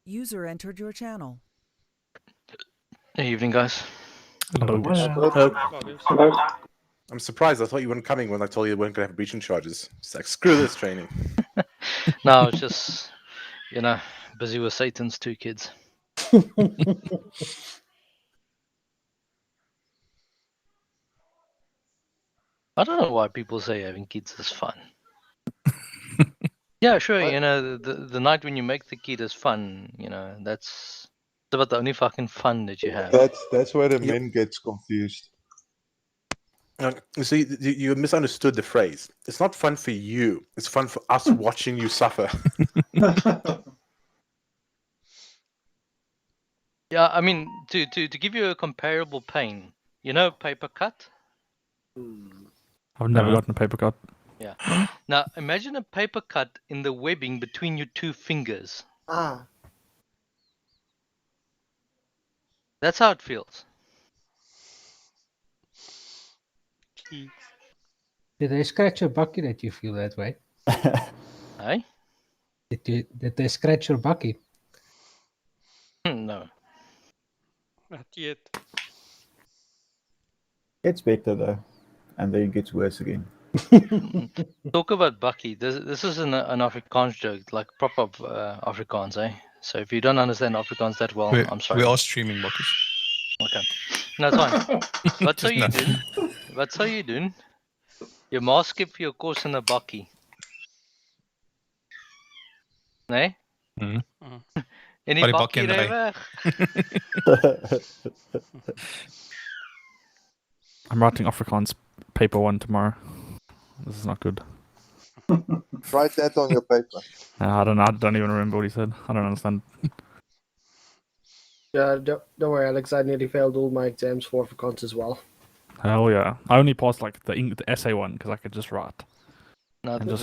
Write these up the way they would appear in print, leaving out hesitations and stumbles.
User entered your channel. Hey, evening, guys. Hello. I'm surprised. I thought you weren't coming when I told you you weren't going to have breaching charges. It's like, screw this training. No, it's just, busy with Satan's two kids. I don't know why people say having kids is fun. Yeah, sure. The night when you make the kid is fun. That's about the only fucking fun that you have. That's where the men gets confused. You see, you misunderstood the phrase. It's not fun for you. It's fun for us watching you suffer. Yeah, I mean, to give you a comparable pain, paper cut? I've never gotten a paper cut. Yeah. Now, imagine a paper cut in the webbing between your two fingers. That's how it feels. Did they scratch your bucket that you feel that way? Eh? Did they scratch your bucket? No. Not yet. It's better though, and then it gets worse again. Talk about Bucky. This is an Afrikaans joke, like proper Afrikaans, eh? So if you don't understand Afrikaans that well, I'm sorry. We are streaming Buckies. Okay. No, it's fine. Wat sou jy doen? Wat sou jy doen? Jou ma skep vir jou kos in 'n bakkie. Nee? Mhm. En die Maar die bakkie bakkie ry ry. weg. I'm writing Afrikaans paper 1 tomorrow. This is not good. Write that on your paper. I don't even remember what he said. I don't understand. Yeah, don't worry, Alex. I nearly failed all my exams for Afrikaans as well. Hell yeah. I only passed like the essay one because I could just write. No, And just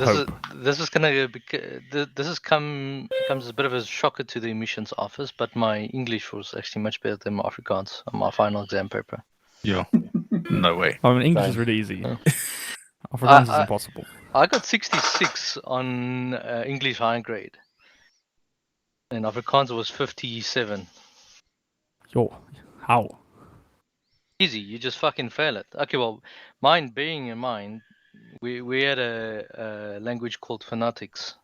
this is gonna comes as a bit of a shocker to the admissions office, but my English was actually much better than my Afrikaans on my final exam paper. Yeah. No way. I mean, English is really easy. Afrikaans is impossible. I got 66 on English high grade. And Afrikaans was 57. Yo, how? Easy, you just fucking fail it. Okay, well, mine, bearing in mind, we had a language called phonetics.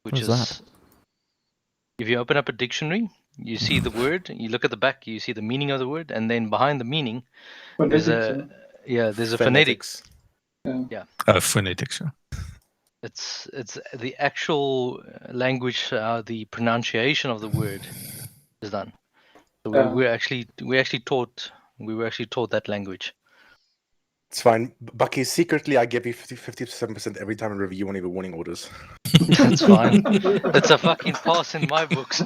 Which What's is, that? if you open up a dictionary, you see the word, you look at the back, you see the meaning of the word, and then behind the meaning, there's a phonetics. Yeah. Phonetics. Yeah. It's the actual language, the pronunciation of the word is done. So we were actually taught that language. It's fine. Bucky, secretly, I give you 57% every time I review one of your warning orders. That's fine. It's a fucking pass in my books.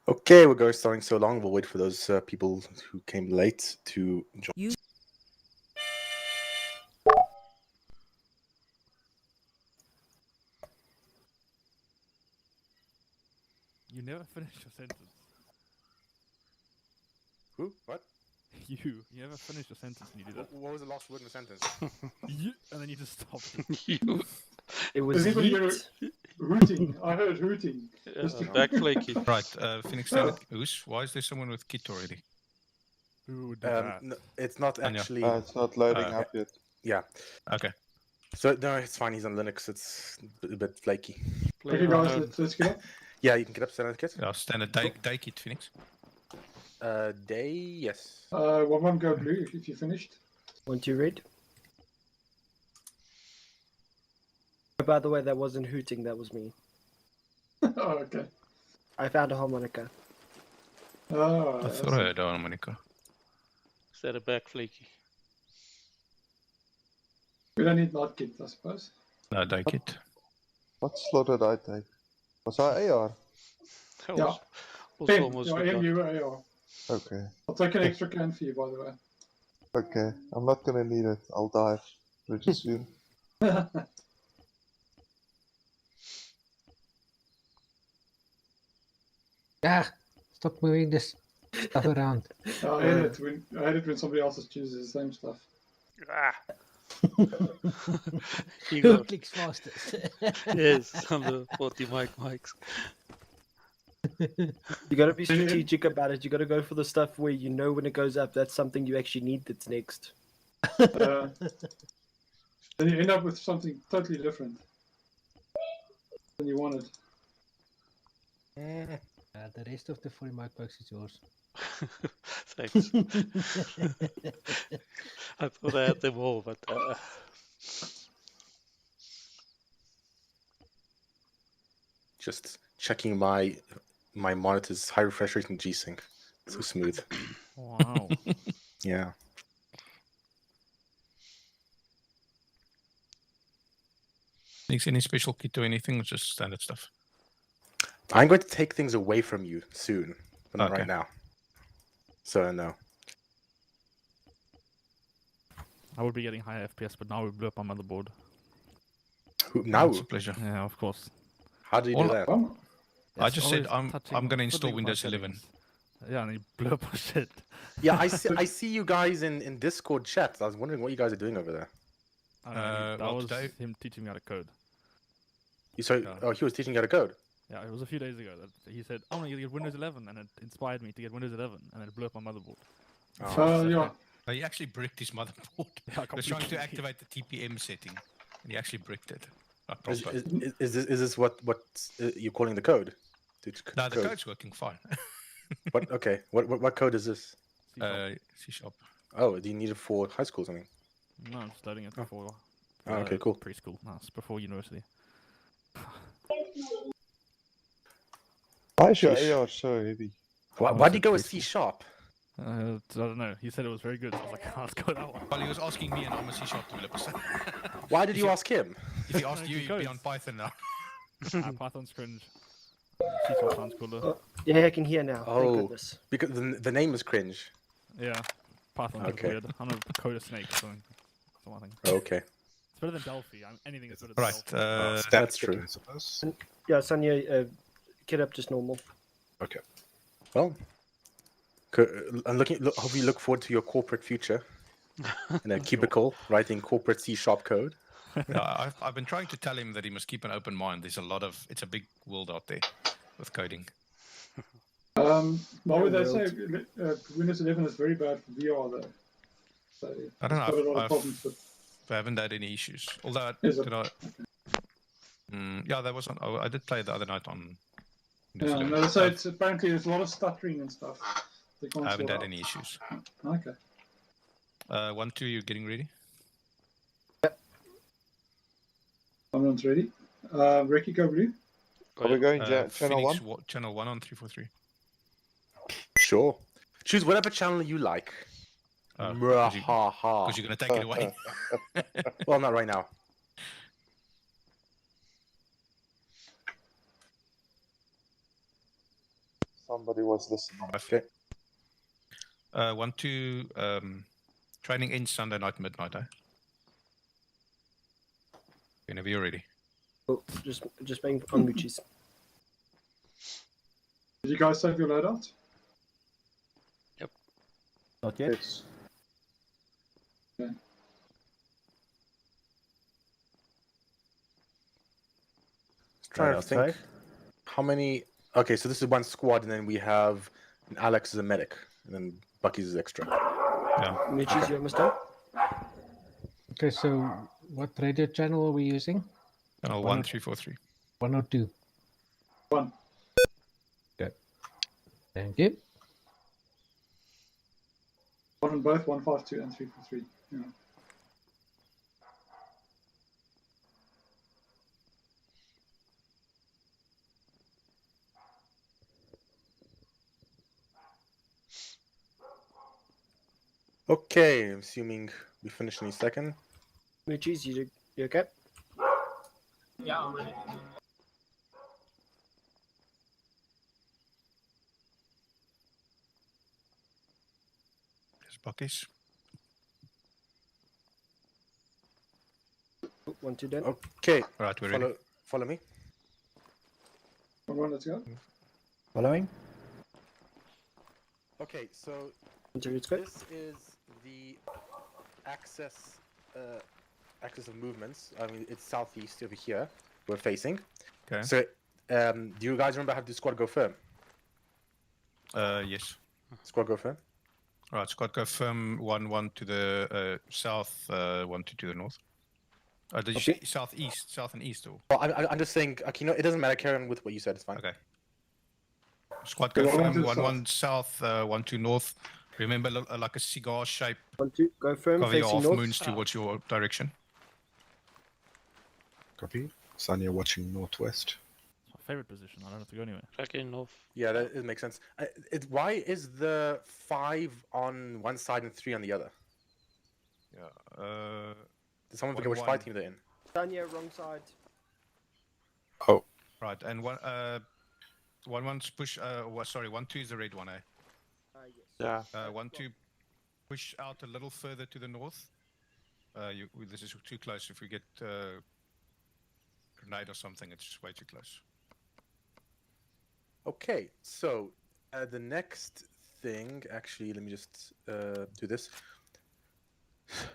Okay, we're going starting so long. We'll wait for those people who came late to join. You never finish your sentence. Who? What? You never finish your sentence when you do that. What was the last word in the sentence? You, and then you just stop. It was Hooting. I heard hooting. Back flaky. Right, Phoenix Standard. Why is there someone with kit already? Who would do that? No, it's not actually. It's not loading up yet. Yeah. Okay. So no, it's fine. He's on Linux. It's a bit flaky. Okay, guys, let's get up. Yeah, you can get up standard kit. Yeah, standard day kit, Phoenix. Day, yes. One go blue if you finished. 1, 2, red. By the way, that wasn't hooting, that was me. Oh, okay. I found a harmonica. Oh, I thought I heard harmonica. Is that a back flaky? We don't need light kit, I suppose. No, day kit. What slot did I take? Was I AR? Yeah. Ben, your MU AR. Okay. I'll take an extra can for you, by the way. Okay. I'm not gonna need it. I'll die pretty soon. Ah, stop moving this stuff around. I hate it when somebody else chooses the same stuff. He Who got, clicks fastest? yes, on the 40 mics. You gotta be strategic about it. You gotta go for the stuff where you know when it goes up, that's something you actually need that's next. Then you end up with something totally different than you wanted. The rest of the 40 microbucks is yours. Thanks. I thought I had them all, but Just checking my monitor's high refresh rate and G-Sync. So smooth. Wow. Yeah. Any special kit or anything, or just standard stuff? I'm going to take things away from you soon, but not Okay. right now. So no. I would be getting higher FPS, but now we blew up my motherboard. Now? It's a pleasure. Yeah, of course. How do you do that? Oh, I just said always I'm touching- going to install fiddling with my Windows 11. settings. Yeah, and he blew up my shit. Yeah, I see you guys in Discord chat. I was wondering what you guys are doing over there. I don't know, that well, was today- him teaching me how to code. Oh, he was teaching you how to code. Yeah, it was a few days ago that he said, "Oh no, you get Windows 11," and it inspired me to get Windows 11, and it blew up my motherboard. yeah. He actually bricked his motherboard. Yeah, He was trying to completely. activate the TPM setting, and he actually bricked it. Like Is, proper. is this what you're calling the code? No, the code's working fine. What? Okay. What code is this? C#. Oh, do you need it for high school or something? No, I'm just loading it before. Oh, okay, cool. Preschool. No, it's before university. Why is your Sheesh. AR so heavy? Why do you go with C#? I don't know. He said it was very good. So I was like, let's go that one. Well, he was asking me, and I'm a C# developer. So Why did you ask him? if he asked you, He you'd be codes. on Python now. Python's cringe. C# sounds cooler. Yeah, I can hear now. Thank Oh. goodness. Because the name is cringe. Yeah, Python's Okay. weird. I'm gonna code a snake or something. Something. Okay. It's better than Delphi. Anything is better than Right. Delphi. That's true. I suppose. Yeah, Sonia, get up just normal. Okay. Well, I'm hopefully look forward to your corporate future in a cubicle writing corporate C# code. Yeah, I've been trying to tell him that he must keep an open mind. There's a lot of it's a big world out there with coding. Why would they say Windows 11 is very bad for VR though? So I don't it's got a lot know. of problems with. I haven't had any issues. Although, Is it? did I? Yeah, there was. I did play the other night on. Windows Yeah, 11. no, so it's apparently there's a lot of stuttering and stuff. They can't I haven't sort had out. any issues. Okay. 1, 2, you're getting ready. Someone's ready. Ricky, go blue. Are we going channel Phoenix, 1? Channel 1 on 343. Sure. Choose whatever channel you like. Because Mwahaha. you're going to take it away. Well, not right now. Somebody was listening. Okay. 1, 2, training ends Sunday night, midnight, eh? Whenever you're ready. Oh, just being on Moochies. Did you guys save your loadout? Not yet. Yes. Trying to outside. think. How many? Okay, so this is one squad, and then we have Alex as a medic, and then Bucky's is extra. Moochies, you almost done? Okay, so what radio channel are we using? Channel 1, 343. 1 or 2? 1. Good. Thank you. One on both 152 and 343. Yeah. Okay, I'm assuming we finish any second. Moochies, you okay? There's Bucky's. Oh, 1, 2 done. Okay, Right, we're ready. follow me. Everyone, let's go. Following? Okay, so 1, 2, let's go. this is the access axis of movements. I mean, it's southeast over here. We're facing. Okay. So, do you guys remember how to squad go firm? Yes. Squad go firm. Right. Squad go firm. 1-1 to the south. 1-2 to the north. Did you say southeast, south and east, or? Well, I'm just saying. Okay, it doesn't matter. Carry on with what you said. It's fine. Okay. Squad go firm. 1-1 south. 1-2 north. Remember, like a cigar shape. 1-2, go firm, Cover your facing half north. moons towards your direction. Copy. Sanya watching northwest. It's my favorite position. I don't have to go anywhere. Back in north. Yeah, that makes sense. Why is the 5 on one side and 3 on the other? Yeah. Did someone forget which 1-1. fight team they're in? Tanya, wrong side. Oh, Right. And 1-1's push. Sorry, 1-2 is the red one, eh? Yes. Yeah. 1-2 push out a little further to the north. This is too close. If we get grenade or something, it's just way too close. Okay, so the next thing, actually, let me just do this.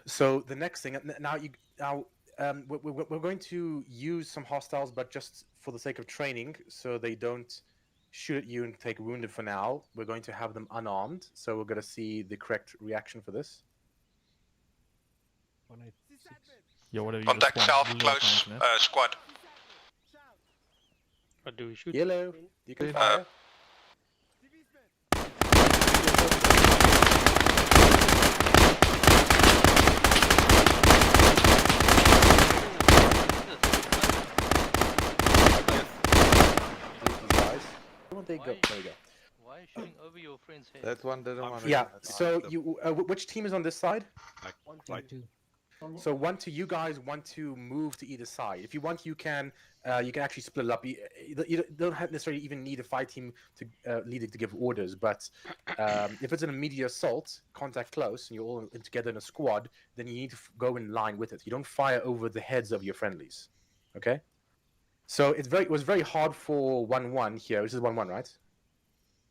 So the next thing, we're going to use some hostiles, but just for the sake of training, so they don't shoot at you and take wounded for now. We're going to have them unarmed, so we're going to see the correct reaction for this. 186. Yo, whatever. Contact south, close, squad. What do we shoot? Yellow, you can fire. Where they go? There we go. Why are you shooting over your friend's head? That one didn't want to. Yeah. So you, which team is on this side? Like 2. So 1-2, you guys want to move to either side. If you want, you can actually split it up. You don't necessarily even need a 5 team to leader to give orders. But if it's an immediate assault, contact close, and you're all together in a squad, then you need to go in line with it. You don't fire over the heads of your friendlies. Okay. So it was very hard for 1-1 here. This is 1-1, right?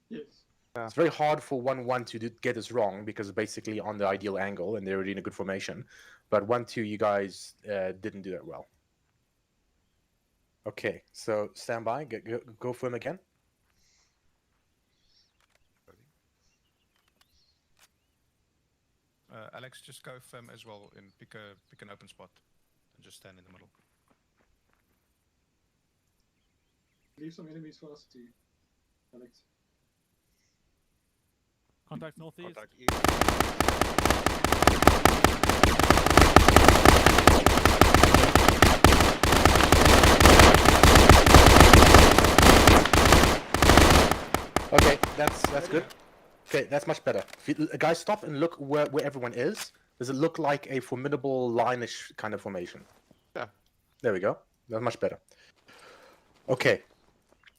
Yes. It's very hard for 1-1 to get this wrong because it's basically on the ideal angle and they're already in a good formation. But 1-2, you guys didn't do that well. Okay, so stand by. Go for him again. Alex, just go firm as well and pick an open spot and just stand in the middle. Leave some enemies for us to Alex. Contact northeast. contact east. Okay, that's good. Okay, that's much better. Guys, stop and look where everyone is. Does it look like a formidable line-ish kind of formation? Yeah. There we go. That's much better. Okay.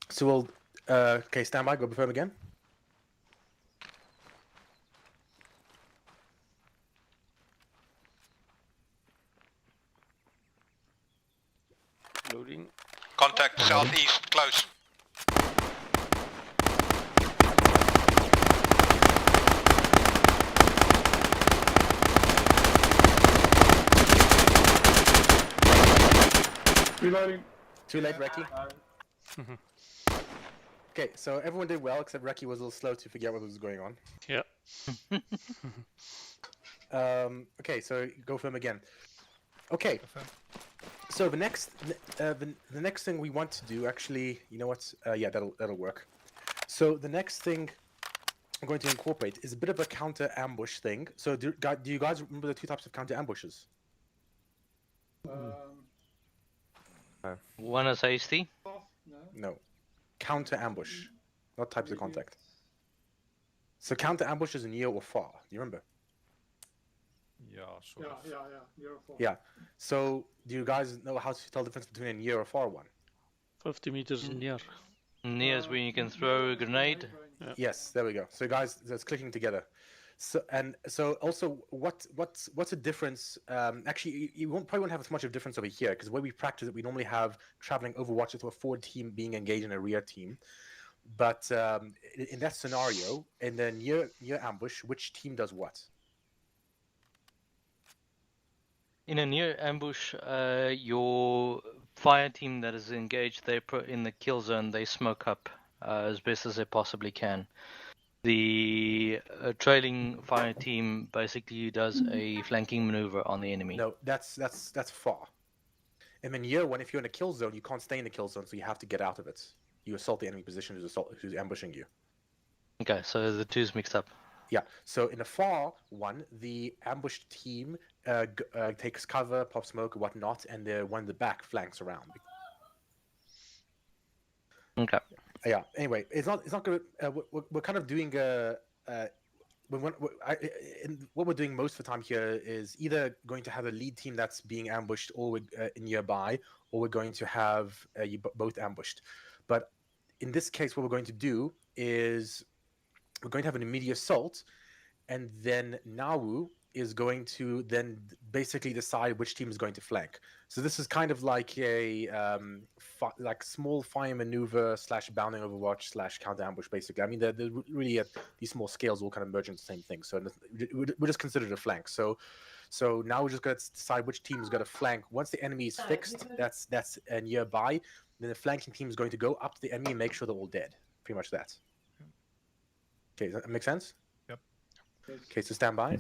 So we'll... okay, stand by. Go before him again. Loading. Contact southeast, close. Reloading. Too late, Reki. Okay, so everyone did well, except Reki was a little slow to figure out what was going on. Yeah. Okay, so go for him again. Okay. So the next thing we want to do, actually, you know what? Yeah, that'll work. So the next thing I'm going to incorporate is a bit of a counter ambush thing. So do you guys remember the 2 types of counter ambushes? One is hasty. No, counter ambush, not types of contact. So counter ambush is near or far. Do you remember? Yeah, sort of. Yeah. Near or far. Yeah. So do you guys know how to tell the difference between a near or far one? 50 meters near. Near is where you can throw a grenade. Yeah. Yes, there we go. So guys, that's clicking together. So also, what's the difference? Actually, you probably won't have as much of a difference over here because the way we practice it, we normally have traveling Overwatch with a forward team being engaged in a rear team. But in that scenario, in the near ambush, which team does what? in a near ambush, your fire team that is engaged, they in the kill zone, they smoke up as best as they possibly can. The trailing fire team basically does a flanking maneuver on the enemy. No, that's far. And then year one, if you're in a kill zone, you can't stay in the kill zone, so you have to get out of it. You assault the enemy position who's ambushing you. Okay, so the two's mixed up. Yeah, so in the far one, the ambushed team takes cover, pop smoke, or whatnot, and the one in the back flanks around. Okay. Yeah. Anyway, it's not good. We're kind of doing what we're doing most of the time here is either going to have a lead team that's being ambushed, or in nearby, or we're going to have you both ambushed. But in this case, what we're going to do is we're going to have an immediate assault, and then Nawu is going to then basically decide which team is going to flank. So this is kind of like a small fire maneuver / bounding overwatch / counter ambush, basically. I mean, they're really at these small scales all kind of merge into the same thing. So we're just considered a flank. So now we're just going to decide which team is going to flank. Once the enemy is fixed, that's nearby. Then the flanking team is going to go up to the enemy and make sure they're all dead. Pretty much that. Okay, does that make sense? Yep. Okay, so stand by.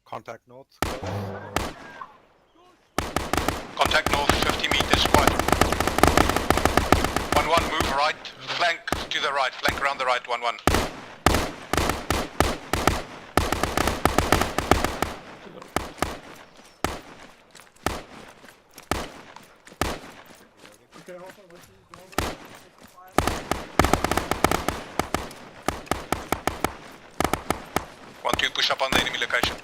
Contact north. Contact north, 50 meters squad. 1-1, move right. Flank to the right. Flank around the right, 1-1. Okay, hold on. 1-2, push up on the enemy location.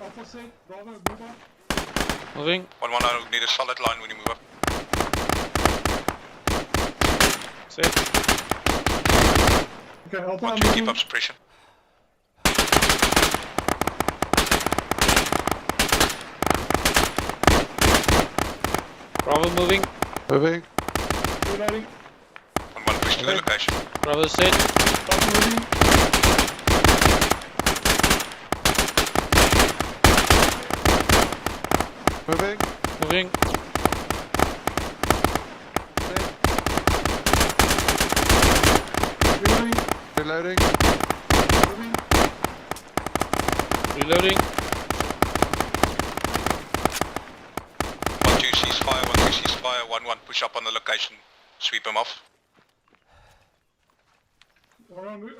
Alpha set, Bravo, move up. Moving. 1-1, I need a solid line when you move up. Set. Okay, Alpha, 1-2, keep up suppression. Bravo moving. Moving. Reloading. 1-1, push to the location. Bravo set. Alpha moving. Moving. Moving. Reloading. Reloading. Moving. Reloading. 1-2, ceasefire, 1-2, ceasefire, 1-1, push up on the location. Sweep him off. Alpha moving.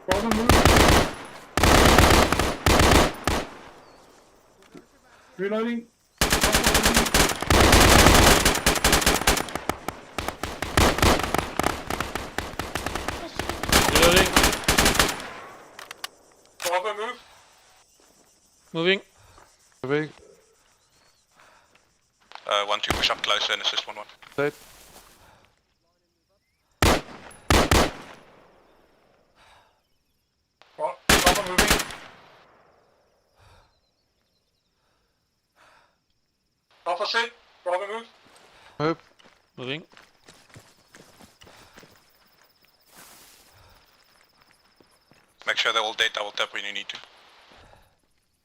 Bravo move. Reloading. Reloading. Bravo move. Moving. Moving. 1-2, push up closer and assist 1-1. Set. Bravo moving. Alpha set. Bravo move. Move. Moving. Make sure they're all dead, double tap when you need to.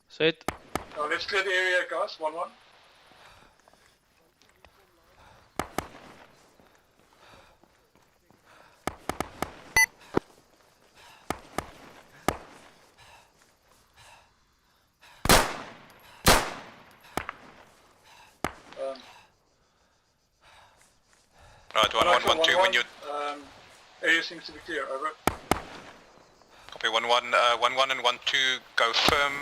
Set. Now let's clear the area, guys. 1-1. Right, 1-1, 1-2, when you... Area seems to be clear, over. Copy, 1-1, 1-1 and 1-2, go firm,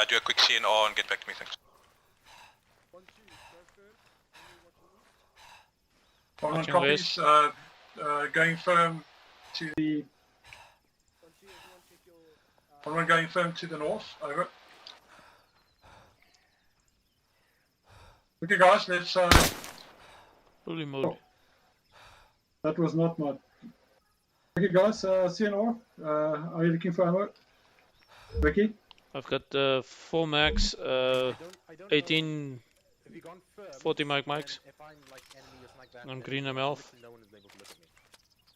do a quick CNR and get back to me, thanks. 1-1 Watching copies, going firm to the... 1-1 going firm to the north, over. Okay guys, let's... Fully mode. That was not mud. Okay guys, CNR, are you looking for ammo? Ricky? I've got 4 mags, 18 40 mics. I'm green am health.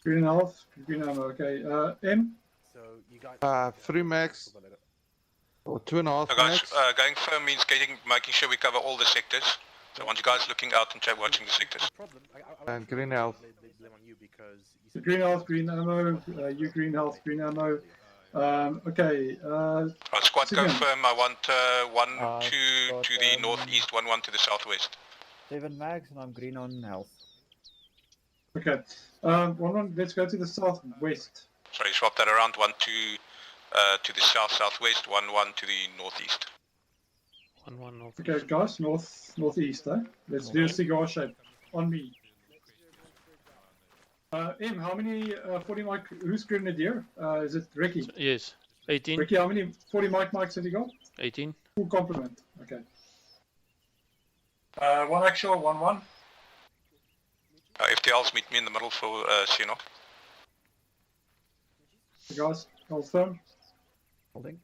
Green health, green ammo, okay. M? So you guys. 3 max. Or 2.5 So guys, max. going firm means making sure we cover all the sectors. So I want you guys looking out and watching the sectors. And green health. Green health, green ammo, you green health, green ammo. Okay. Right, squad go Signal. firm. I want 1, 2 to the northeast, 1, 1 to the southwest. 7 mags and I'm green on health. Okay. One, let's go to the southwest. Sorry, swap that around. 1, 2 to the southwest, 1, 1 to the northeast. 1, 1 north. Okay, guys, northeast, eh? Let's do a cigar shape. On me. M, how many 40 mic, who's Grenadier? Is it Ricky? Yes. 18. Ricky, how many 40 mics have you got? 18. Full complement, okay. 1 actual, 1, 1. FTLs meet me in the middle for CNO. You guys, hold firm. Holding.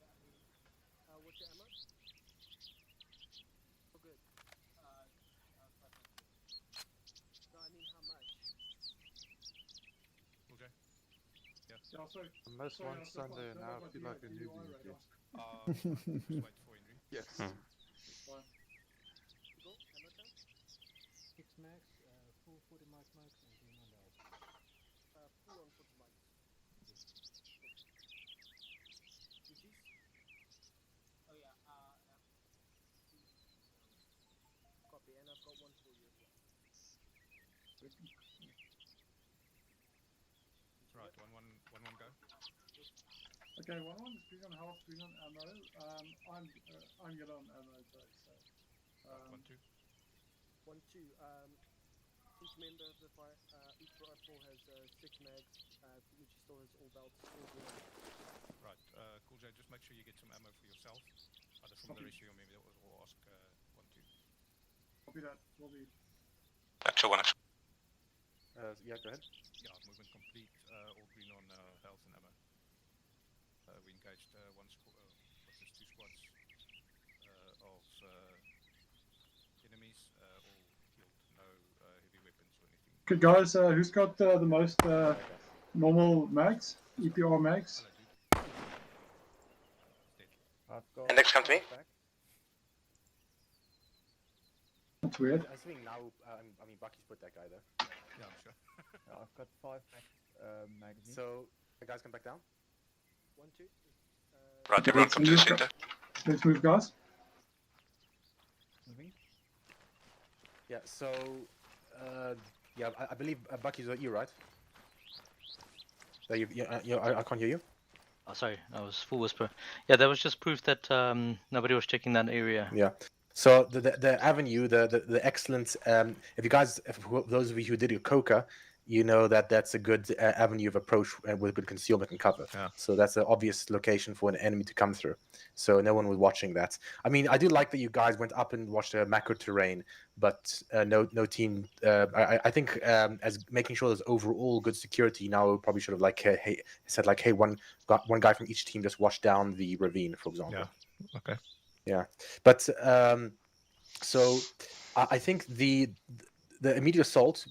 I missed one Sunday and now I feel like a newbie. Yes. 6 max, full 40 mics and green on health. Full on 40 mics. Oh yeah, copy, and I've got one for you as well. Right, 1, 1, 1, 1 go. Okay, one is green on health, green on ammo. I'm yellow on ammo though, so. 1, 2. 1, 2. Each member of the fire, each rifle has 6 mags, which still has all belts, all green. Right, Cool J, just make sure you get some ammo for yourself, either from the ratio or maybe or ask 1, 2. Copy that, will be. Actual 1 actual. Yeah, go ahead. Yeah, movement complete, all green on health and ammo. We engaged 2 squads of enemies, all killed, no heavy weapons or anything. Good guys, who's got the most normal mags? EPR mags? I've got. And next come to me. That's weird. I think now, I mean, Bucky's put that guy there. Yeah, I'm sure. I've got 5 magazines. So, the guys come back down. 1, 2. Right, everyone come to the center. Let's move, guys. Moving. Yeah, so, yeah, I believe Bucky's at you, right? I can't hear you. Oh, sorry, that was full whisper. Yeah, that was just proof that nobody was checking that area. Yeah. So the avenue, the excellent. If you guys, those of you who did your coca, you know that that's a good avenue of approach with good concealment and cover. Yeah. So that's an obvious location for an enemy to come through. So no one was watching that. I mean, I do like that you guys went up and watched the macro terrain, but no team. I think as making sure there's overall good security. Now we probably should have said hey, one guy from each team just watch down the ravine, for example. Yeah. Okay. Yeah, but so I think the immediate assault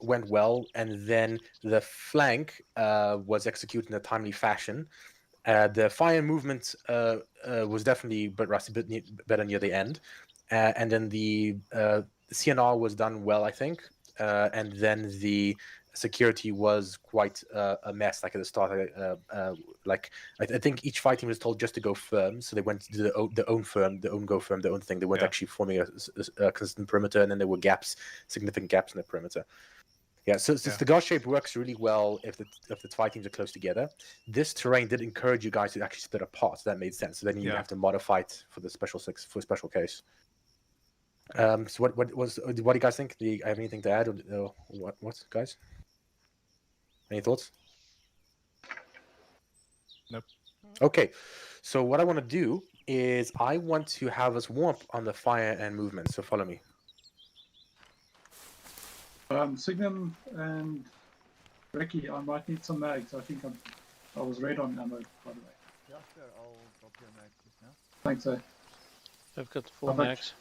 went well, and then the flank was executed in a timely fashion. The fire movement was definitely better near the end, and then the CNR was done well, I think, and then the security was quite a mess. Like at the start, I think each fight team was told just to go firm, so they went to their own go firm, their own thing. They weren't actually forming a consistent perimeter, and then there were significant gaps in the perimeter. Yeah, so the guard shape works really well if the fight teams are close together. This terrain did encourage you guys to actually split apart, so that made sense. So then you have to modify it for the special case. So what do you guys think? Do you have anything to add? Or what guys? Any thoughts? Nope. Okay, so what I want to do is I want to have us warm up on the fire and movement. So follow me. Signum and Ricky, I might need some mags. I think I was red on ammo, by the way. Yeah, sure. I'll drop your mag just now. Thanks, I've got 4 I've mags.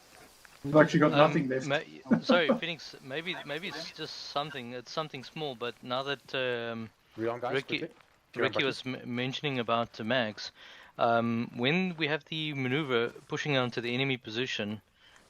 I've actually got nothing left. Sorry, Phoenix. Maybe it's just something. It's something small. But now that Read on, guys, Ricky quickly. Kieran Ricky was Buckies. mentioning about the mags, when we have the maneuver pushing onto the enemy position,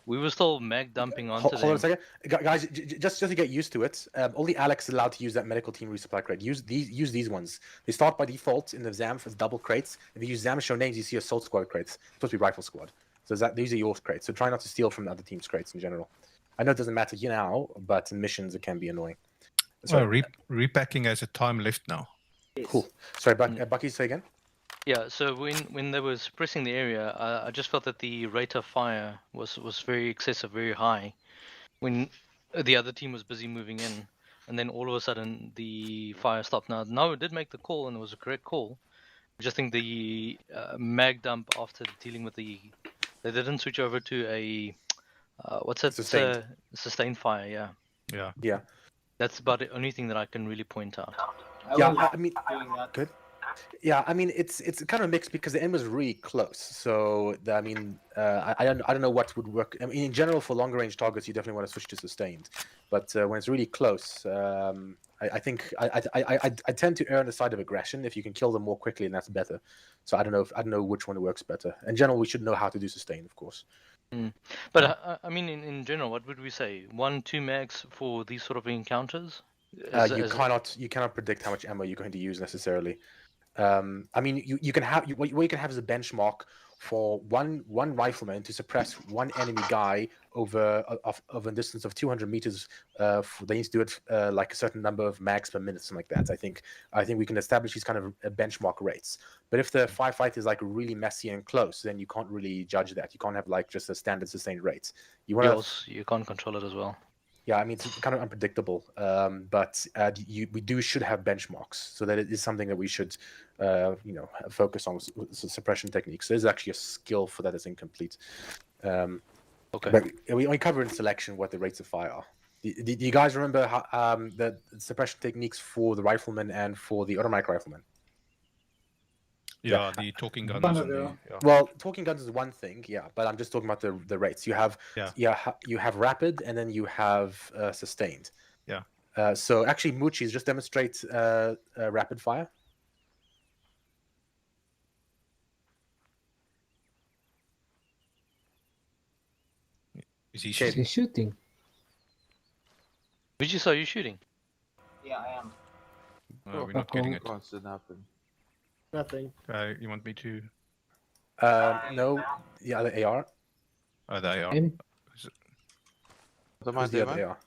we were still mag dumping onto Hold on a them. second, guys. Just to get used to it, only Alex is allowed to use that medical team resupply crate. Use these ones. They start by default in the ZAMF as double crates. If you use ZAMF show names, you see assault squad crates. It's supposed to be rifle squad. So these are your crates. So try not to steal from the other team's crates in general. I know it doesn't matter now, but in missions it can be annoying. Well, repacking has a time left now. Cool. Sorry, Bucky, say again. Yeah, so when they were suppressing the area, I just felt that the rate of fire was very excessive, very high. When the other team was busy moving in, and then all of a sudden the fire stopped. Now, no, it did make the call, and it was a correct call. I just think the mag dump after dealing with they didn't switch over to a what's it? Sustained. Sustained fire. Yeah. Yeah. That's about the only thing that I can really point out. I mean, good. Yeah, I mean it's kind of mixed because the end was really close. So I don't know what would work. I mean, in general, for longer range targets, you definitely want to switch to sustained. But when it's really close, I think I tend to err on the side of aggression. If you can kill them more quickly, and that's better. So I don't know which one works better. In general, we should know how to do sustained, of course. But I mean, in general, what would we say? 1-2 mags for these sort of encounters? You cannot predict how much ammo you're going to use necessarily. I mean, you can have what you can have is a benchmark for one rifleman to suppress one enemy guy over of a distance of 200 meters. They need to do it like a certain number of mags per minute, something like that. I think we can establish these kind of benchmark rates. But if the firefight is like really messy and close, then you can't really judge that. You can't have like just a standard sustained rate. You you can't control it as well. Yeah, I mean it's kind of unpredictable, but we should have benchmarks, so that it is something that we should, focus on suppression techniques. There's actually a skill for that that's incomplete. Okay. But we cover in selection what the rates of fire are. Do you guys remember how, the suppression techniques for the rifleman and for the automatic rifleman? Yeah, the talking guns. Well, talking guns is one thing, yeah, but I'm just talking about the rates. You have you have rapid, and then you have sustained. Yeah. So actually, Moochies just demonstrate rapid fire. Is he shooting? He's shooting. Vijay, are you shooting? Yeah, I am. We're not getting it. What's it happen? Nothing. You want me to? No, yeah, the AR. Oh, the AR. What am I Who's the doing? other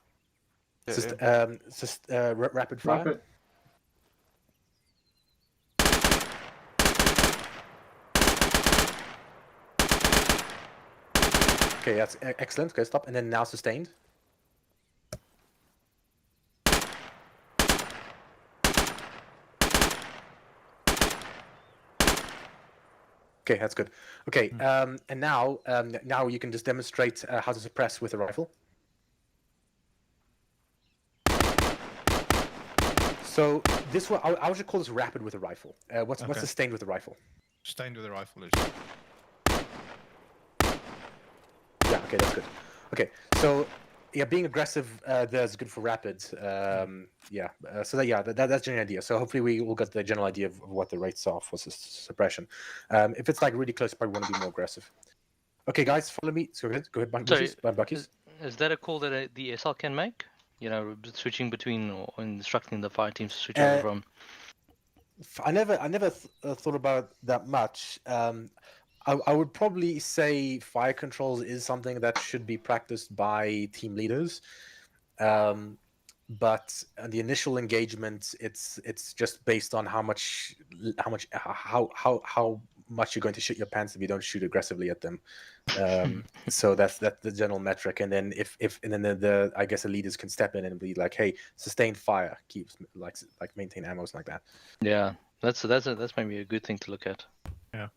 AR? Rapid fire. Rapid. Okay, that's excellent. Okay, stop, and then now sustained. Okay, that's good. Okay, and now you can just demonstrate how to suppress with a rifle. So this one, I would just call this rapid with a rifle. What's sustained with a rifle? Sustained with a rifle is. Yeah. Okay, that's good. Okay, so yeah, being aggressive that's good for rapid. Yeah. So that's the idea. So hopefully we will get the general idea of what the rates are for suppression. If it's like really close, you probably want to be more aggressive. Okay, guys, follow me. So go ahead, Buckies. Is that a call that the SL can make? You know, switching between or instructing the fire teams to switch over from. I never thought about that much. I would probably say fire controls is something that should be practiced by team leaders. But the initial engagement, it's just based on how much you're going to shit your pants if you don't shoot aggressively at them. So that's the general metric. And then if the I guess the leaders can step in and be like, hey, sustained fire keeps like maintain ammo like that. Yeah, that's maybe a good thing to look at. Yeah.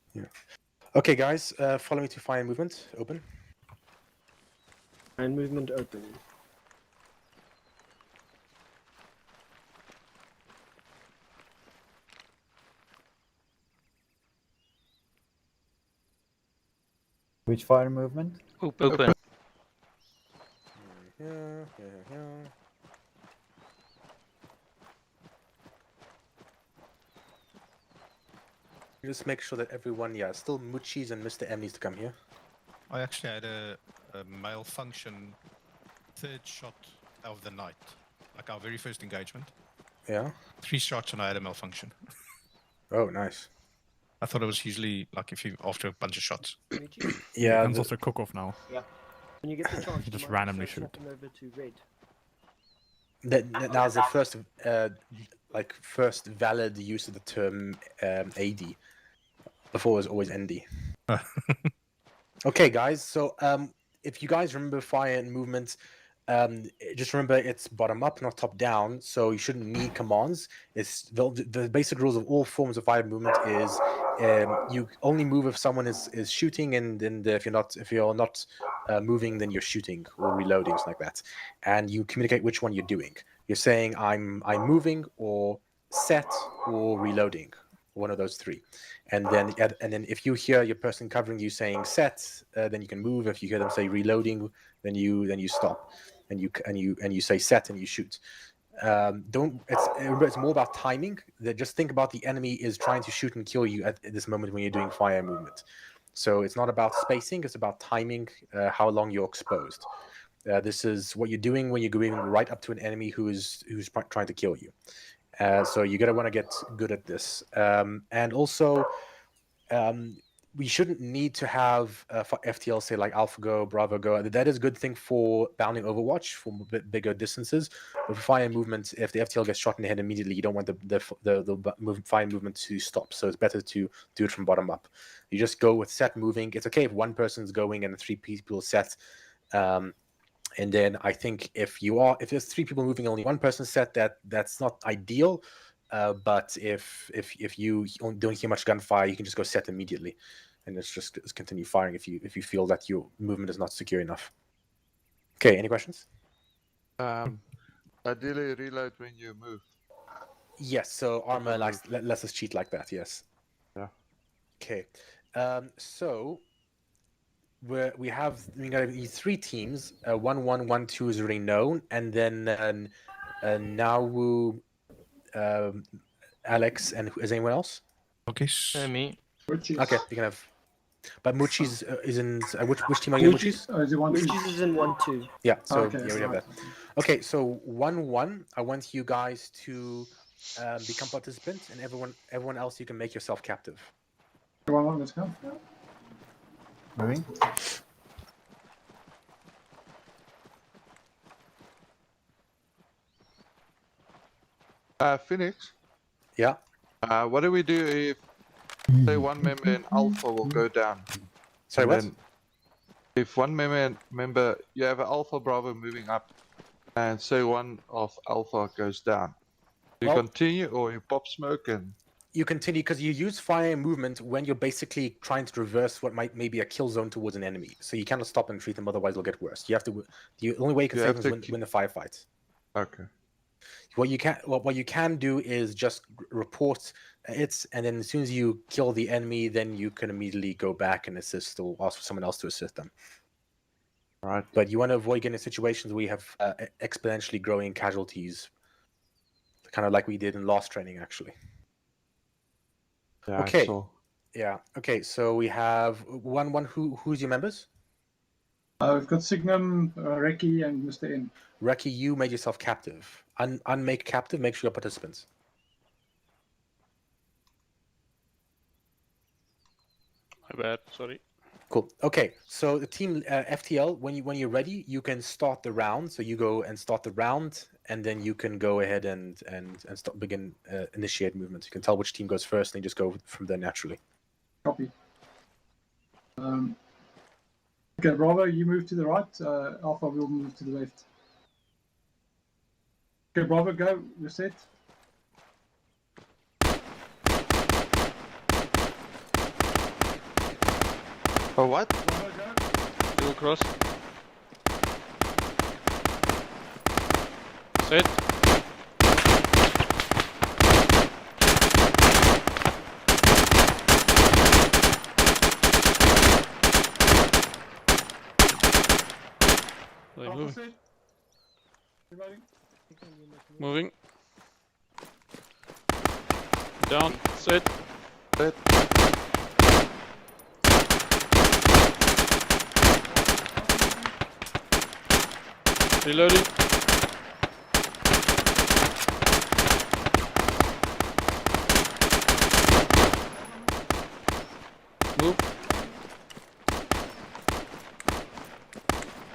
Okay, guys, follow me to fire movement. Open. And movement open. Which fire movement? Open. Yeah. Just make sure that everyone, still Muchis and Mr. M needs to come here. I actually had a malfunction third shot of the night, like our very first engagement. Yeah. 3 shots and I had a malfunction. Oh, nice. I thought it was usually like if you after a bunch of shots. Yeah. Guns also cook off now. Yeah. When you get the chance, Just you might randomly also shoot. swap them over to red. That was the first valid use of the term AD. Before it was always ND. Okay, guys. So if you guys remember fire and movement, just remember it's bottom up, not top down. So you shouldn't need commands. It's the basic rules of all forms of fire movement is you only move if someone is shooting, and if you're not moving, then you're shooting or reloading, something like that. And you communicate which one you're doing. You're saying I'm moving or set or reloading. One of those 3, and then if you hear your person covering you saying set, then you can move. If you hear them say reloading, then you stop, and you say set and you shoot. It's more about timing. Just think about the enemy is trying to shoot and kill you at this moment when you're doing fire movement. So it's not about spacing; it's about timing, how long you're exposed. This is what you're doing when you're going right up to an enemy who's trying to kill you. So you're going to want to get good at this. And also, we shouldn't need to have FTL say like AlphaGo, BravoGo. That is a good thing for bounding Overwatch for bigger distances. But for fire movement, if the FTL gets shot in the head immediately, you don't want the fire movement to stop. So it's better to do it from bottom up. You just go with set moving. It's okay if one person's going and 3 people set. And then I think if there's 3 people moving, only one person set, that's not ideal. But if you don't hear much gunfire, you can just go set immediately, and just continue firing if you feel that your movement is not secure enough. Okay, any questions? Ideally, reload when you move. Yes. So armor lets us cheat like that. Yes. Yeah. Okay. So. We have these 3 teams. 1-1, 1-2 is already known, and then Nawu, Alex, and is anyone else? Okay. Me. Okay, you can have. But Muchis is in which team are you? Muchis? Muchis is in 1-2. Yeah. So okay, yeah, we have right. that. Okay, so 1-1. I want you guys to become participants, and everyone else you can make yourself captive. Let's go. Moving. Phoenix. Yeah. What do we do if, say, one member in Alpha will go down? Sorry, and what? then if one member, you have an Alpha Bravo moving up, and say one of Alpha goes down, you continue or you pop smoke and. You continue because you use fire movement when you're basically trying to reverse what might be a kill zone towards an enemy. So you cannot stop and treat them, otherwise it'll get worse. You have to. The only way you can save them is win the firefight. Okay. What you can do is just report it, and then as soon as you kill the enemy, then you can immediately go back and assist or ask for someone else to assist them. Right. But you want to avoid getting situations where you have exponentially growing casualties, kind of like we did in last training, actually. Yeah, okay. So. Yeah. Okay. So we have 1-1. Who's your members? We've got Signum, Reki, and Mr. N. Reki, you made yourself captive. Unmake captive. Make sure you're participants. My bad. Sorry. Cool. Okay. So the team FTL, when you're ready, you can start the round. So you go and start the round, and then you can go ahead and initiate movement. You can tell which team goes first, and you just go from there naturally. Copy. Okay, Bravo, you move to the right. Alpha will move to the left. Okay, Bravo, go. You're set. Oh, what? Bravo, go. Dual cross. Set. Moving. Down. Set. Set. Reloading. Move.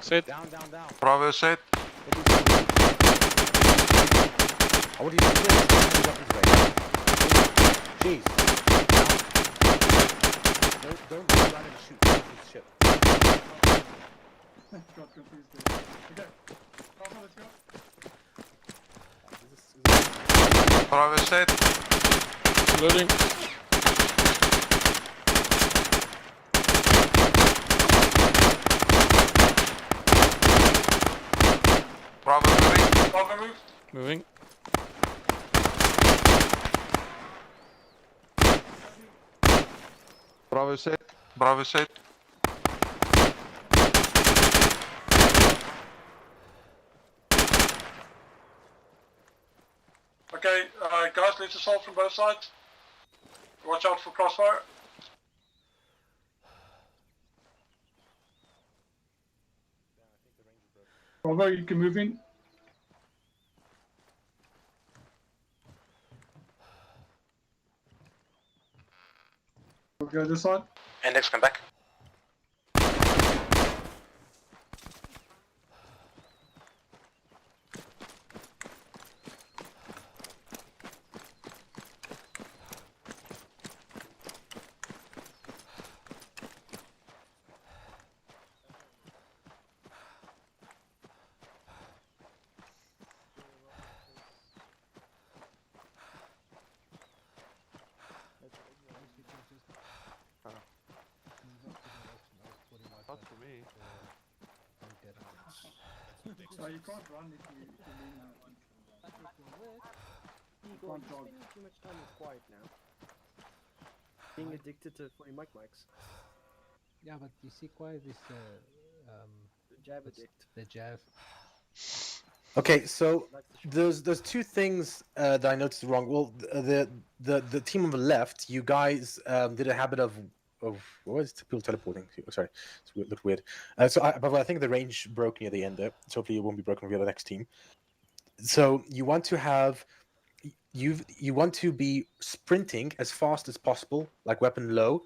Set. Down, down, down. Bravo set. I want you to do this. Jeez. Don't run and shoot. This shit. Got confused there. Okay. Bravo, let's go. Bravo set. Loading. Bravo moving. Bravo move. Moving. Bravo set. Bravo set. Okay, guys, let's assault from both sides. Watch out for crossfire. Bravo, you can move in. We'll go this side. Index, come back. Not for me. So you can't run if you lean out. You can't jog. Spending too much time in quiet now. Being addicted to 40 mics. Yeah, but you see, quiet is The jab addict. the jab. Okay, so there's two things that I noticed wrong. Well, the team on the left, you guys did a habit of what was people teleporting? Sorry, it looked weird. But I think the range broke near the end there. So hopefully it won't be broken with the next team. So you want to have you want to be sprinting as fast as possible, like weapon low,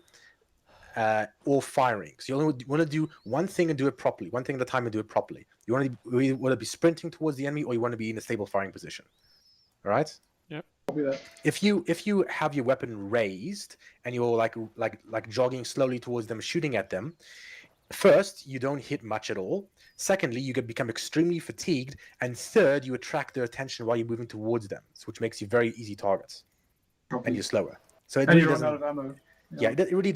or firing. So you only want to do one thing and do it properly, one thing at a time and do it properly. You want to be sprinting towards the enemy, or you want to be in a stable firing position. All right. Yep. Copy that. If you have your weapon raised and you're like jogging slowly towards them, shooting at them, first you don't hit much at all. Secondly, you become extremely fatigued, and third, you attract their attention while you're moving towards them, which makes you very easy targets. Copy. And you're slower. So it And really you run doesn't. out of ammo. Yeah, it really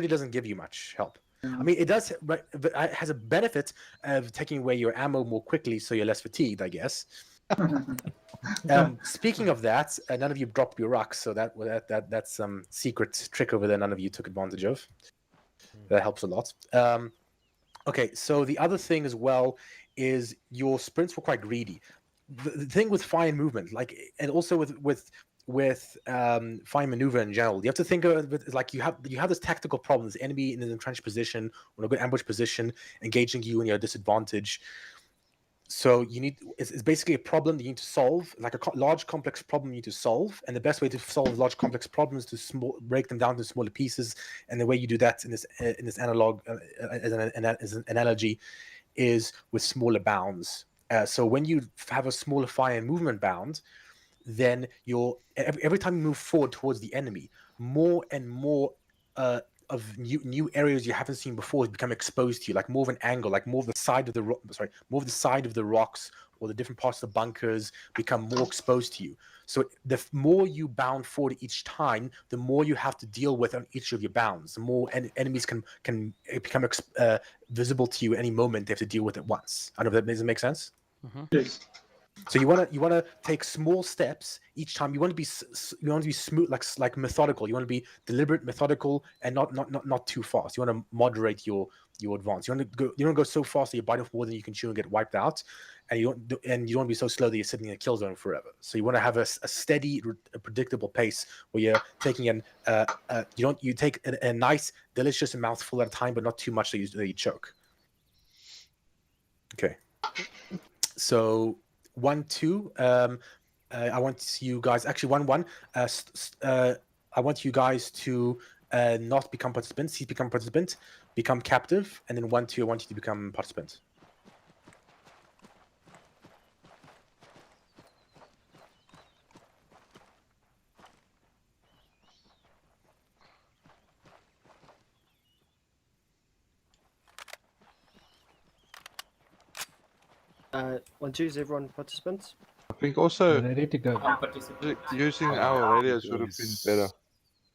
doesn't give you much help. Yeah. I mean, it does, but it has a benefit of taking away your ammo more quickly, so you're less fatigued, I guess. Speaking of that, none of you dropped your rocks, so that's some secret trick over there. None of you took advantage of. That helps a lot. Okay, so the other thing as well is your sprints were quite greedy. The thing with fire movement, and also with fire maneuver in general, you have to think of it like you have this tactical problem. This enemy in an entrenched position or a good ambush position engaging you when you're at a disadvantage. So it's basically a problem that you need to solve, like a large complex problem you need to solve, and the best way to solve large complex problems is to break them down to smaller pieces. And the way you do that in this analog as an analogy is with smaller bounds. So when you have a smaller fire and movement bound, then every time you move forward towards the enemy, more and more of new areas you haven't seen before become exposed to you, like more of an angle, like more of the side of the rocks or the different parts of the bunkers become more exposed to you. So the more you bound forward each time, the more you have to deal with on each of your bounds. The more enemies can become visible to you at any moment. They have to deal with it once. I don't know if that does it make sense. Yes. So you wanna take small steps each time. You want to be smooth, like methodical. You want to be deliberate, methodical, and not too fast. You want to moderate your advance. You don't go so fast that you bite off more than you can chew and get wiped out, and you don't want to be so slow that you're sitting in a kill zone forever. So you want to have a steady, a predictable pace where you're taking you take a nice, delicious mouthful at a time, but not too much that you choke. Okay. So 1, 2. I want you guys actually 1, 1. I want you guys to not become participants. He's become participant, become captive, and then 1, 2. I want you to become participant. One, 2, is everyone participants? I think also Ready to go. using our radios would have been better.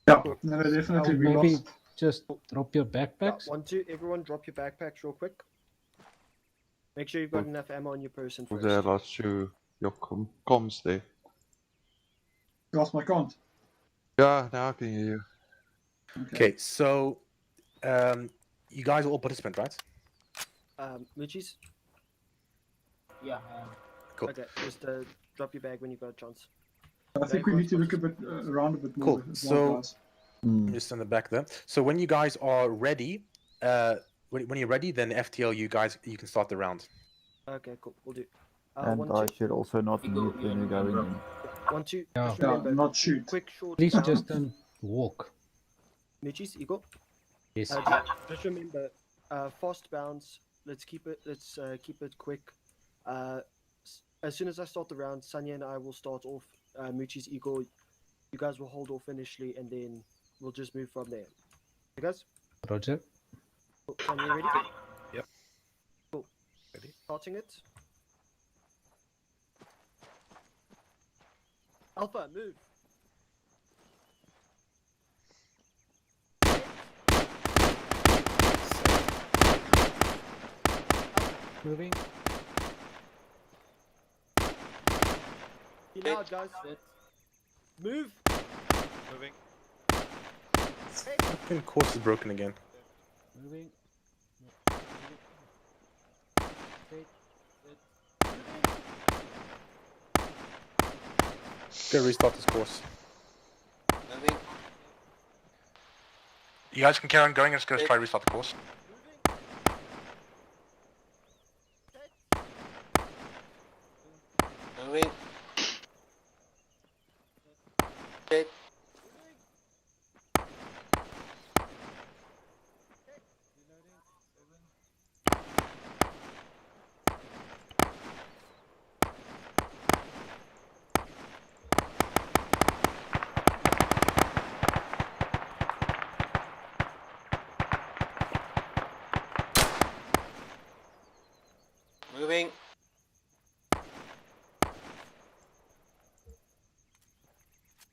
Yeah, no, definitely. We Maybe lost. just drop your backpacks. 1, 2, everyone drop your backpacks real quick. Make sure you've got enough ammo on your person first. There lost you your comms there. Lost my count. Yeah, now I can hear you. Okay, so you guys are all participant, right? Moochies? Yeah. Cool. Okay, just drop your bag when you got a chance. I think we need to look a bit around a bit more. Cool. as well, So guys. just on the back there. So when you guys are ready, when you're ready, then FTL, you can start the round. Okay, cool. We'll do. And 1, I 2. should also not mute when you're going in. 1, 2. Yeah. Just remember, not shoot. quick, short. Please just walk. Moochies, Eagle. Yes. Just remember, fast bounce. Let's keep it quick. As soon as I start the round, Sanya and I will start off. Moochies, Eagle, you guys will hold off initially, and then we'll just move from there. You guys? Roger. Cool. Sanya, you ready? Yep. Cool. Ready. Starting it. Alpha, move. Moving. Be loud, guys. Move. Moving. Fucking course is broken again. Moving. Gotta restart this course. Moving. You guys can carry on going. I'm just gonna try to restart the course. Moving. Okay. Moving.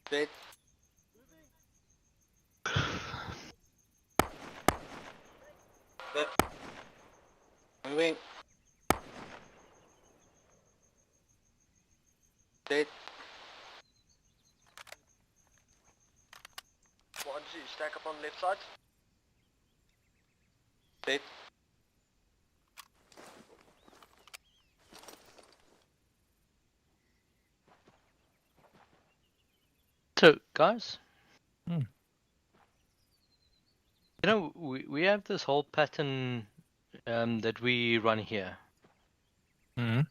Straight. Good. Moving. Straight. 1, 2, stack up on the left side. Straight. So, guys, Hmm. you know, we have this whole pattern that we run here. Hmm.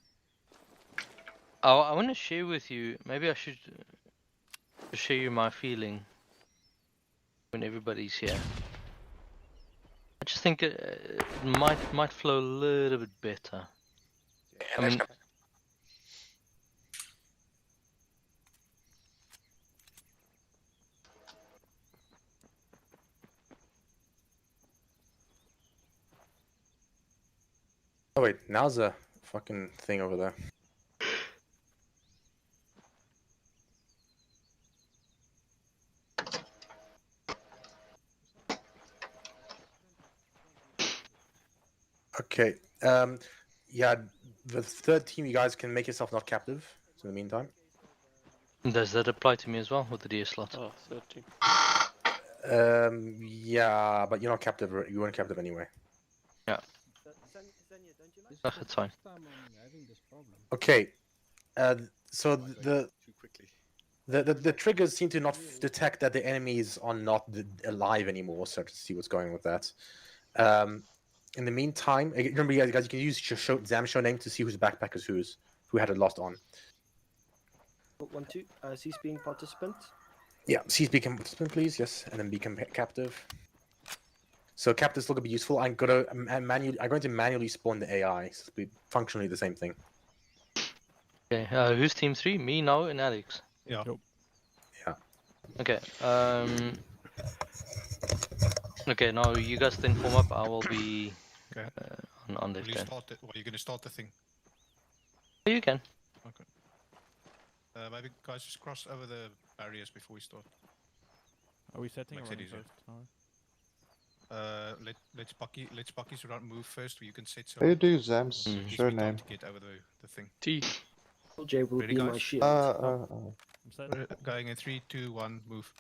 I want to share with you. Maybe I should share you my feeling when everybody's here. I just think it might flow a little bit better. I mean, Oh wait, now's a fucking thing over there. Okay. Yeah, the third team, you guys can make yourself not captive. So in the meantime. Does that apply to me as well with the DS slot? Oh, 13. Yeah, but you're not captive. You weren't captive anyway. Yeah. Sanya, don't you like Oh, that's fine. First time I'm having this problem. Okay. So the triggers seem to not detect that the enemies are not alive anymore. So to see what's going on with that. In the meantime, remember, you guys, you can use your exam show name to see whose backpack is who had it lost on. 1, 2. Cease being participant. Yeah, cease being participant, please. Yes, and then become captive. So captive's still gonna be useful. I'm going to manually spawn the AI. So it'll be functionally the same thing. Okay. Who's team 3? Me, now, and Alex. Yeah. Yeah. Okay. Okay. Now you guys then form up. I will be on left Will you hand. start it? Well, you're going to start the thing. You can. Okay. Maybe guys just cross over the barriers before we start. Are we setting Makes or it running easier. first? Let's Bucky's around move first. Where you can set How you some. do Zam's Gives show me time name? to get over the thing. T. J will Ready, be my guys? shield. I'm set. Going in 3, 2, 1, move.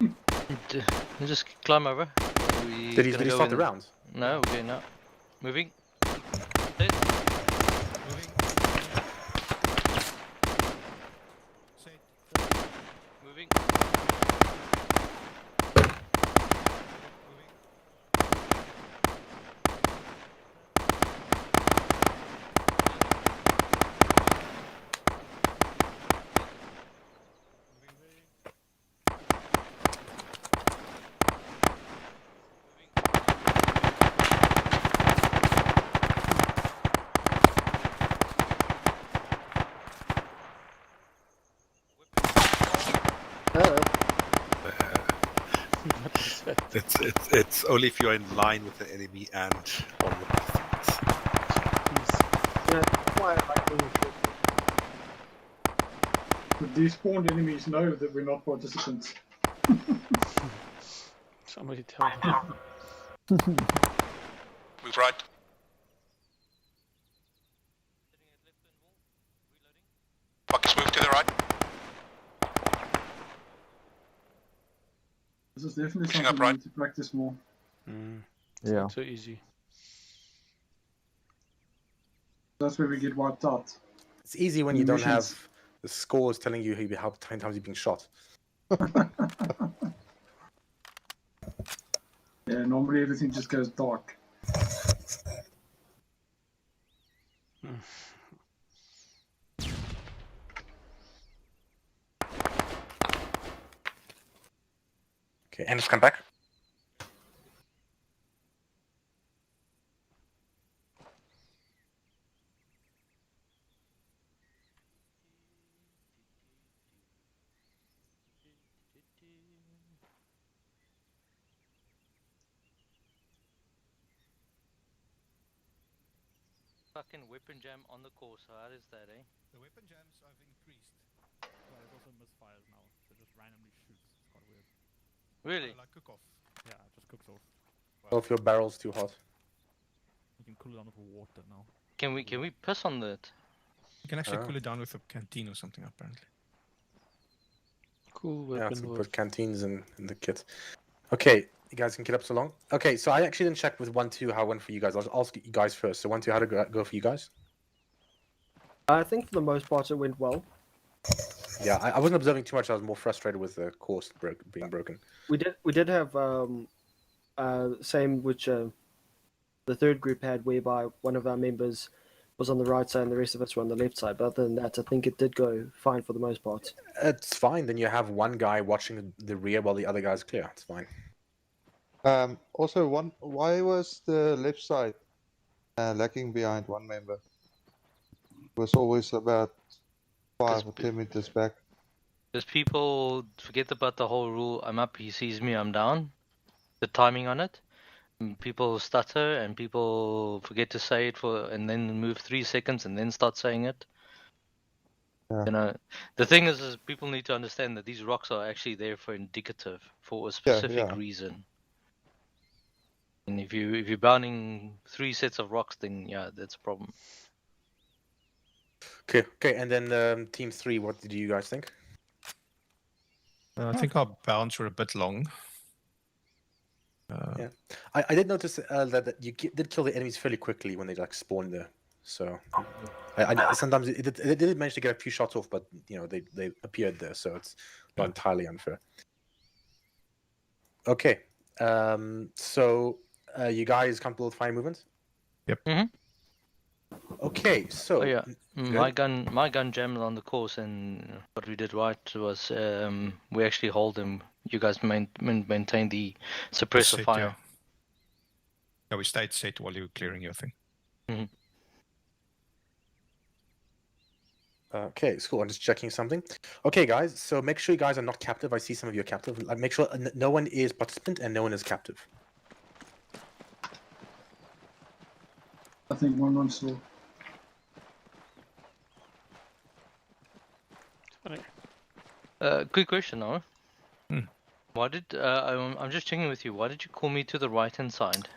You just climb over. Did he start the round? No, okay, no. Moving. Moving. Set. Moving. It's only if you're in line with the enemy and on the That's why I like doing shit. The despawned enemies know that we're not participants. Somebody tell them. Move right. Buckets move to the right. This is definitely Pushing something up we right. need to practice more. It's Yeah. not so easy. That's where we get wiped out. It's easy when In you don't missions. have the scores telling you how many times you've been shot. Yeah, normally everything just goes dark. Okay, and come back. Fucking weapon jam on the course. How is that, eh? The weapon jams I've increased. But it also misfires now, so it just randomly shoots. It's quite weird. Really? Like cook off. Yeah, it just cooks off. Well, if your barrel's too hot. You can cool it down with water now. Can we piss on that? You can actually cool it down with a canteen or something, apparently. Cool Yeah, weapon. so put canteens in the kit. Okay, you guys can get up so long. Okay, so I actually didn't check with 1, 2 how it went for you guys. I'll ask you guys first. So 1, 2, how did it go for you guys? I think for the most part it went well. Yeah, I wasn't observing too much. I was more frustrated with the course being broken. We did have same which the third group had, whereby one of our members was on the right side and the rest of us were on the left side. But other than that, I think it did go fine for the most part. It's fine. Then you have one guy watching the rear while the other guy's clear. It's fine. Also, why was the left side lacking behind one member? It was always about 5 or 10 meters back. Because people forget about the whole rule. I'm up, he sees me, I'm down. The timing on it. And people stutter and people forget to say it and then move 3 seconds and then start saying it. Yeah. You know, the thing is people need to understand that these rocks are actually there for indicative, for a specific reason. And if you're bounding 3 sets of rocks, then yeah, that's a problem. Okay, and then team 3, what did you guys think? I think our bounds were a bit long. Yeah, I did notice that you did kill the enemies fairly quickly when they like spawned there. So sometimes it did manage to get a few shots off, but you know they appeared there, so it's not entirely unfair. Okay, so you guys comfortable with fire movement? Yep. Okay, so Oh yeah, my gun jammed on the course, and what we did right was we actually hold them. You guys maintain the suppressor Set, fire. Yeah, we stayed set while you were clearing your thing. Okay, it's cool. I'm just checking something. Okay, guys, so make sure you guys are not captive. I see some of you are captive. Like, make sure no one is participant and no one is captive. I think one saw. Quick question, Noah. Why did I'm just checking with you? Why did you call me to the right hand side?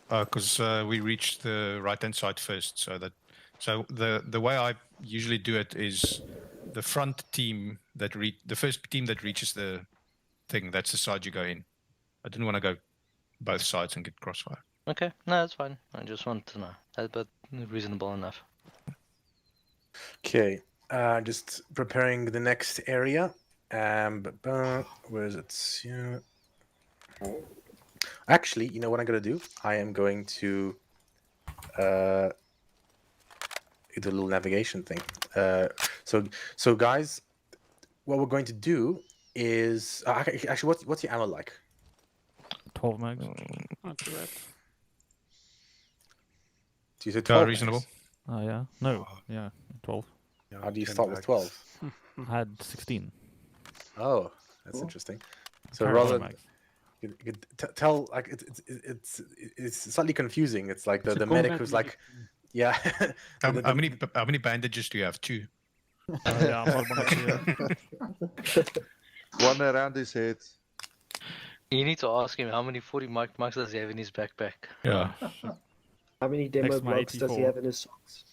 Because we reached the right hand side first, so the way I usually do it is the front team the first team that reaches the thing, that's the side you go in. I didn't want to go both sides and get crossfire. Okay, no, that's fine. I just want to know. But reasonable enough. Okay, just preparing the next area. Where is it? Yeah. Actually, you know what I'm gonna do? I am going to do a little navigation thing. So guys, what we're going to do is actually, what's your ammo like? 12 mags. Not too bad. Do you say 12? Reasonable. Oh yeah. No. Yeah. 12. How do you start with 12? I had 16. Oh, that's interesting. So Carry rather, mags. you could tell like it's slightly confusing. It's like the medic who's like, yeah. How many bandages do you have? 2. Yeah, I'm not one of you. One around his head. You need to ask him how many 40 marks does he have in his backpack. Yeah. How many demo Next to my blocks does he 84. have in his socks?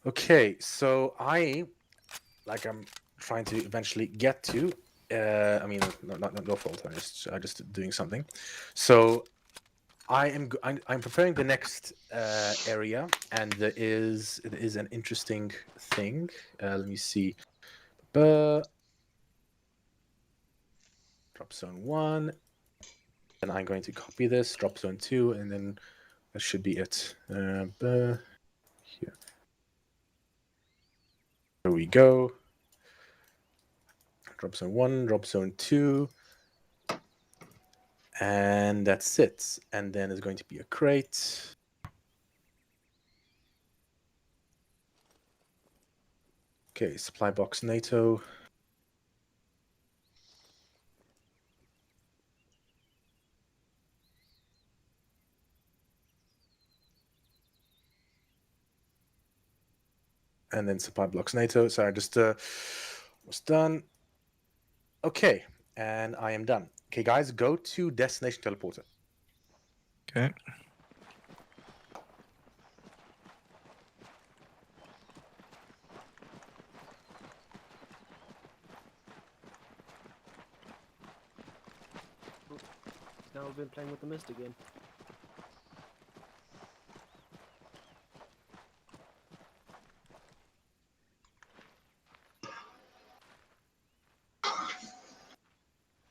Okay, so I'm trying to eventually get to. I mean, not your fault. I'm just doing something. So I'm preparing the next area, and it is an interesting thing. Let me see. Drop zone 1. Then I'm going to copy this. Drop zone 2, and then that should be it. Here. There we go. Drop zone 1, drop zone 2. And that's it. And then there's going to be a crate. Okay, supply box NATO. And then supply blocks NATO. Sorry, just was done. Okay, and I am done. Okay, guys, go to destination teleporter. Okay. Now we've been playing with the mist again.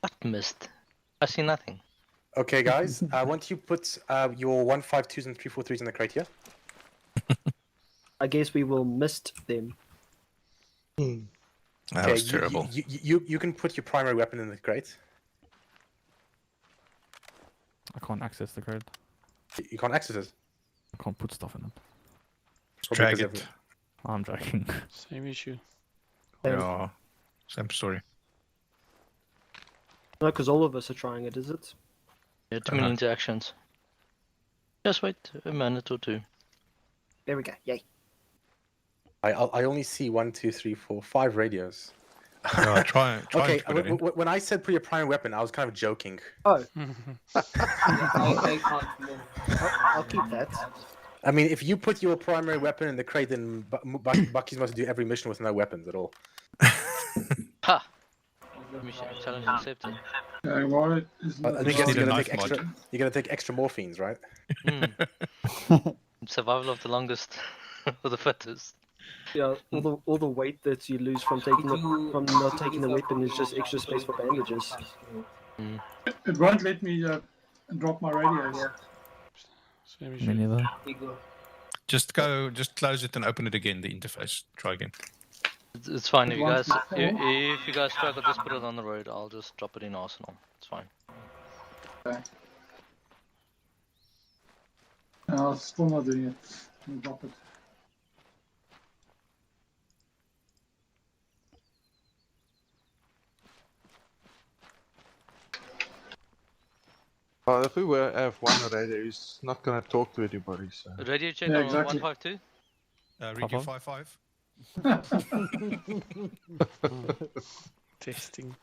What mist? I see nothing. Okay, guys, I want you to put your 152s and 343s in the crate here. I guess we will mist them. That was terrible. You can put your primary weapon in the crate. I can't access the crate. You can't access it. I can't put stuff in it. Drag it. I'm dragging. Same issue. Yeah. Same story. No, because all of us are trying it, is it? Yeah, too many interactions. Just wait a minute or 2. There we go. Yay. I only see 1, 2, 3, 4, 5 radios. Yeah, try Okay, and put it in. when I said put your primary weapon, I was kind of joking. Oh, I can't move. I'll keep that. I mean, if you put your primary weapon in the crate, then Bucky's supposed to do every mission with no weapons at all. Ha! Mission challenge accepted. Why is I not think you're need a gonna knife take extra. mod. You're gonna take extra morphines, right? Survival of the longest, or the fittest. Yeah, all the weight that you lose from from not taking the weapon is just extra space for bandages. It won't let me drop my radios. Me neither. Just close it and open it again. The interface. Try again. It's fine if you Once guys before? if you guys struggle, just put it on the road. I'll just drop it in Arsenal. It's fine. Okay. No, still not doing it. I'll drop it. Well, if we were have one radio, he's not gonna talk to anybody. So Radio check Yeah, on exactly. 152. Radio 55. Testing.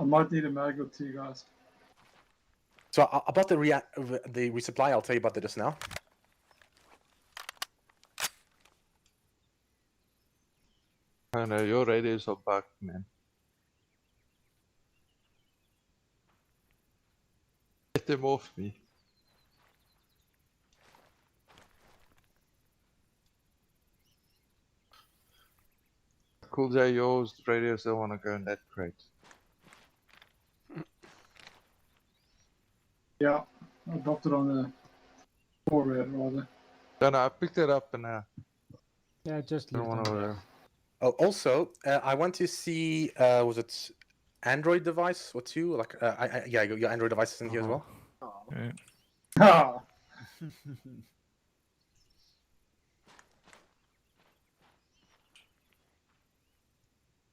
I might need a mag or two, guys. So about the resupply, I'll tell you about that just now. I know your radios are bugged, man. Get them off me. Cool J, yours radios don't want to go in that crate. Yeah, I dropped it on the forehead rather. No, I picked it up and Yeah, just leave don't want them. to. Oh, also, I want to see. Was it Android device or two? Like, yeah, your Android device is in here as well. Yeah. Ah,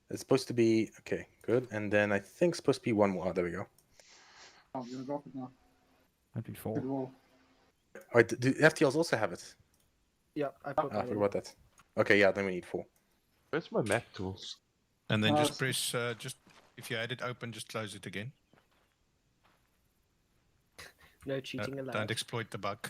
It's supposed to be okay, good. And then I think it's supposed to be one more. Oh, there we go. I'm gonna drop it now. Might be Good 4. wall. All right, do FTLs also have it? Yeah, I Oh, put I that forgot in. about that. Okay, yeah, then we need 4. Where's my Mac tools? And then Oh, just press. Just if you had it open, just close it again. No cheating allowed. Don't exploit the bug.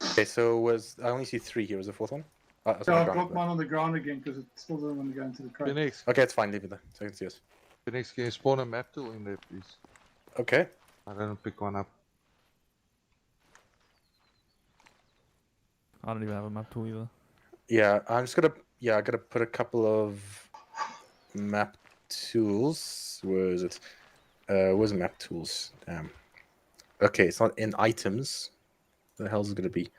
Okay, so I only see 3 here. Was the 4th one? Oh, that's Yeah, on I the ground. dropped mine on the ground again because it still doesn't want to go into the crate. Phoenix, Okay, it's fine. Leave it there. So I can see us. Phoenix, can you spawn a map tool in there, please? Okay. I didn't pick one up. I don't even have a map tool either. Yeah, I'm just gonna. Yeah, I gotta put a couple of map tools. Where is it? Where's map tools? Damn. Okay, it's not in items. Where the hell is it gonna be?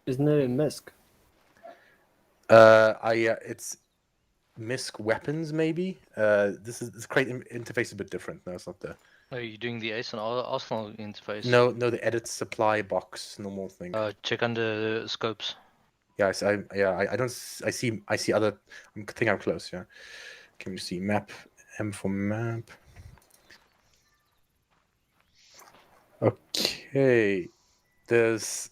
Isn't it in MISC? It's MISC weapons maybe. This crate interface is a bit different. No, it's not there. Are you doing the Ace and Arsenal interface? No, the edit supply box normal thing. Check under scopes. Yeah, I don't. I see other. I think I'm close. Yeah. Can we see map? M for map. Okay. There's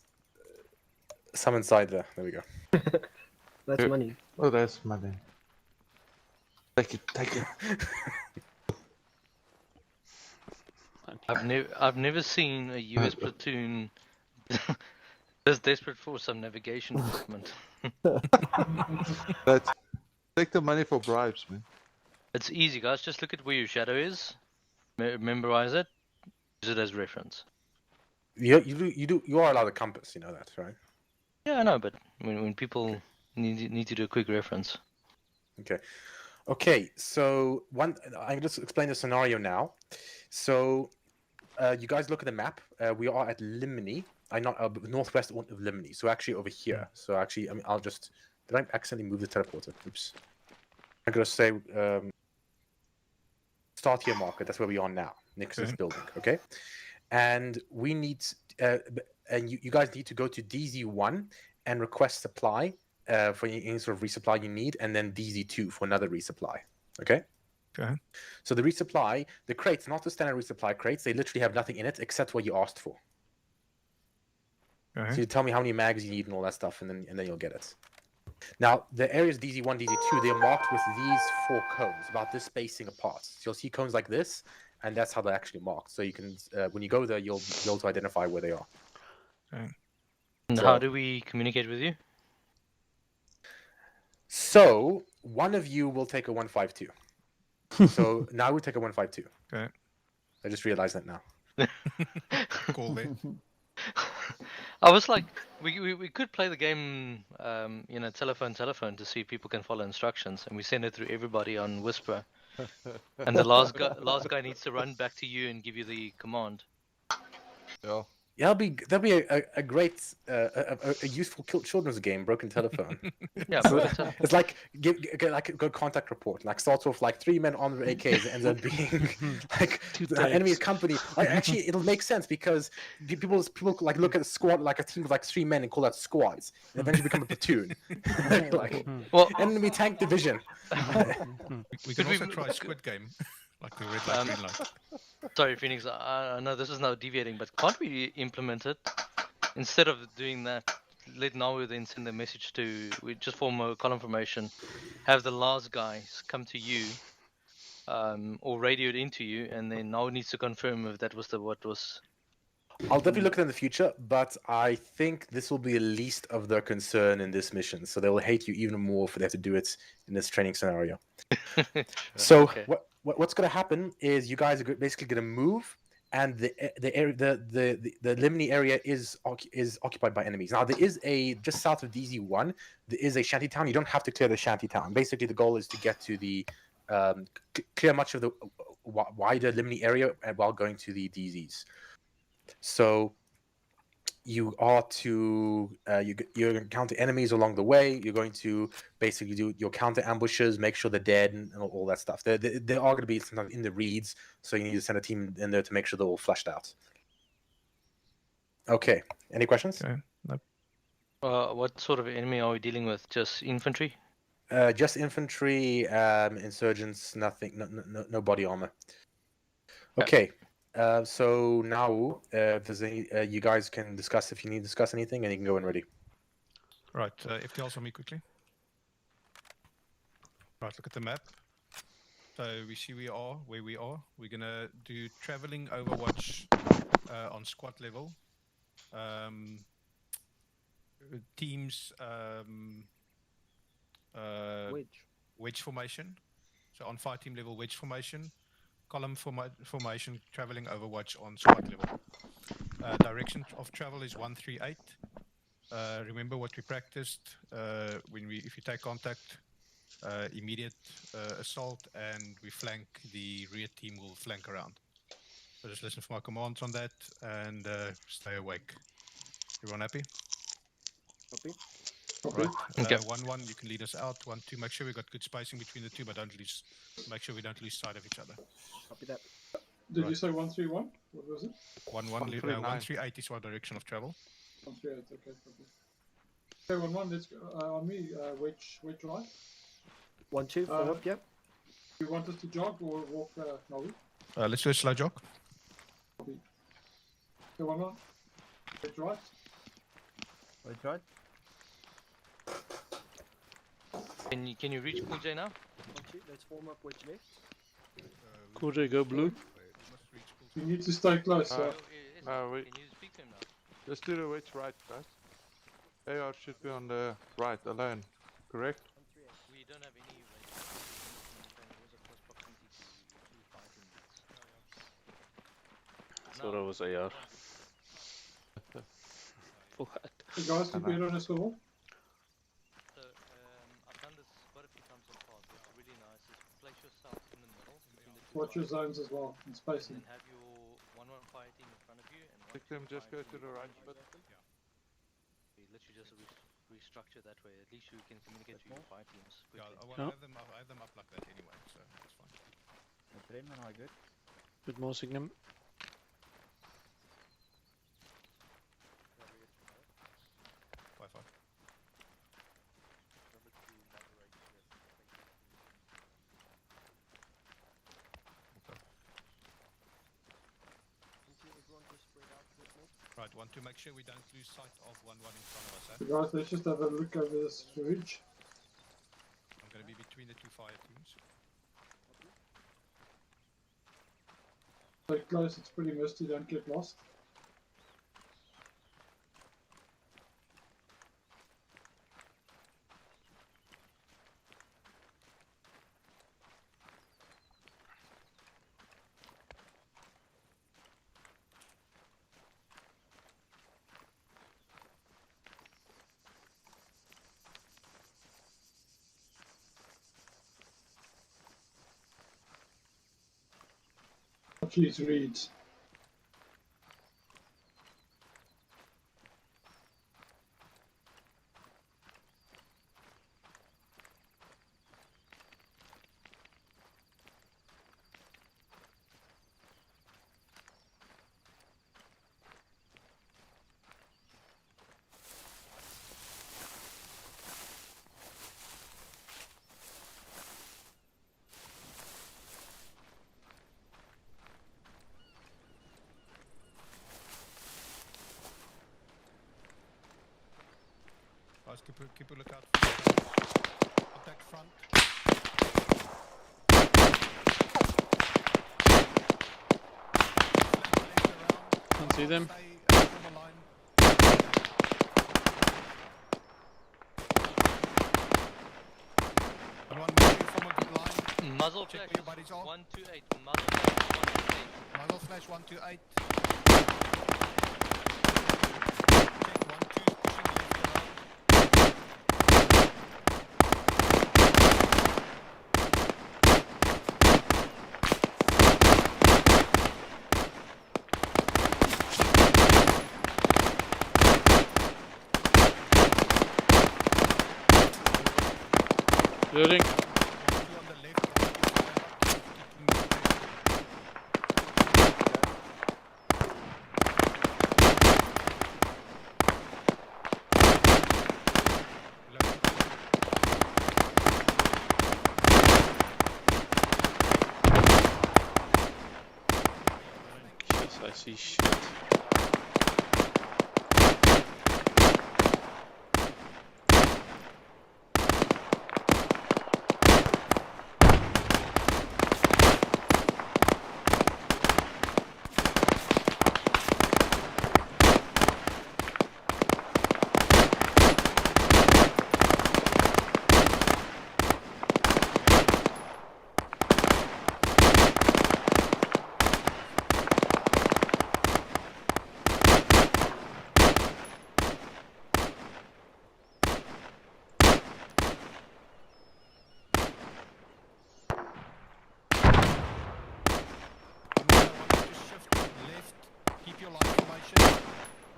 some inside there. There we go. That's money. Oh, that's money. Take it, take it. I've never seen a US platoon this desperate for some navigation equipment. That's take the money for bribes, man. It's easy, guys. Just look at where your shadow is, memorize it, use it as reference. You are allowed a compass. You know that, right? Yeah, I know, but when people need to do a quick reference. Okay. So I'm gonna just explain the scenario now. So you guys look at the map. We are at Limini. I'm not northwest of Limini. So actually over here. So actually, I mean, I'll just. Did I accidentally move the teleporter? Oops. I'm gonna say start here marker. That's where we are now, next to this building. Okay. And we need, and you guys need to go to DZ1 and request supply for any sort of resupply you need, and then DZ2 for another resupply. Okay. Okay. So the resupply, the crates, not the standard resupply crates, they literally have nothing in it except what you asked for. Okay. So you tell me how many mags you need and all that stuff, and then you'll get it. Now, the areas DZ1, DZ2, they're marked with these 4 cones, about this spacing apart. So you'll see cones like this, and that's how they're actually marked. So you can, when you go there, you'll be able to identify where they are. Okay. And So- how do we communicate with you? So one of you will take a 152. So now we take a 152. Okay. I just realized that now. Call there. I was like, we could play the game, telephone to see if people can follow instructions, and we send it through everybody on Whisper, and the last guy needs to run back to you and give you the command. Yeah. Yeah, that'll be a great, a useful children's game, Broken Telephone. Yeah, So Broken Telephone. it's like like a good contact report. Like starts off like 3 men on their AKs, and ends up being like the enemy's company. Like actually, it'll make sense because people like look at a squad like a team of like 3 men and call that squads, and eventually become a platoon. Like enemy tank division. We can also try Squid Game, like the red light, green light. Sorry, Phoenix. I know this is now deviating, but can't we implement it instead of doing that? Let Nawu then send the message to. We just form a column formation, have the last guys come to you, or radio it into you, and then Nawu needs to confirm if that was what was. I'll definitely look at it in the future, but I think this will be the least of their concern in this mission. So they will hate you even more if they have to do it in this training scenario. So Okay. what's going to happen is you guys are basically going to move, and the Limni area is occupied by enemies. Now there is just south of DZ1, there is a shanty town. You don't have to clear the shanty town. Basically, the goal is to get to the clear much of the wider Limni area while going to the DZs. So you are to you encounter enemies along the way. You're going to basically do your counter ambushes, make sure they're dead, and all that stuff. They are going to be sometimes in the reeds, so you need to send a team in there to make sure they're all flushed out. Okay. Any questions? Okay. Nope. What sort of enemy are we dealing with? Just infantry? Just infantry, insurgents. Nothing. No body armor. Okay. So now, if there's any, you guys can discuss if you need to discuss anything, and you can go in ready. Right. FTLs on me quickly. Right. Look at the map. So we see where we are. We're gonna do traveling overwatch on squad level. Teams wedge formation. So on fire team level wedge formation. Column formation, traveling overwatch on squad level. Direction of travel is 138. Remember what we practiced if you take contact, immediate assault, and we flank, the rear team will flank around. So just listen for my commands on that and stay awake. Everyone happy? Copy. Right. Okay. 1-1, you can lead us out. 1-2, make sure we got good spacing between the two, but make sure we don't lose sight of each other. Copy that. Did you say 131? What was it? 138 is our direction of travel. 138, okay, copy. Okay, 1-1, let's go. On me, which right? 1-2, forward, yep. Do you want us to jog or walk, Nawi? Let's do a slow jog. Copy. Okay, 1-1. Which right? Which right? Can you reach Cool J now? 1-2, let's form up wedge left. Could they go blue? You need to stay close, No, Can you speak to him now? Just do the wedge right, guys. AR should be on the right alone, correct? We don't have any wedge. It was a close proximity to two fighting bits. Thought I was AR. What? You guys keep your head on a swivel. So, I've done this quite a few times on card. What's really nice is place yourself in the middle. Between the two Watch your lines, zones as well, and spacing. and have your 1-1 fire team in front of you. And Make them just go to the right bit. We literally just restructure that way. At least you can communicate to your fire teams quickly. Yeah, I have them up like that anyway, so that's fine. Bremen, are good? Bit more signum. Wi-Fi. Okay. Everyone just spread out a bit more. Right, want to make sure we don't lose sight of 1-1 in front of us. Guys, let's just have a look over this ridge. I'm going to be between the two fire teams. Stay close, it's pretty misty, don't get lost. Watch these reeds. Guys, keep a lookout for contact front. Can't see them. Muzzle flash 128. Muzzle flash 128. Muzzle flash 128. Loading. Yes, I see shit.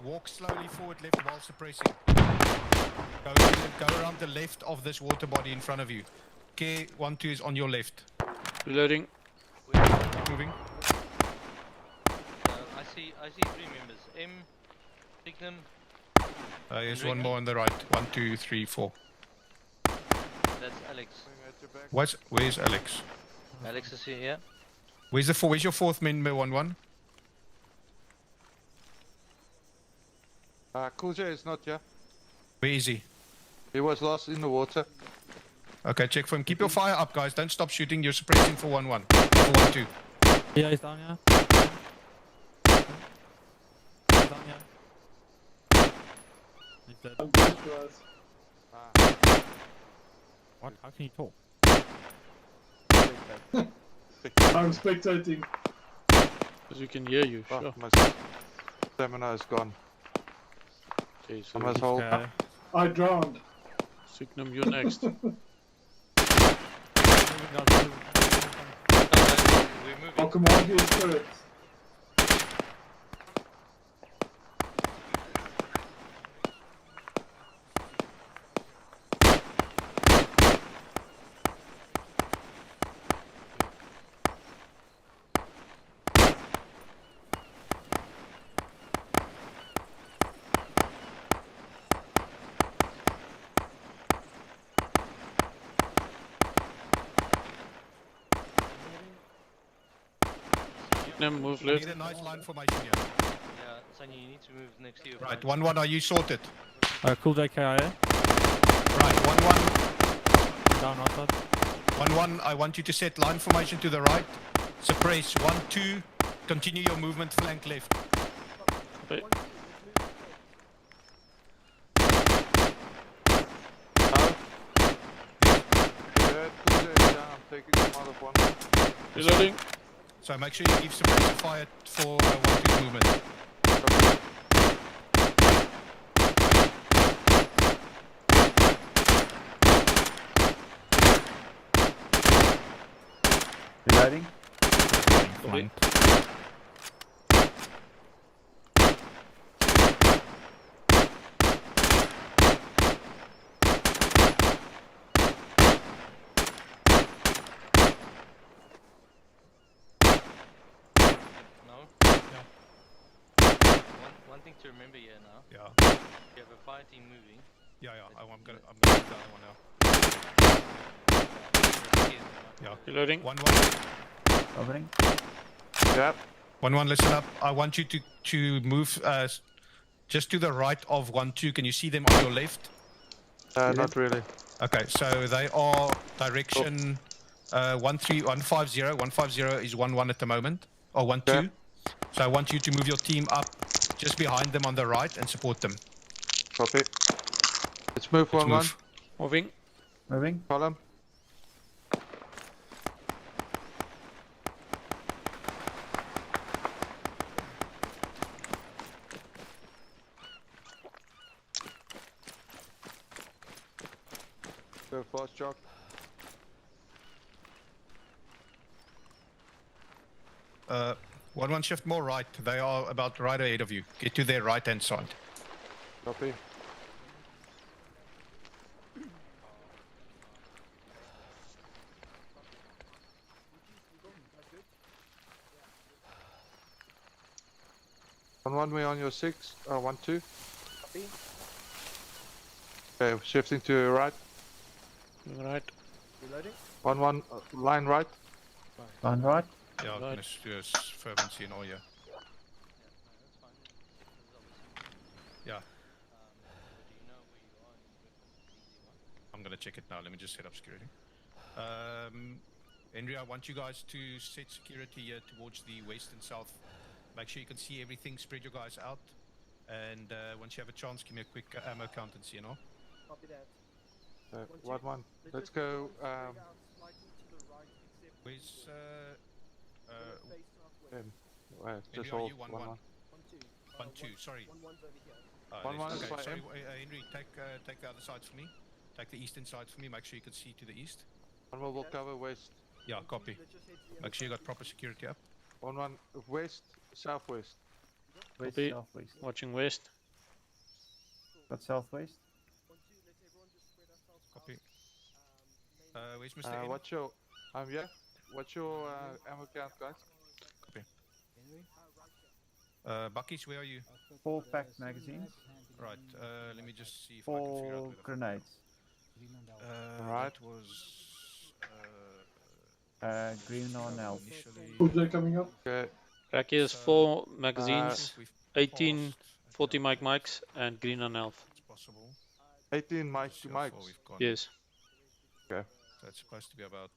Walk slowly forward left while suppressing. Go around the left of this water body in front of you. K 1-2 is on your left. Reloading. Moving. I see 3 members. M, Signum. There's one more on the right. 1, 2, 3, 4. That's Alex. Where's Alex? Alex is here, yeah. Where's your fourth member? 1-1. Kulja is not here. Where is he? He was lost in the water. Okay, check for him. Keep your fire up, guys. Don't stop shooting. You're suppressing for 1-1. For 1-2. Yeah, he's down, yeah. He's down, yeah. He's dead. I'm good, guys. What? How can you talk? I'm spectating. Because we can hear you, Oh, sure. my stamina is gone. Okay, I must hold. I drowned. Signum, you're next. I'll command you in spirit. Signum, move I left. need a nice line formation here. Yeah, Sonia, you need to move next to your Right, flank. 1-1, are you sorted? Cool JKIA. Right, 1-1. Down outside. 1-1, I want you to set line formation to the right. Suppress 1-2. Continue your movement flank left. Copy. Taking them out of one. Reloading. So make sure you give suppressor fire for 1-2 movement. Reloading. Flank. One thing to remember here now. Yeah. You have a fire team moving. Yeah, I'm gonna do the other one now. Yeah. Reloading. 1-1. Covering. Yep. 1-1, listen up. I want you to move just to the right of 1-2. Can you see them on your left? Not really. Okay, so they are direction 1-3, 1-5-0. 1-5-0 is 1-1 at the moment, or 1-2. Yeah. So I want you to move your team up just behind them on the right and support them. Copy. Let's move 1-1. Move. Moving. Moving. Column. Go fast, Jock. Uh, 1-1 shift more right. They are about right ahead of you. Get to their right hand side. Copy. On way on your 6, 1-2. Copy. Okay, shifting to your right. Right. Reloading. 1-1, line right. Line right. Yeah, I'm gonna do a fervency in all here. Yeah. I'm gonna check it now. Let me just set up security. Henry, I want you guys to set security here towards the west and south. Make sure you can see everything. Spread your guys out. And once you have a chance, give me a quick ammo count and see, you know. Copy that. 1-1. Let's go. Where's Just Henry, are hold you 1-1? 1-2, sorry. 1-1's over here. 1-1 is Okay, by sorry, M. Henry, take the other side for me. Take the eastern side for me. Make sure you can see to the east. 1-1 will cover west. Yeah, copy. Make sure you got proper security up. 1-1 west, southwest. West, Copy. southwest. Watching west. Got southwest. Copy. Where's Mr. N? What's your? Yeah. What's your ammo count, guys? Copy. Buckies, where are you? 4 packed magazines. Right. Let me just see if I can figure out 4 where the grenades. Right. That was Green on elf. Who's there coming up? Okay. Raki has 4 magazines, 18 40 mics, and green on elf. It's possible. 18 mics to mics. Yes. Okay. That's supposed to be about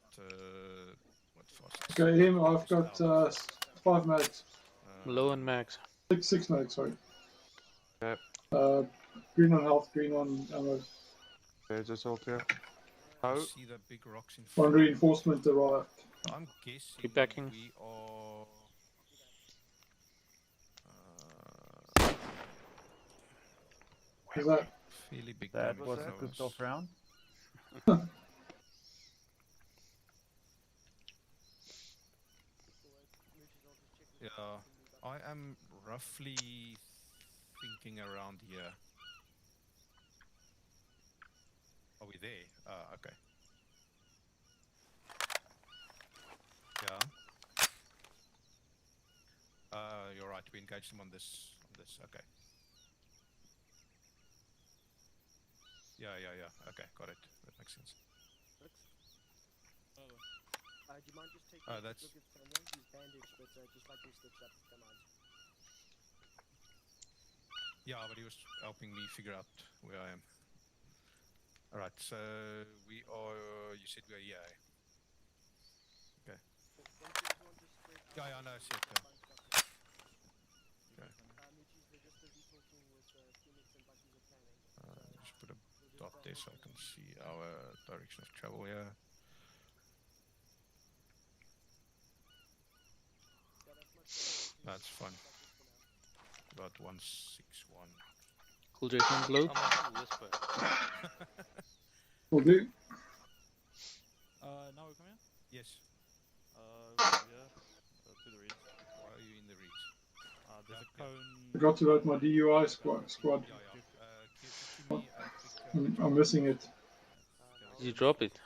what fast? Okay, him. I've got 5 mags. Low and max. 6 mags, sorry. Okay. Green on health, green on ammo. Okay, just all clear. I Oh. see the big rocks in One front. reinforcement arrived. I'm guessing Keep backing. we are. Is that? Fairly big That damage. was a cooked off round. Yeah, I am roughly thinking around here. Are we there? Okay. Yeah. You're right. We engaged them on this. Okay. Yeah. Okay, got it. That makes sense. Do you mind just taking that's- a look at Sonia? He's bandaged, but just like him stitched up to come out. Yeah, but he was helping me figure out where I am. Alright, so we are. You said we are here. Okay. Yeah, I know. I see it. Yeah. Okay. Just put a dot there so I can see our direction of travel here. That's fun. About 161. Cool Jason Blue. Whisper. Will do. Now we come here? Yes. Yeah. To the reeds. Why are you in the reeds? There's a cone. Forgot to load my DUI squad. I'm missing it. Did you drop it?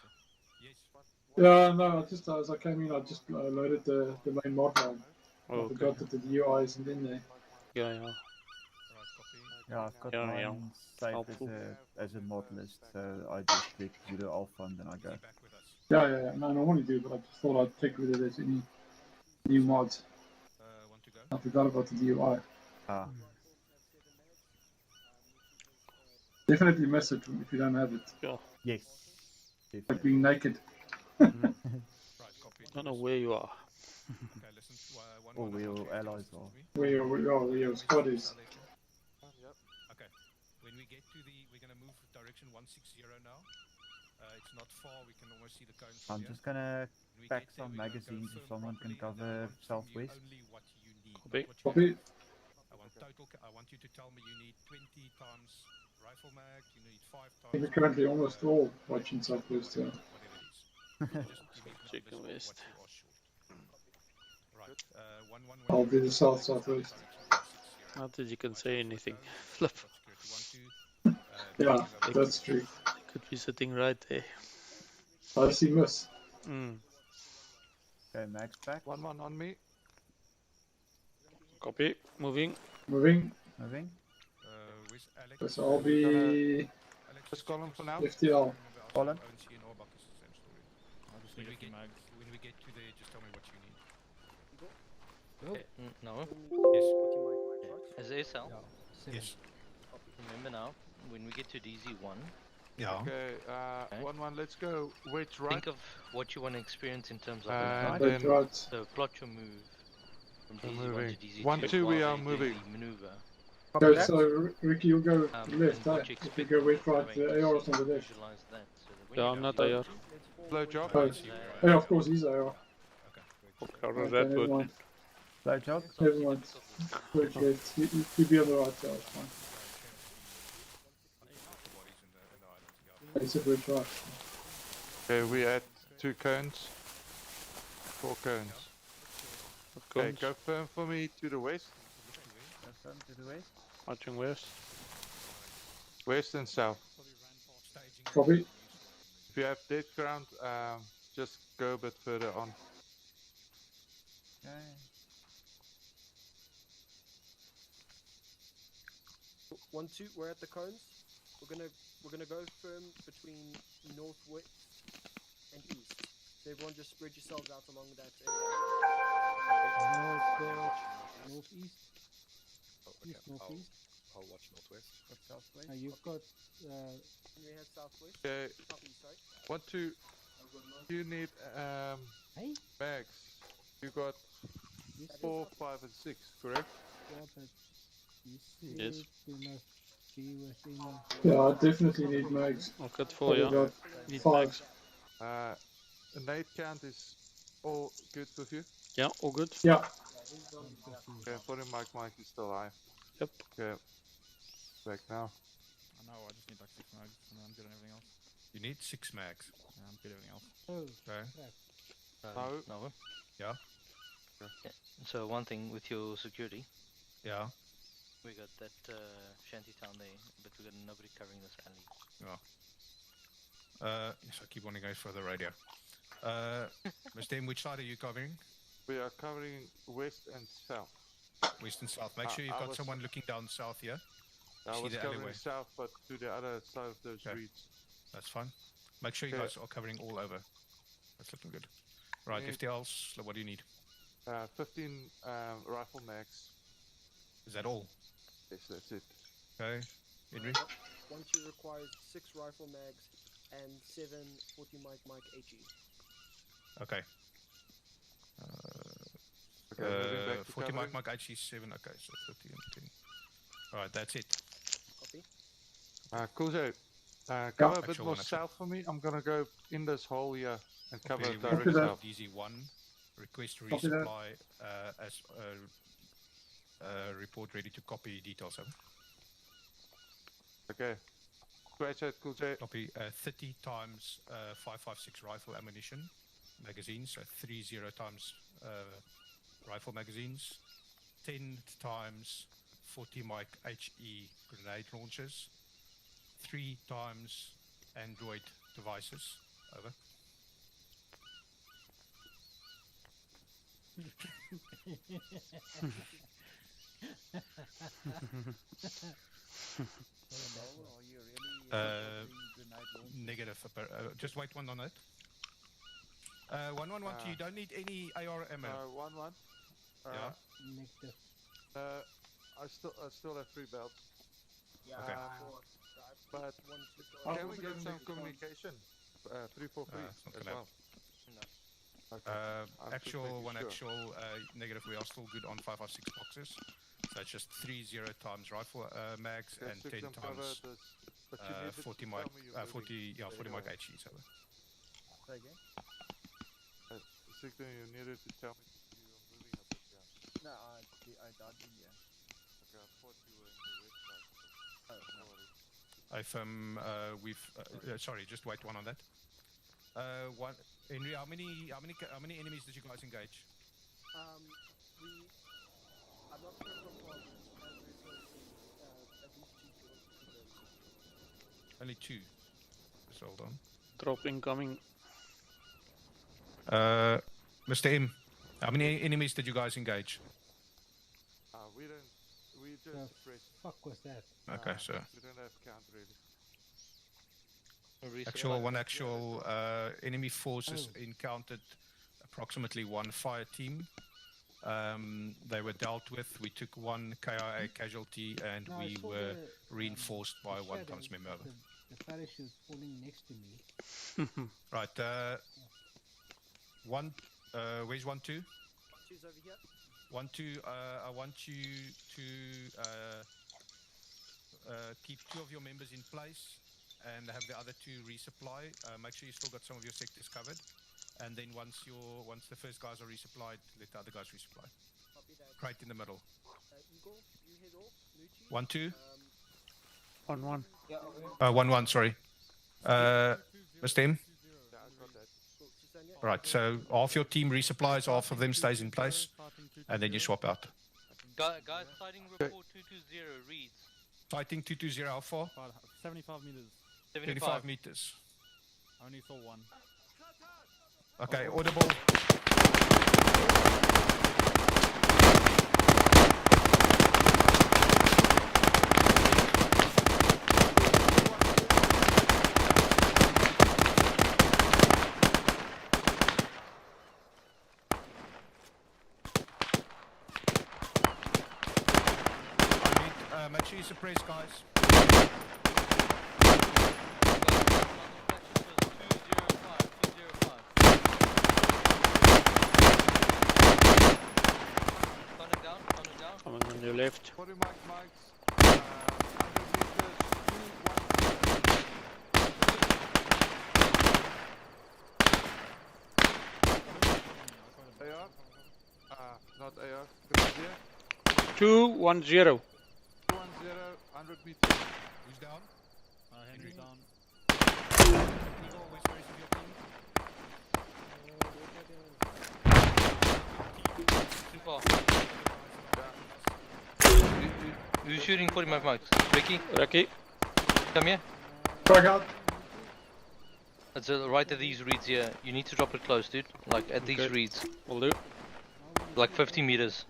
Yeah, no, just as I came in, I just loaded the main mod file. Oh, I forgot that the DUI isn't in there. Yeah. Yeah, I've got Yeah, mine saved as a mod list, so I just click Zulu-Alpha and then I go. Yeah. No, I normally do, but I just thought I'd check whether there's any new mods. Want to go? I forgot about the DUI. Ah. Definitely miss it if you don't have it. Yeah. Yes. Like being naked. Right, copy. Don't know where you are. Okay, listen. Or where your allies are. Where your squad is. Okay. When we get to we're gonna move direction 160 now. It's not far. We can almost see the cones. I'm just gonna pack some magazines if someone can cover southwest. Copy. I want you to tell me you need 20 times rifle mag. You need 5 times. We're currently almost all watching Southwest, yeah. Chicken West. Right. I'll do the Southwest. Not that you can say anything. Flip. Yeah, that's true. Could be sitting right there. I see miss. Okay, max back. 1-1 on me. Copy. Moving. Moving. Where's Alex? So I'll be Just call him for now. FTL. Colin. When we get to there, just tell me what you need. Okay, no. Yes. As ASL. Yes. Remember now, when we get to DZ1. Yeah. Okay, 1-1, let's go. Wait, right. Think of what you want to experience in terms of then so plot your move from DZ1 moving. to DZ2. 1-2, we are while they do moving. the maneuver. Okay, so Ricky, you go left, and what eh? you If you expect go wait, from right, the the AR is on the left. visualize that, so that when Yeah, you I'm go not to AR. Slow job. Oh, yeah, of course, he's AR. How's that never working? mind. Slow job. Never mind. Wait, left. You be on the right side, it's fine. I said wait, right. Okay, we had 2 cones. 4 cones. Okay, go firm for me to the west. Go firm to the west. Marching west. West and south. Copy. If you have dead ground, just go a bit further on. Okay. One, two. We're at the cones. We're gonna go firm between northwest and east. So everyone just spread yourselves out along that area. Northeast. East, northeast. I'll watch northwest. Got southwest. You've got. We head southwest. Okay. Southeast, sorry. 1, 2. You need bags. You got 4, 5, and 6, correct? Yeah, but you see, Yes. you must be within. Yeah, I definitely need mags. I've got 4, yeah. Got Need 5. mags. A nade count is all good with you? Yeah, all good. Yeah. Okay, for him, Mike is still high. Yep. Okay. Back now. I know, I just need like 6 mags and then I'm good at everything else. You need 6 mags. Yeah, I'm good at everything else. Oh, Okay. No. Yeah. Yeah. So one thing with your security. Yeah. We got that shanty town there, but we got nobody covering this alley. Yeah. Yes, I keep wanting to go for the radio. Mr. M, which side are you covering? We are covering west and south. West and south. Make sure you've got someone looking down south here. I was the covering alleyway. south, but to the other side of those reeds. That's fine. Make sure you Okay. guys are covering all over. That's looking good. Right, And- FTLs, what do you need? 15 rifle mags. Is that all? Yes, that's it. Okay, Henry. 1-2 requires 6 rifle mags and 7 40 mic HE. Okay. Okay, moving back to 40 covering. mic HE7. Okay, so 30 and 10. Alright, that's it. Copy. Cool, Joe. Cover a bit Actual more one, actual. south for me. I'm gonna go in this hole here and cover Copy, direct we south. DZ1. Request Copy that. resupply as report ready to copy details. Over. Okay. Great shot, cool shot. Copy 30 times 5.56 rifle ammunition magazines, so 30 times rifle magazines, 10 times 40 mic HE grenade launchers, 3 times Android devices. Over. Negative. Just wait one on it. 1-1-1. You don't need any AR ammo. 1-1. Yeah. Negative. I still have 3 belts. Yeah. Okay. But can we get some communication? 343 as well. Okay. Actual one, actual negative. We are still good on 5.56 boxes. So it's just 30 times rifle mags and 10 times 40 mic 40 mic HE. So. Say again. Sigton, you needed to tell me you were moving a bit. Yeah. No, I died in here. Okay, I thought you were in the west side. Oh, no. We've sorry, just wait one on that. One, Henry, how many enemies did you guys engage? I'm not sure from far, but at least 2 Only 2. Just hold on. Drop incoming. Mr. M, how many enemies did you guys engage? We just pressed. Fuck was that? Okay, so We don't have count ready. actual enemy forces encountered approximately 1 fire team. They were dealt with. We took 1 KIA casualty and No, I we saw were the, reinforced by 1 shadow, times member. The parachute falling next to me. Right, 1, where's 1-2? 2's over here. 1-2, I want you to keep 2 of your members in place and have the other 2 resupply. Make sure you still got some of your sectors covered. And then once the first guys are resupplied, let the other guys resupply. Copy that. Right in the middle. Eagle, you head off. Nucci. 1-2. 1-1. Yeah, okay. 1-1, sorry. Mr. M? Yeah, I got that. Right, so half your team resupplies, half of them stays in place, and then you swap out. Guys, fighting report 220 reads. Fighting 220, how far? 75 meters. 25 meters. I only saw 1. Okay, audible. Make sure you suppress, guys. Coming on your left. 40 mics, 100 meters, 2-1. AR? Not AR. Grenadier. 2-1-0. 210, 100 meters. Who's down? Henry's down. Eagle, where's the rest of your team? Too far. Who's shooting 40 mics? Ricky? Ricky. Come here. Frag out. That's right at these reeds here. You need to drop it close, dude. Like at these reeds. Will do. Like 50 meters.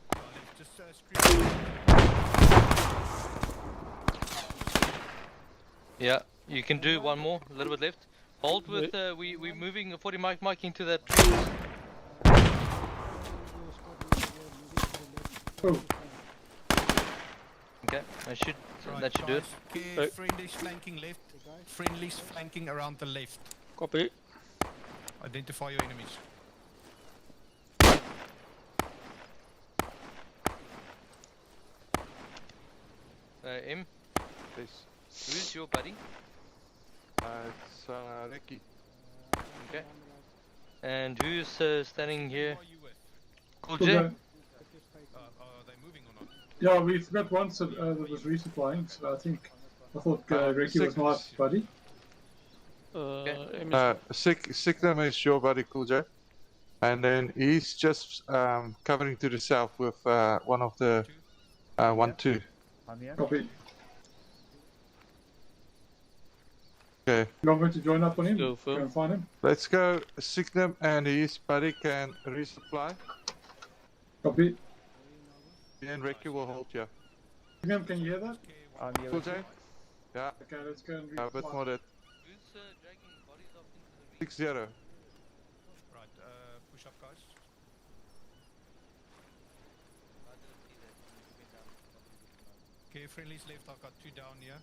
Yeah, you can do one more, a little bit left. Hold with, we're moving a 40 mic into that tree. Okay, that should do it. Okay, friendlies flanking left. Friendlies flanking around the left. Copy. Identify your enemies. M, Yes. who's your buddy? It's Ricky. Okay. And who's standing here? Cool Cool J? J. Are they moving or not? Yeah, we've got one that was resupplying, so I thought Ricky was my buddy. Signum is your buddy, Cool J. And then he's just covering to the south with one of the 1-2. I'm here. Copy. Okay. You want me to join up on him? Go and find him? Let's go. Signum and his buddy can resupply. Copy. And Ricky will hold you. Signum, can you hear that? I'm here. Cool J? Yeah. Okay, let's go and A bit more that. Who's dragging bodies off into the 6-0. Right, push up, guys. I didn't see that. You went down. Okay, friendlies left. I've got 2 down here.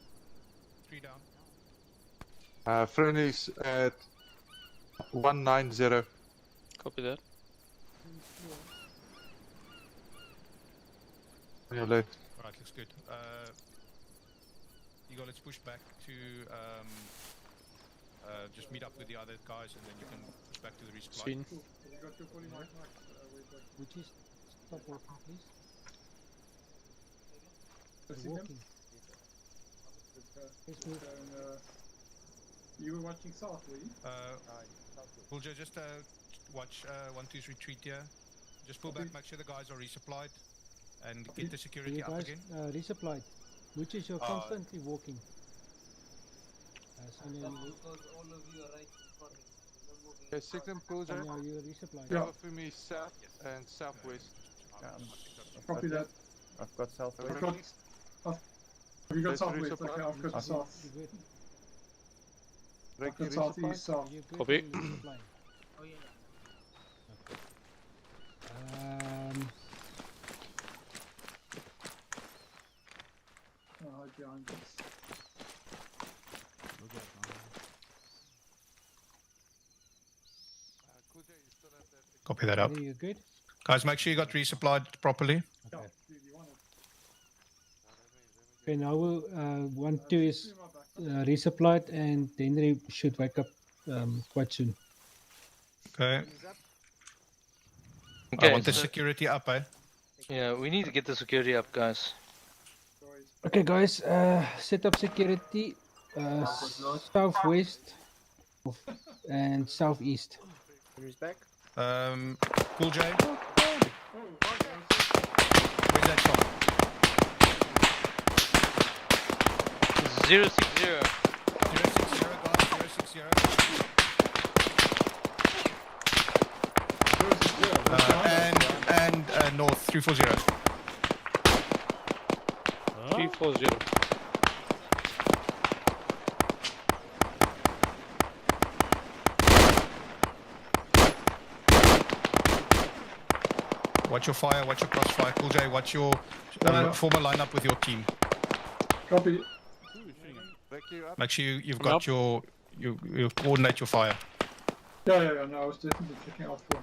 3 down. Friendlies at 190. Copy that. On your left. Alright, looks good. Igor, let's push back to just meet up with the other guys and then you can push back to the resupply. Seen. Which is stop walking, please. Signum? Walking. Let's move. You were watching south, were you? We'll just watch 1-2's retreat here. Just pull back, make sure the guys are resupplied, and get the security You up guys again. resupplied. Which is you're constantly walking. Sonia, you Because all of you are right in front of me. Okay, Signum, Cool J. Sonia, you resupplied. Cover for me south and southwest. Copy that. I've got southwest. Have you got Let's southwest? resupply. Okay, I've got the south. You good? I've Ricky, got southeast, south. You good? Copy. You resupplying? Oh yeah. Hide behind this. Copy that up. Are you good? Guys, make sure you got resupplied properly. Okay. Okay, now we'll 1-2 is resupplied and Henry should wake up quite soon. Okay. Okay, I want the so- security up, eh? Yeah, we need to get the security up, guys. Okay, guys, set up security southwest and southeast. Henry's back. Cool J. Where's that from? 060. 060, guys, 060. And north, 340. 340. Watch your fire, watch your crossfire. Cool J, watch your form a lineup with your team. Copy. Make sure you've got you coordinate your fire. Yeah, no, I was definitely checking out for.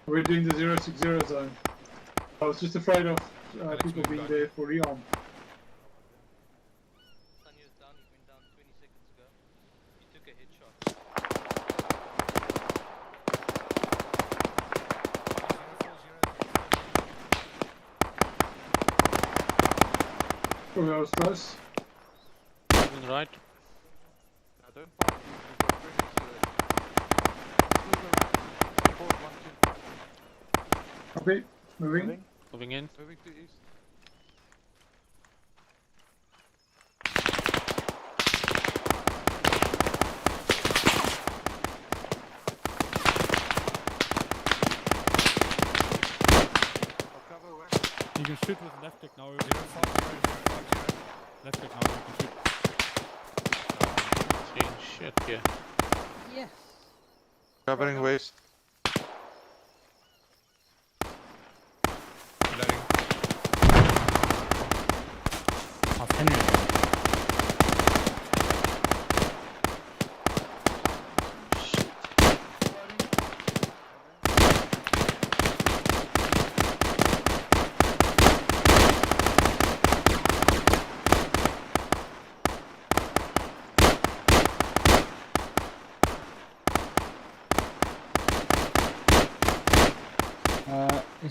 We're doing the 060 zone. I was just afraid of people being there for rearm. Sanya's down, he went down 20 seconds ago. He took a headshot. Oh, that was close. Moving right. Copy. Moving. Moving in. Moving to east. You can shoot with left click now. Left click now. You can shoot. Change shit, yeah. Yes. Covering west.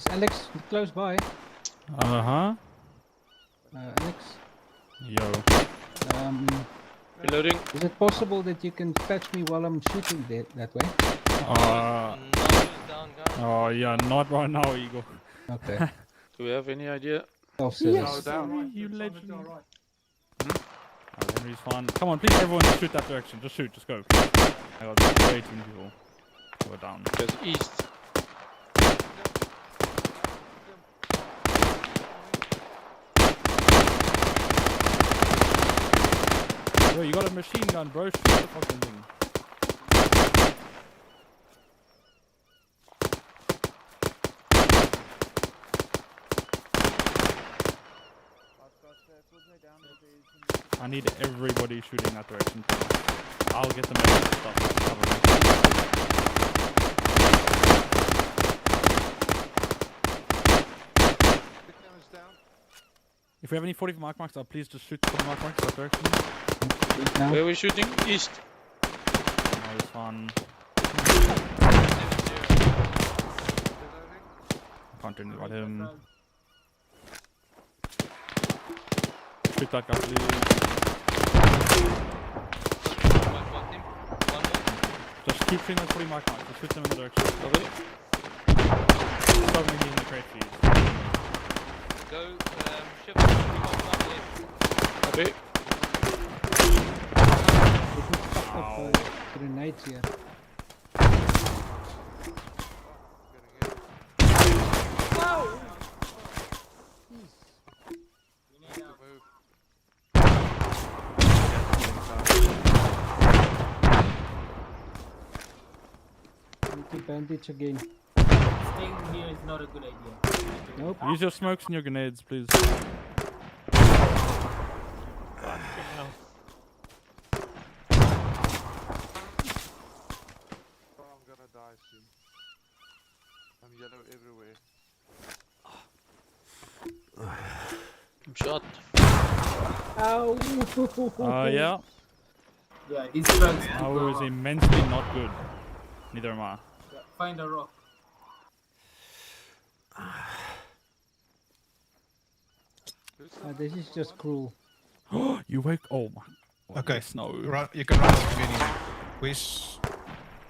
Is Alex close by? Uh-huh. Alex? Yo. Reloading. Is it possible that you can fetch me while I'm shooting that way? Oh yeah, not right now, Igor. Okay. Do we have any idea? Yes, down. you legend. Henry's fine. Come on, please, everyone, just shoot that direction. Just shoot, just go. I got way too many people. Go down. Goes east. Yo, you got a machine gun, bro. Shoot the fucking thing. I need everybody shooting that direction. I'll get the medical stuff. Cover me. If we have any 40 mark marks, please just shoot 40 mark marks that direction. Where are we shooting? East. Nice one. Can't do anything about him. Shoot that guy, please. Just keep shooting those 40 mark marks. Just shoot them in the direction. Okay. Stop me in the crate, please. Go, shift to left. Okay. Grenades here. Need to bandage again. Staying here is not a good idea. Nope. Use your smokes and your grenades, please. I'm gonna die soon. I'm yellow everywhere. I'm shot. Ow! Yeah. Yeah, his drugs. I was immensely not good. Neither am I. Yeah, find a rock. This is just cruel. You wake. Oh my. Okay. No. Run, you can run to me. Where's...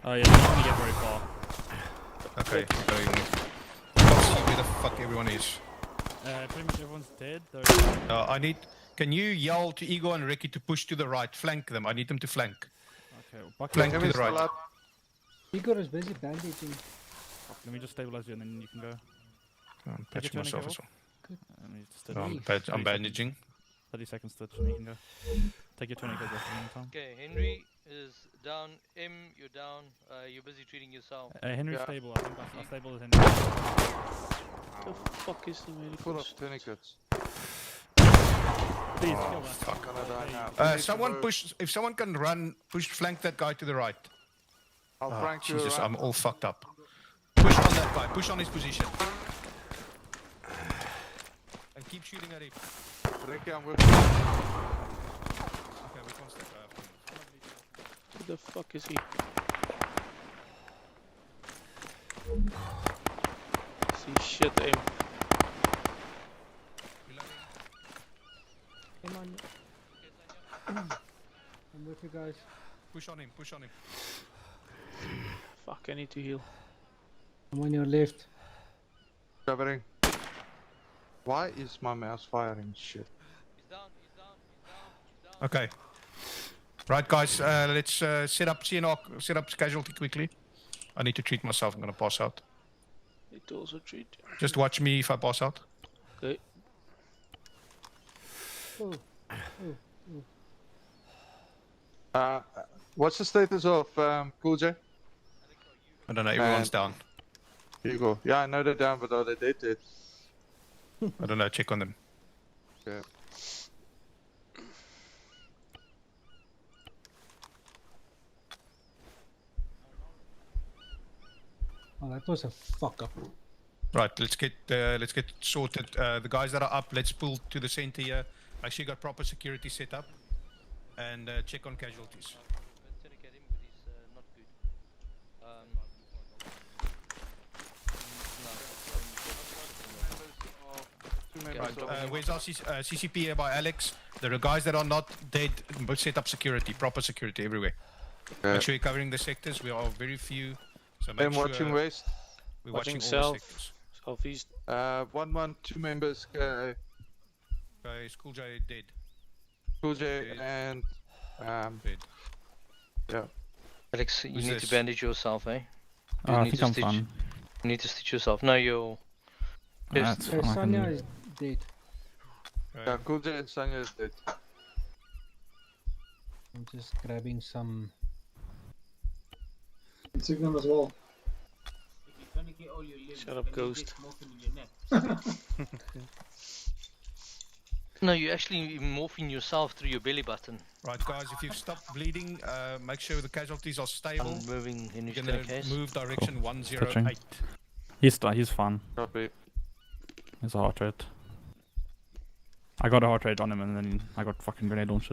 Oh yeah, I'm gonna get very far. Okay, we're going... I can't see where the fuck everyone is. Pretty much everyone's dead. I need... Can you yell to Igor and Ricky to push to the right? Flank them. I need them to flank. Okay, well, Flank to the right. Igor is busy bandaging. Let me just stabilize you and then you can go. I'm Take patching your turn and myself go as off. well. Let me just I'm bandaging. 30 seconds stitch and you can go. Take your turn and go off in the meantime. Okay, Henry is down. M, you're down. You're busy treating yourself. Henry's stable. I think I stable with Henry. The fuck is the medical? Full of tourniquets. Please, Oh, kill that. fuck. I'm gonna die now. Someone push... If someone can run, flank that guy to the right. I'll flank to the Jesus, right. I'm all fucked up. Push on that guy. Push on his position. And keep shooting at him. Ricky, I'm with you. Okay, we can't step out. Who the fuck is he? See shit aim. Come on. I'm with you guys. Push on him, push on him. Fuck, I need to heal. I'm on your left. Covering. Why is my mouse firing shit? Okay. Right, guys, let's set up CNR, set up casualty quickly. I need to treat myself, I'm gonna pass out. Need to also treat. Just watch me if I pass out. Okay. Oh. What's the status of Cool J? I don't know, everyone's down. Here you go. Yeah, I know they're down, but are they dead? I don't know, check on them. Yeah. Oh, that was a fuck up. Right, let's get sorted. The guys that are up, let's pull to the center here. Actually got proper security set up. And check on casualties. Where's our CCP here by Alex? There are guys that are not dead, but set up security, proper security everywhere. Make sure you're covering the sectors. We are very few, so make I'm sure watching west. we're Watching watching all the south, sectors. southeast. 2 members. Okay, School J dead. School J and dead. Yeah. Alex, you Who's need this? to bandage yourself, eh? You I need think to I'm stitch. fine. You need to stitch yourself. No, you're. That's So fine. Sonia is dead. Yeah, Cool J and Sanya is dead. I'm just grabbing some. Signal as well. If you're trying to get all your limbs, Shut up, then you Ghost. get morphine in your neck. No, you're actually morphing yourself through your belly button. Right, guys, if you've stopped bleeding, make sure the casualties are stable. I'm moving in You're just gonna in case. move direction Cool. 108. He's fine. Copy. He's a heart rate. I got a heart rate on him and then I got fucking grenade launched.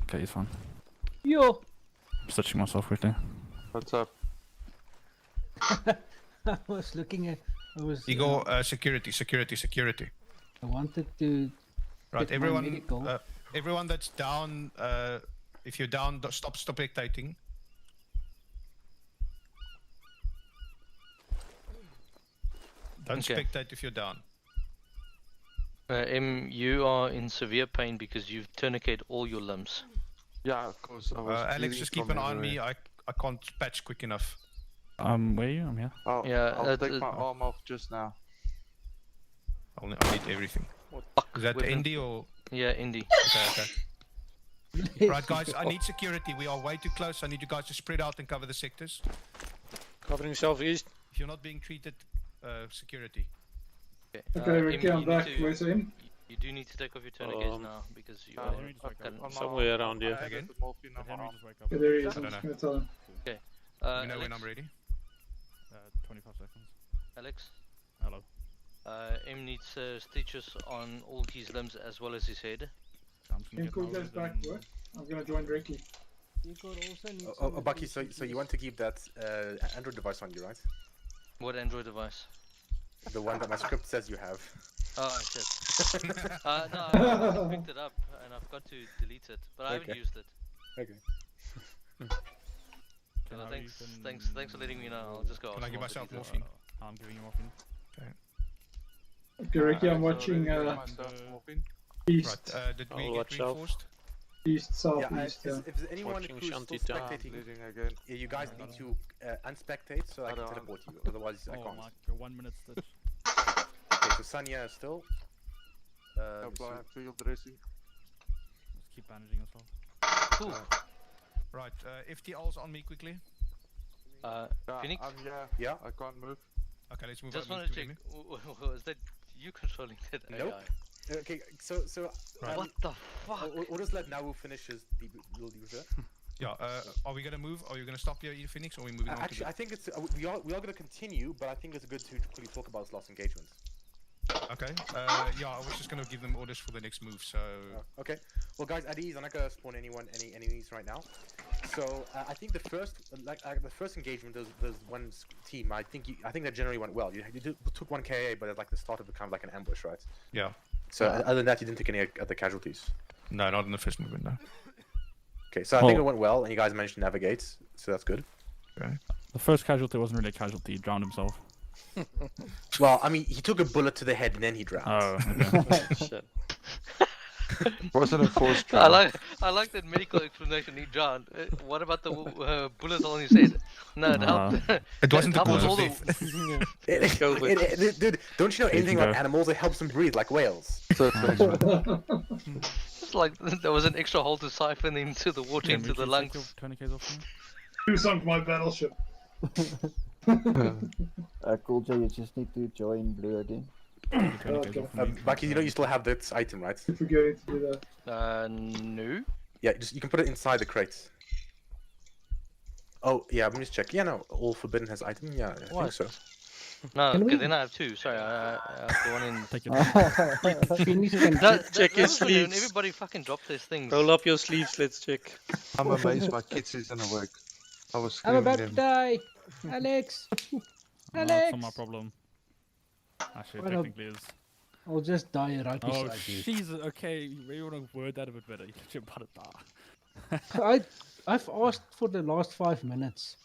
Okay, he's fine. Yo! I'm stitching myself quickly. What's up? I was looking at. I was. Igor, security. I wanted to. Right, get my everyone. medical. Everyone that's down. If you're down, stop spectating. Don't Okay. spectate if you're down. You are in severe pain because you've tourniqueted all your limbs. Yeah, of course. I was Alex, bleeding just keep from an eye on me. everywhere. I can't patch quick enough. Where are you? I'm here. Yeah, I'll take my arm off just now. I need everything. Is that Weapon. Indy or? Yeah, Indy. Okay. Right, guys, I need security. We are way too close. I need you guys to spread out and cover the sectors. Covering southeast. If you're not being treated, security. Okay, Ricky, I'm you back. need to- Where's him? You do need to take off your tourniquets now because you are fucking. Somewhere around here. Again? Yeah, there he is. I I'm don't just know. gonna tell him. Okay. You know when Alex, I'm ready. 25 seconds. Alex, Hello. M needs stitches on all his limbs as well as his head. I'm just gonna Team get Cool my J's back. What? I'm gonna join Ricky. Igor also needs. Oh, Bucky, so you want to keep that Android device on you, right? What Android device? The one that my script says you have. Oh, shit. No, I picked it up and I've got to delete it, but I haven't Okay. used it. Okay. Can I Thanks for letting me know. I'll just go. Can I off give and myself delete it. morphine? I'm giving you morphine. Okay, Ricky, I'm watching east, Did I'll we get watch out. reinforced? east, south, Yeah, east. if there's anyone Watching who's still Shanty Town. spectating, Bleeding again. you guys need to unspectate so I can teleport you. Otherwise, I Oh, can't. my 1 minute stitch. Okay, so Sanya is still. Apply field dressing. Just keep bandaging as well. Cool. Right, FTL's on me quickly. Yeah, Phoenix? Yeah. I can't move. Okay, let's move Just on. want to check. Was that you controlling that AI? Nope. Okay, so What the fuck? We'll just let Nawu finish his little user. Yeah, are we gonna move? Are you gonna stop here, Phoenix, or are we moving on Actually, to I think it's we are going to continue, but I think it's good to quickly talk about this last engagement. Okay, yeah, I was just gonna give them orders for the next move, so... Okay, well guys, at ease, I'm not gonna spawn any enemies right now. So I think the first engagement, there's one team. I think that generally went well. You took one KA, but at like the start of it, kind of like an ambush, right? Yeah. So other than that, you didn't take any other casualties. No, not in the first movement, no. Okay, so I think it went well, and you guys managed to navigate, so that's good. Okay. The first casualty wasn't really a casualty, he drowned himself. Well, I mean, he took a bullet to the head and then he drowned. Oh, okay. Shit. Wasn't a forced drown. I like that medical explanation. He drowned. What about the bullets on his head? No, it helped. It wasn't the That was cause all of the- Dude, don't you know anything about animals? It helps them breathe, like whales. It's like there was an extra hole to siphon into the water into the lungs. Who sunk my battleship? Cool J, you just need to join blue again. Okay. Bucky, you know you still have this item, right? Keep forgetting to do that. No. Yeah, you can put it inside the crate. Oh, yeah, let me just check. Yeah, no, all forbidden has item. Yeah, I think so. No, Can we- okay, then I have two. Sorry, I have the one in. Take Phoenix can No, Check your that was when sleeves. Everybody fucking dropped their things. Roll up your sleeves, let's check. I'm amazed my kids isn't awake. I was I'm screaming about to them. die! Alex! That's Alex! not my problem. Actually, Well, technically is. I'll just die right Oh, beside you. Jesus. Okay, maybe you want to word that a bit better. You let your butt die. I've asked for the last 5 minutes.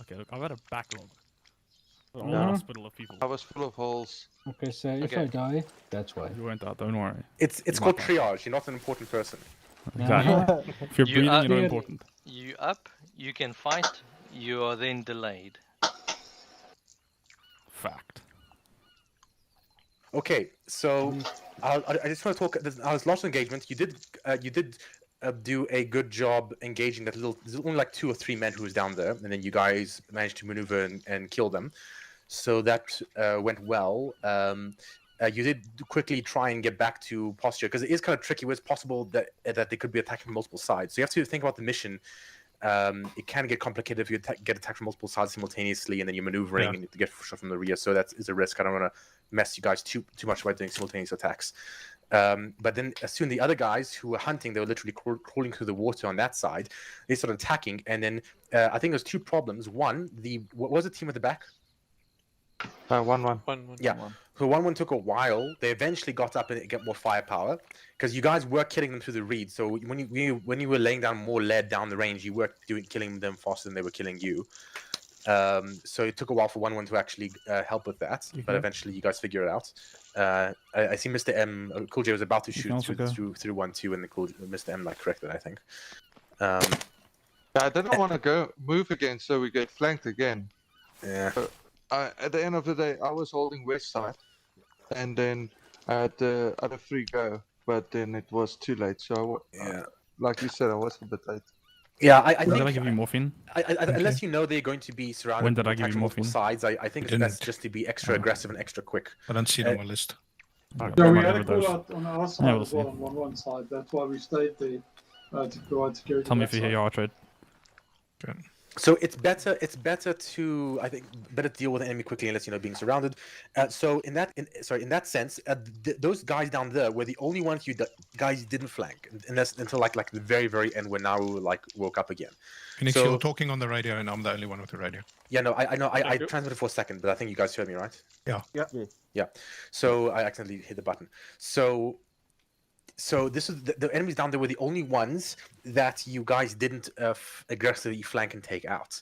Okay, look, I've had a backlog. A Mhm. hospital of people. I was full of holes. Okay, so if Okay. I die, that's why. You won't die, don't worry. It's You called might die. triage. You're not an important person. Exactly. If you're breathing, you're not important. You up, you can fight, you are then delayed. Fact. Okay, so I just want to talk. I was lost engagement. You did do a good job engaging that little. There's only like 2 or 3 men who was down there, and then you guys managed to maneuver and kill them. So that went well. You did quickly try and get back to posture because it is kind of tricky. It's possible that they could be attacking from multiple sides. So you have to think about the mission. It can get complicated if you get attacked from multiple sides simultaneously, and then you're maneuvering and you have to get shot from the rear. So that is a risk. I don't want to mess you guys too much by doing simultaneous attacks. But then as soon the other guys who were hunting, they were literally crawling through the water on that side. They started attacking, and then I think there's 2 problems. One, what was the team at the back? 1-1. Yeah. So 1-1 took a while. They eventually got up and got more firepower because you guys were killing them through the reeds. So when you were laying down more lead down the range, you were killing them faster than they were killing you. So it took a while for 1-1 to actually help with that, but eventually you guys figure it out. I see Mr. M. Cool J was about to shoot through 1-2, and Mr. M corrected, I think. I didn't want to move again, so we get flanked again. Yeah. At the end of the day, I was holding west side, and then I had the other 3 go, but then it was too late. So like you said, I was a bit late. Yeah, I When think. did I give you morphine? Unless you know they're going to be surrounded. When did I and give you attacked from multiple morphine? sides, I think it's best just to be extra aggressive and extra quick. I don't see it on my list. Yeah, we had a call out on our side as well, on one side. That's why we stayed there to provide security. Tell me if you hear your heart rate. Okay. So it's better to, I think, better deal with the enemy quickly unless being surrounded. So in that sense, those guys down there were the only ones you guys didn't flank until like the very, very end when now woke up again. Phoenix, you're talking on the radio, and I'm the only one with the radio. Yeah, no, I know. I transmitted for a second, but I think you guys heard me, right? Yeah. Yeah. So I accidentally hit the button. So this is the enemies down there were the only ones that you guys didn't aggressively flank and take out,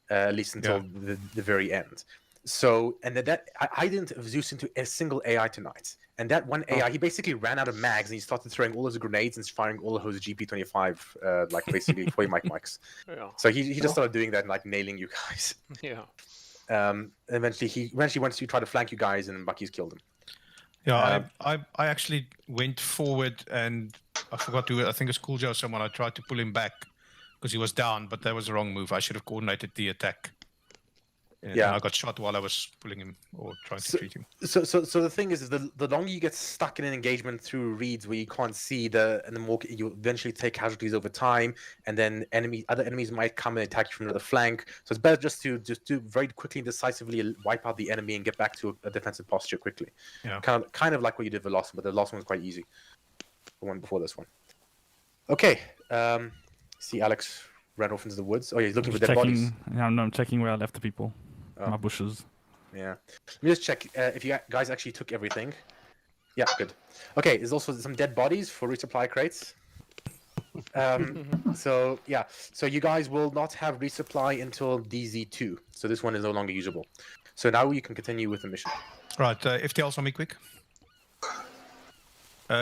at least until the very end. So and that I didn't Zeus into a single AI tonight, and that one AI he basically ran out of mags and he started throwing all his grenades and firing all of his GP25 basically 40 mics. Yeah. So he just started doing that and nailing you guys. Yeah. Eventually he went to try to flank you guys and Bucky's killed him. Yeah, I actually went forward and I forgot to. I think it's Cool Joe or someone. I tried to pull him back because he was down, but that was the wrong move. I should have coordinated the attack. And I got shot while I was pulling him or trying to treat him. So the thing is the longer you get stuck in an engagement through reeds where you can't see and the more you eventually take casualties over time, and then other enemies might come and attack you from the flank. So it's better just to very quickly and decisively wipe out the enemy and get back to a defensive posture quickly. Yeah. Kind of like what you did with the last one, but the last one was quite easy. The one before this one. Okay. See Alex ran off into the woods. Oh yeah, he's looking for dead bodies. Yeah, no, I'm checking where I left the people. My bushes. Yeah. Let me just check if you guys actually took everything. Yeah, good. Okay, there's also some dead bodies for resupply crates. So yeah, so you guys will not have resupply until DZ2. So this one is no longer usable. So now you can continue with the mission. Right, FTLs on me quick.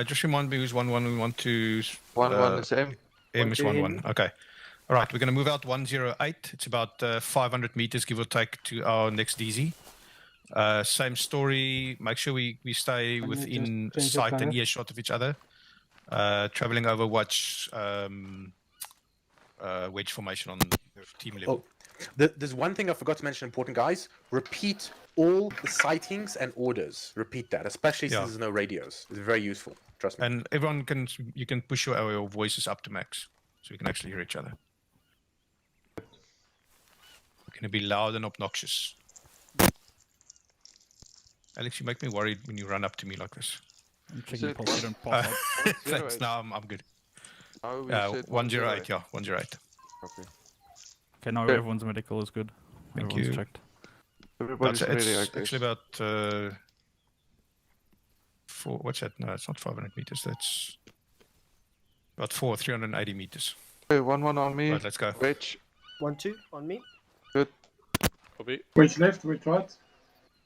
Just remind me who's 1-1. We want to. 1-1 is M. M is 1-1. Okay. All right, we're going to move out 108. It's about 500 meters, give or take, to our next DZ. Same story. Make sure we stay within sight and earshot of each other. Traveling over watch wedge formation on team level. Oh, there's one thing I forgot to mention, important guys. Repeat all the sightings and orders. Repeat that, especially since there's no radios. It's very useful. Trust me. And everyone you can push your voices up to max, so you can actually hear each other. Going to be loud and obnoxious. Alex, you make me worried when you run up to me like this. I'm checking pulse and pop up. Thanks, now I'm good. 108, yeah, 108. Okay. Okay, now everyone's medical is good. Thank Everyone's you. checked. Everybody's ready, I guess. Actually about 4. What's that? No, it's not 500 meters. That's about 380 meters. Okay, 1-1 on me. Right, let's go. Wedge. 1-2 on me. Good. Copy. Wedge left, wedge right.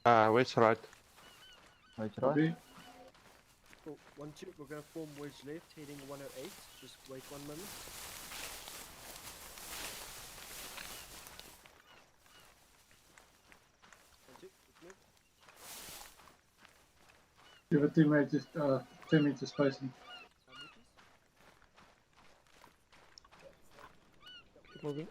Wedge right. Wedge Copy. right. Cool. 1-2. We're gonna form wedge left, heading 108. Just wait 1 moment. Give a teammate just 10 meters spacing. Keep moving.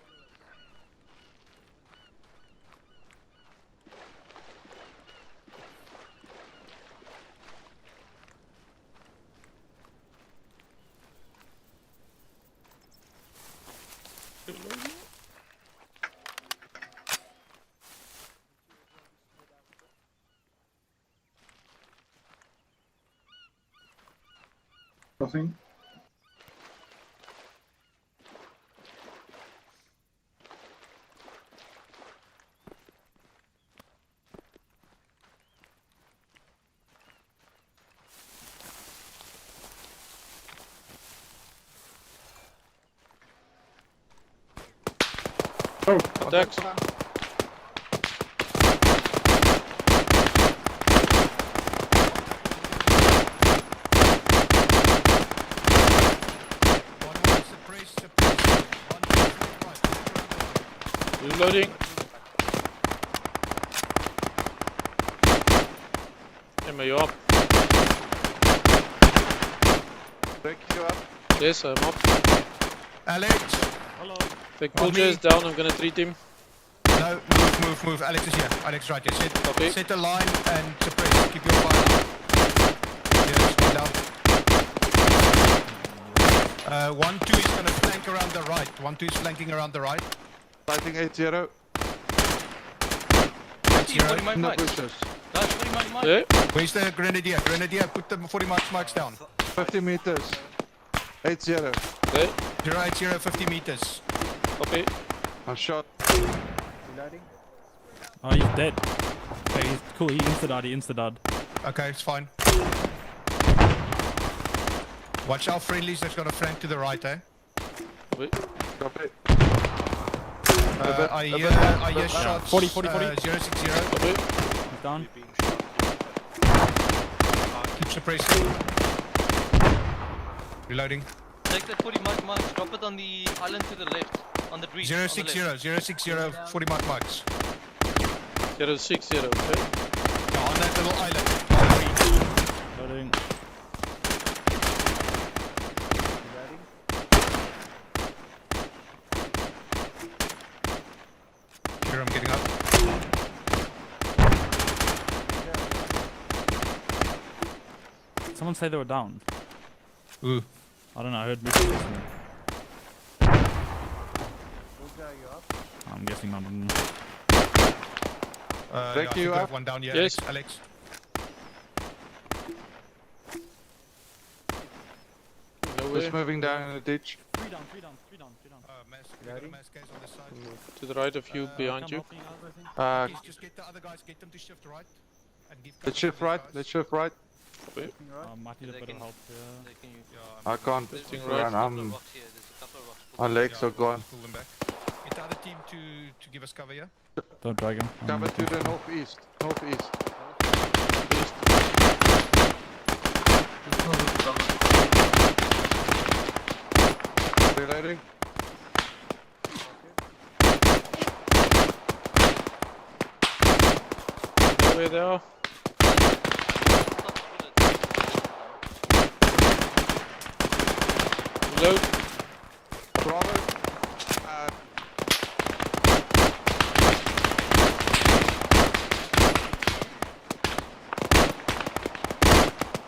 Nothing. Oh, attacks. Reloading. Am I up? Break you up. Yes, I'm up. Alex! Hello. Take Puja is down, I'm gonna treat him. No, move. Alex is here. Alex right here. Copy. Set a line and suppress. Keep your fire up. Yes, one down. 1-2 is gonna flank around the right. 1-2 is flanking around the right. Fighting 8-0. 8-0. In the bushes. Yeah. Where's the grenadier? Grenadier, put the 40 marks down. 50 meters. 8-0. Okay. 080, 50 meters. Copy. I'm shot. Reloading. Oh, he's dead. Okay, he's cool. He insta-died. Okay, it's fine. Watch our friendlies, that's got a flank to the right, eh? Copy. Copy. I hear shots. 40. 060. Copy. He's down. Keep suppressing. Reloading. Take that 40 marks, drop it on the island to the left, on the breach. 060, 40 marks. 060, okay. Yeah, on that little island. Loading. Here, I'm getting up. Someone say they were down. Ooh. I don't know, I heard Lucy listening. I'm guessing not. Yeah, I think we have one down here. Yes. Alex. Just moving down in the ditch. 3 down. Mass case on this side. To the right of you, behind you. Just get the other guys, get them to shift right. And give Let's shift right. Let's shift right. Okay. Might need a bit of help here. I can't right. run. My legs are gone. Pull them back. Get the other team to give us cover here. Don't drag him. Cover to the northeast. Northeast. Reloading. Where they are. Reload. Bravo.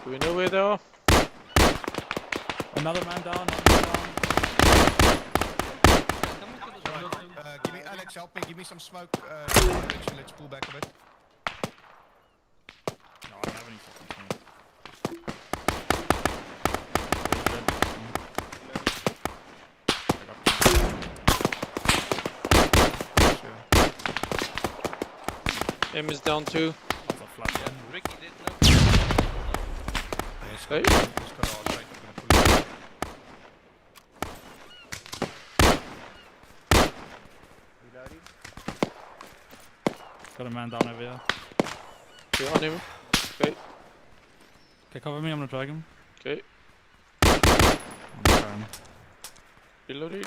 Do we know where they are? Another man down. Give me Alex, help me. Give me some smoke. Let's pull back a bit. No, I don't have any fucking smoke. M is down too. That's a flat one. Ricky did Okay. Just got our straight, we're gonna pull it. Got a man down over here. Okay, on him. Okay. Okay, cover me, I'm gonna drag him. Okay. I'm gonna try him. Reloading.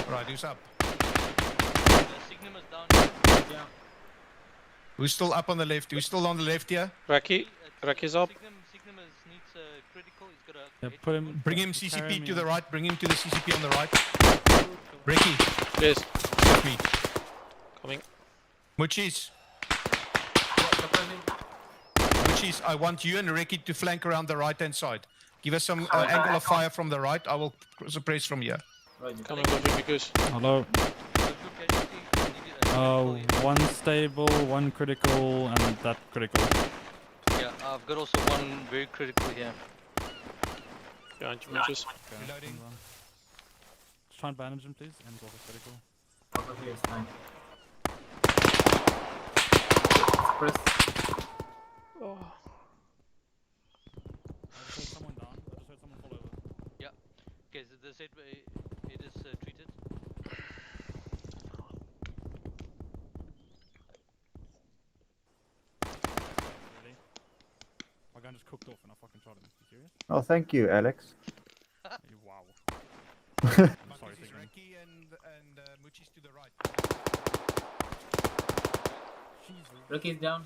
Alright, who's up? Signum is down here. Yeah. Who's still up on the left? Who's still on the left here? Raki. Raki's up. Signum needs a critical. He's got a. Yeah, put him. Bring him carry CCP me to the on. right. Bring him to the CCP on the right. Ricky, Yes. with me. Coming. Muchis. Muchis, I want you and Ricky to flank around the right hand side. Give us some angle of fire from the right. I will suppress from here. Coming with you because. Hello. One stable, one critical, and that critical. Yeah, I've got also one very critical here. Behind you, Muchis. Okay. Reloading. Let's try and bandage him, please. And also critical. Over here is fine. Press. Oh. I just heard someone down. I just heard someone fall over. Yeah. Okay, so the set it is treated. Really? My gun just cooked off and I fucking shot him. You serious? Oh, thank you, Alex. Wow. I'm sorry, Ricky and Muchis to the right. Ricky's down.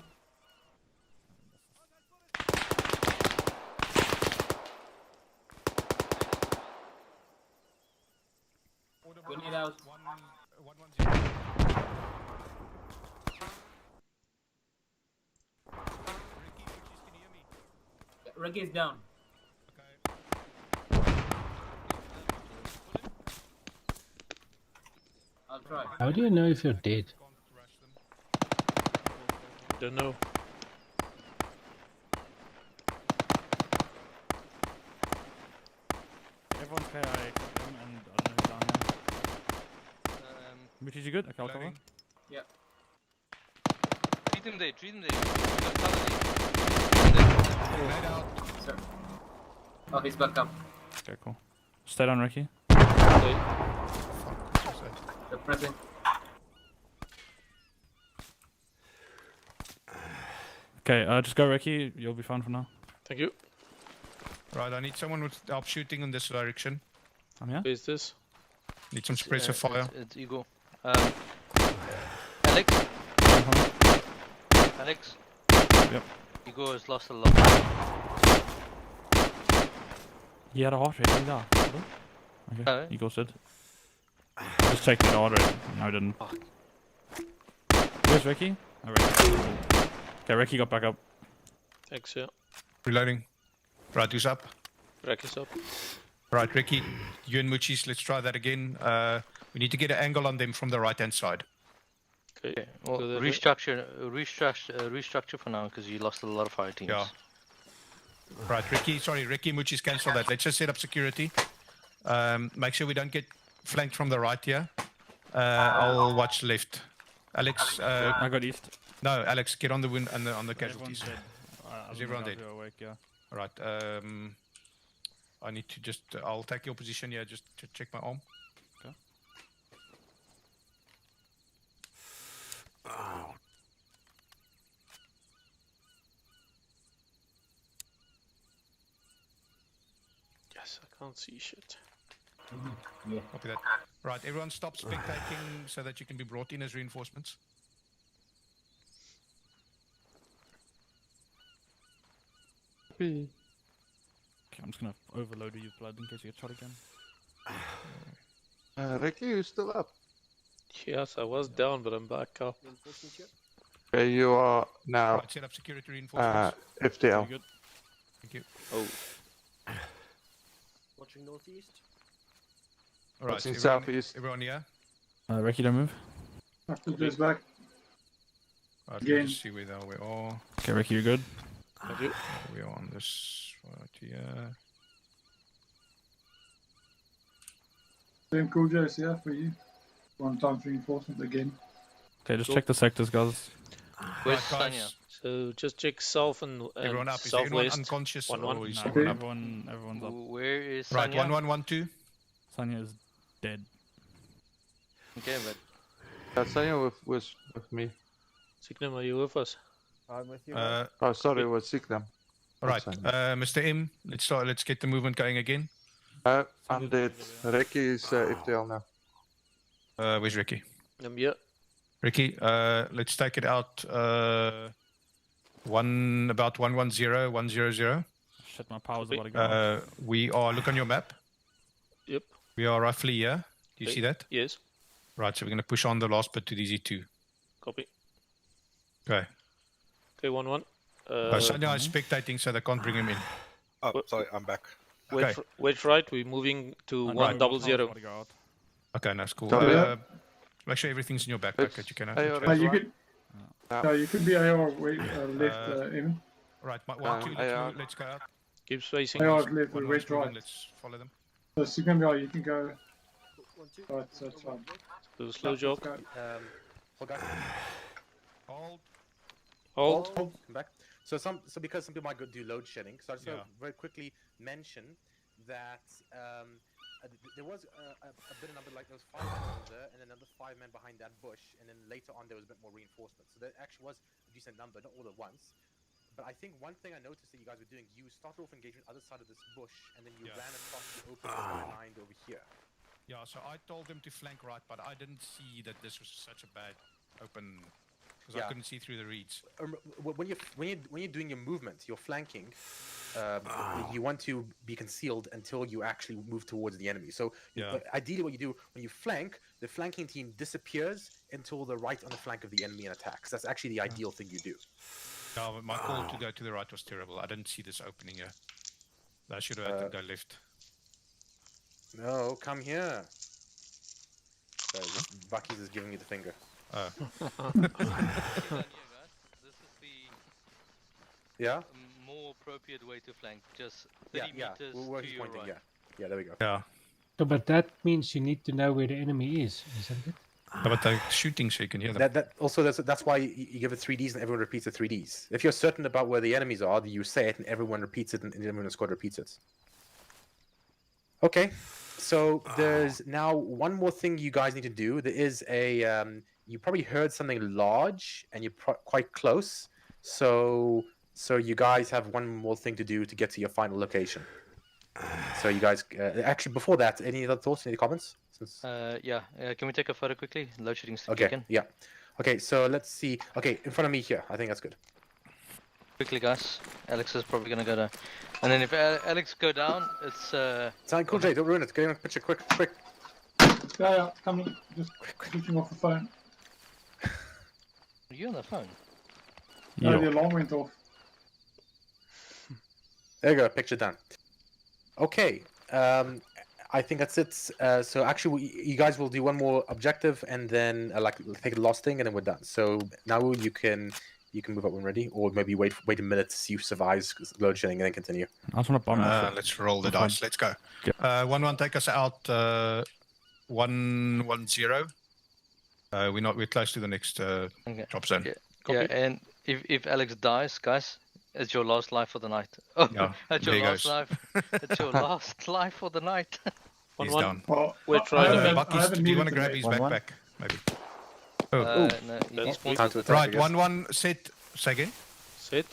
We need out. 110. Ricky, Muchis, can you hear me? Ricky's down. Okay. I'll try. How do you know if you're dead? Don't know. Everyone's KI except him and I don't know who's down here. Muchis, you good? Okay, I'll cover. Reloading. Yeah. Treat him there. Treat him there. Grenade out. Sir. Oh, he's back up. Okay, cool. Stay down, Ricky. Okay. The present. Okay, just go, Ricky. You'll be fine for now. Thank you. Right, I need someone with help shooting in this direction. I'm here. Who is this? Need some suppressive fire. It's Ego. Alex. Alex. Yep. Ego has lost a lot. He had a heart rate, he died. Okay, Oh. he ghosted. I just checked that order. No, I didn't. Where's Ricky? Oh, Ricky. Okay, Ricky got back up. Thanks, yeah. Reloading. Right, who's up? Raki's up. Right, Ricky, you and Muchis, let's try that again. We need to get an angle on them from the right hand side. Okay. Well, Go there. restructure for now because you lost a lot of fire teams. Yeah. Right, Ricky, Muchis, cancel that. Let's just set up security. Make sure we don't get flanked from the right here. I'll watch left. Alex, I got east. no, Alex, get on the win on the casualties. Everyone's dead. Is everyone dead? Awake, yeah. Alright, I need to just, I'll take your position here just to check my arm. Okay. Oh. Yes, I can't see shit. Yeah. Copy that. Right, everyone stop spectating so that you can be brought in as reinforcements. Okay, I'm just gonna overload you with blood in case you get shot again. Ricky, you still up? Yes, I was down, but I'm back up. Reinforcements yet? Okay, you are now Right, set up security reinforcements. FTL. Good. Thank you. Oh. Watching northeast. Alright, What's in everyone, southeast? everyone here? Ricky, don't move. After goes back. Right, Again. let's just see where we are. Okay, Ricky, you're good. Thank you. We are on this right here. Same cool Joe's here for you. One time reinforcement again. Okay, just Cool. check the sectors, guys. Where's Right, Sanya? guys. So just check south and Everyone up. Is there anyone southwest. unconscious 1-1. or is No, everyone up? everyone's up. Where is Right, Sanya? 1112. Sanya is dead. Okay, but Sanya was with me. Signum, are you with us? I'm with you. Oh, sorry, it was Signum. All right, Mr. M, let's start. Let's get the movement going again. I'm dead. Ricky is FTL now. Where's Ricky? Yeah. Ricky, let's take it out. About 110, 100. Shit, my power's about to go off. We are. Look on your map. Yep. We are roughly here. Do you Okay. see that? Yes. Right. So we're going to push on the last bit to DZ2. Copy. Okay. Okay, 1-1. Sanya is spectating, so they can't bring him in. Oh, sorry, I'm back. Wait, wait right, we're moving to Right. 100. Okay, that's cool. So, Make sure everything's in your backpack that you can have. You could. No, you could be AR left, Evan. Right, 1-2, let's go out. Keep spacing. AR left, we 1-1's went moving, right. let's follow them. So Signum, you can go. Right, so it's fine. Do a slow jog. Hold on. Hold. Hold. Come back. So because some people might go do load shedding, so I just want to very quickly mention that there was a bit of number, like there was 5 men over there, and another 5 men behind that bush, and then later on there was a bit more reinforcement. So there actually was a decent number, not all at once. But I think one thing I noticed that you guys were doing, you started off engagement other side of this bush, and then you ran across the open behind over here. Yeah, so I told them to flank right, but I didn't see that this was such a bad open, because I couldn't see through the reeds. When you're doing your movement, you're flanking. You want to be concealed until you actually move towards the enemy. So ideally, what you do when you flank, the flanking team disappears until the right on the flank of the enemy and attacks. That's actually the ideal thing you do. No, but my call to go to the right was terrible. I didn't see this opening here. I should have had to go left. No, come here. Bucky's is giving me the finger. Yeah? More appropriate way to flank, just 30 meters we're to your pointing, right. Yeah, there we go. Yeah. So, but that means you need to know where the enemy is, isn't it? No, but they're shooting so you can hear them. That's why you give it 3Ds and everyone repeats the 3Ds. If you're certain about where the enemies are, you say it and everyone repeats it and everyone in the squad repeats it. Okay, so there's now one more thing you guys need to do. There is a you probably heard something large and you're quite close. So you guys have one more thing to do to get to your final location. So you guys actually before that, any other thoughts? Any comments? Can we take a photo quickly? Load shedding's Okay. kicking. Yeah. Okay. So let's see. Okay, in front of me here. I think that's good. Quickly, guys. Alex is probably gonna go down. And then if Alex go down, it's Sound cool, Jay. Don't ruin it. Get a picture quick. Yeah, coming. Just switching off the phone. Are you on the phone? No, the alarm went off. There you go. Picture done. Okay. I think that's it. So actually, you guys will do one more objective and then take a last thing, and then we're done. So now you can move up when ready, or maybe wait a minute to see who survives load shedding and then continue. I just want to bomb let's roll the dice. Let's go. 1-1, take us out. 1-1-0. We're close to the next drop zone. Yeah, and if Alex dies, guys, it's your last life for the night. Oh, Yeah, that's your there he last goes. life. That's your last life for the night. He's down. Well, We're trying Bucky's, do you want to grab his 1-1? backpack? Maybe. No, he That's spawns Time to with- attack, I Right, guess. 1-1, set. Say again. Set.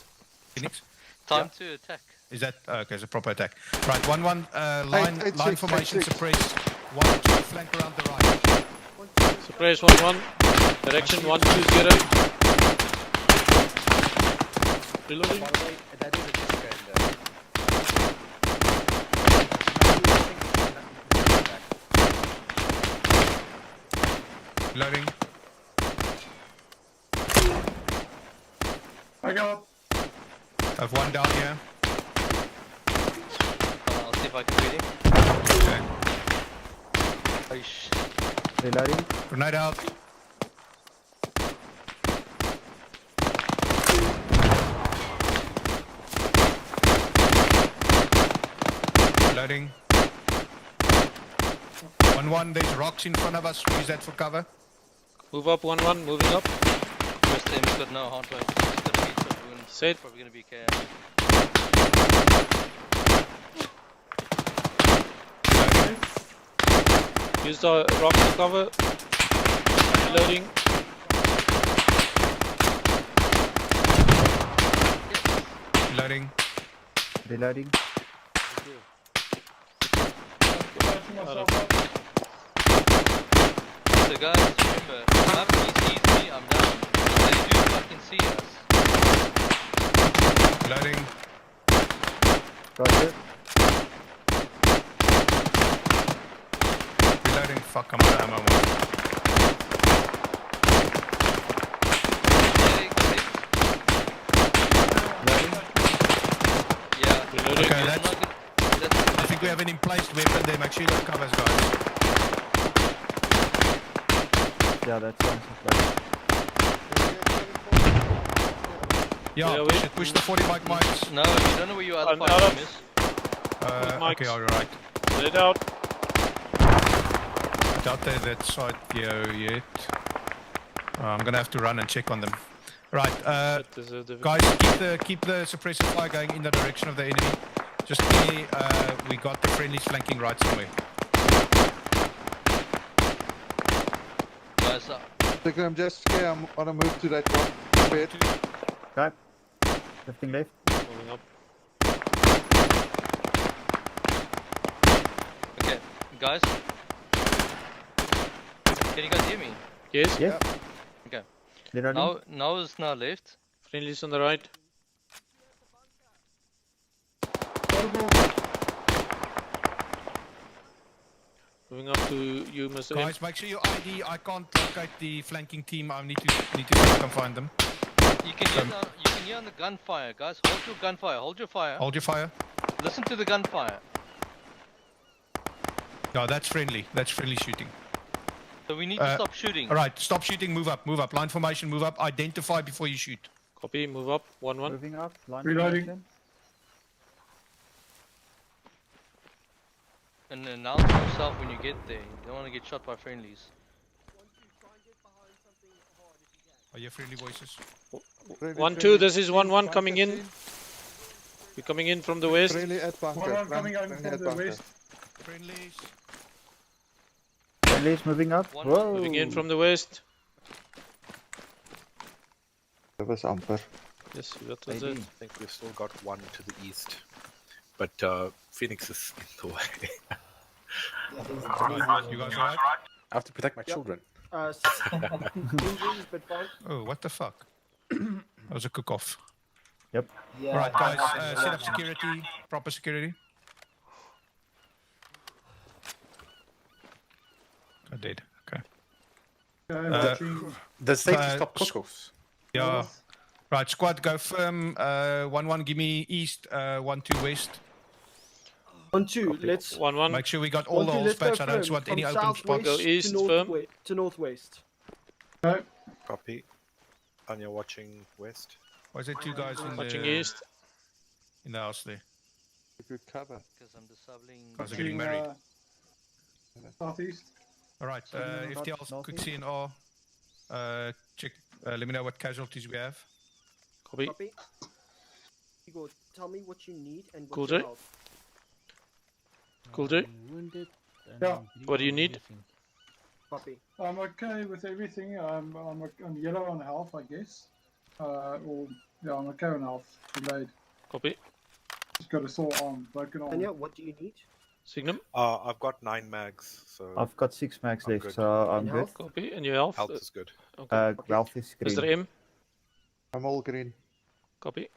Phoenix. Time to attack. Is that okay? It's a proper attack. Right, 1-1, Hey, line six, formation, hey, six. suppress. 1-2, flank around the right. Suppress 1-1. Direction 1-2-0. Reloading. By the way, that is a disc in there. Loading. I got. I have one down here. I'll see if I can read him. Okay. Reloading. Grenade out. Loading. 1-1, there's rocks in front of us. Use that for cover. Move up 1-1, moving up. First aim's got no hard weight. He's got a headshot wound. Set. Probably gonna be KM. Use the rock to cover. Reloading. Reloading. Reloading. So guys, remember, after he sees me, I'm down. They do fucking see us. Reloading. Got it. Reloading. Fuck, I'm out of ammo. Yeah. Reloading. Okay, I think we have an emplaced weapon there. Make sure you got covers, guys. Yeah, that sounds like Yeah, push the 40 mic mics. No, you don't know where your other I'm fire out team of- is. Okay, alright. Let it out. Doubt they're that side yet. I'm gonna have to run and check on them. Right, guys, keep the suppressive fire going in the direction of the enemy. Just clearly, we got the friendlies flanking right somewhere. Guys, I'm just scared. I'm on a move to that rock bed. Okay. Lifting left. Moving up. okay, guys. Can you guys hear me? Yes. Yes. Okay. Reloading. Now is now left. Friendlies on the right. Moving up to you, Mr. M. Guys, make sure your ID. I can't locate the flanking team. I need to come find them. You can hear on the gunfire, guys. Hold your gunfire. Hold your fire. Hold your fire. Listen to the gunfire. No, that's friendly. That's friendly shooting. So we need to stop shooting. Alright, stop shooting. Move up. Move up. Line formation. Move up. Identify before you shoot. Copy. Move up. 1-1. Moving up. Line Reloading. formation. And announce yourself when you get there. You don't want to get shot by friendlies. Are you friendly voices? 1-2. This is 1-1 coming in. We're coming in from the west. Friendly at bunker. One coming out Friendly from at the bunker. west. Friendlies. Friendlies moving up. Whoa. Moving in from the west. That was amper. Yes, that was it. I think we've still got one to the east. But Phoenix is in the way. You guys alright? I have to protect my children. Injuries, but fine. Oh, what the fuck? That was a cook-off. Yep. Alright, guys, set up security. Proper security. I did. Okay. The safety stop cookouts. Yeah. Right, squad, go firm. 1-1, give me east. 1-2 west. 1-2. Let's 1-1. Make sure we got all the holes patched. I don't want any open spots. Go east, firm. To northwest. Copy. And you're watching west. Why is there two guys in Watching the east. in the house there? Good cover. Because I'm disabling. Guys are getting married. Southeast. Alright, FTL quick CNR. Check. Let me know what casualties we have. Copy. Igor, tell me what you need and what Cool you J. Cool J. Wounded. Yeah. What do you need? Copy. I'm okay with everything. I'm yellow on health, I guess. Or yeah, I'm okay on health. Delayed. Copy. Just got a sore arm, broken arm. Anya, what do you need? Signum. I've got 9 mags, so I've got 6 mags I'm left, good. so I'm And good. health? Copy. And your health? health is good. Okay. Health is green. Mr. M. I'm all green. Copy.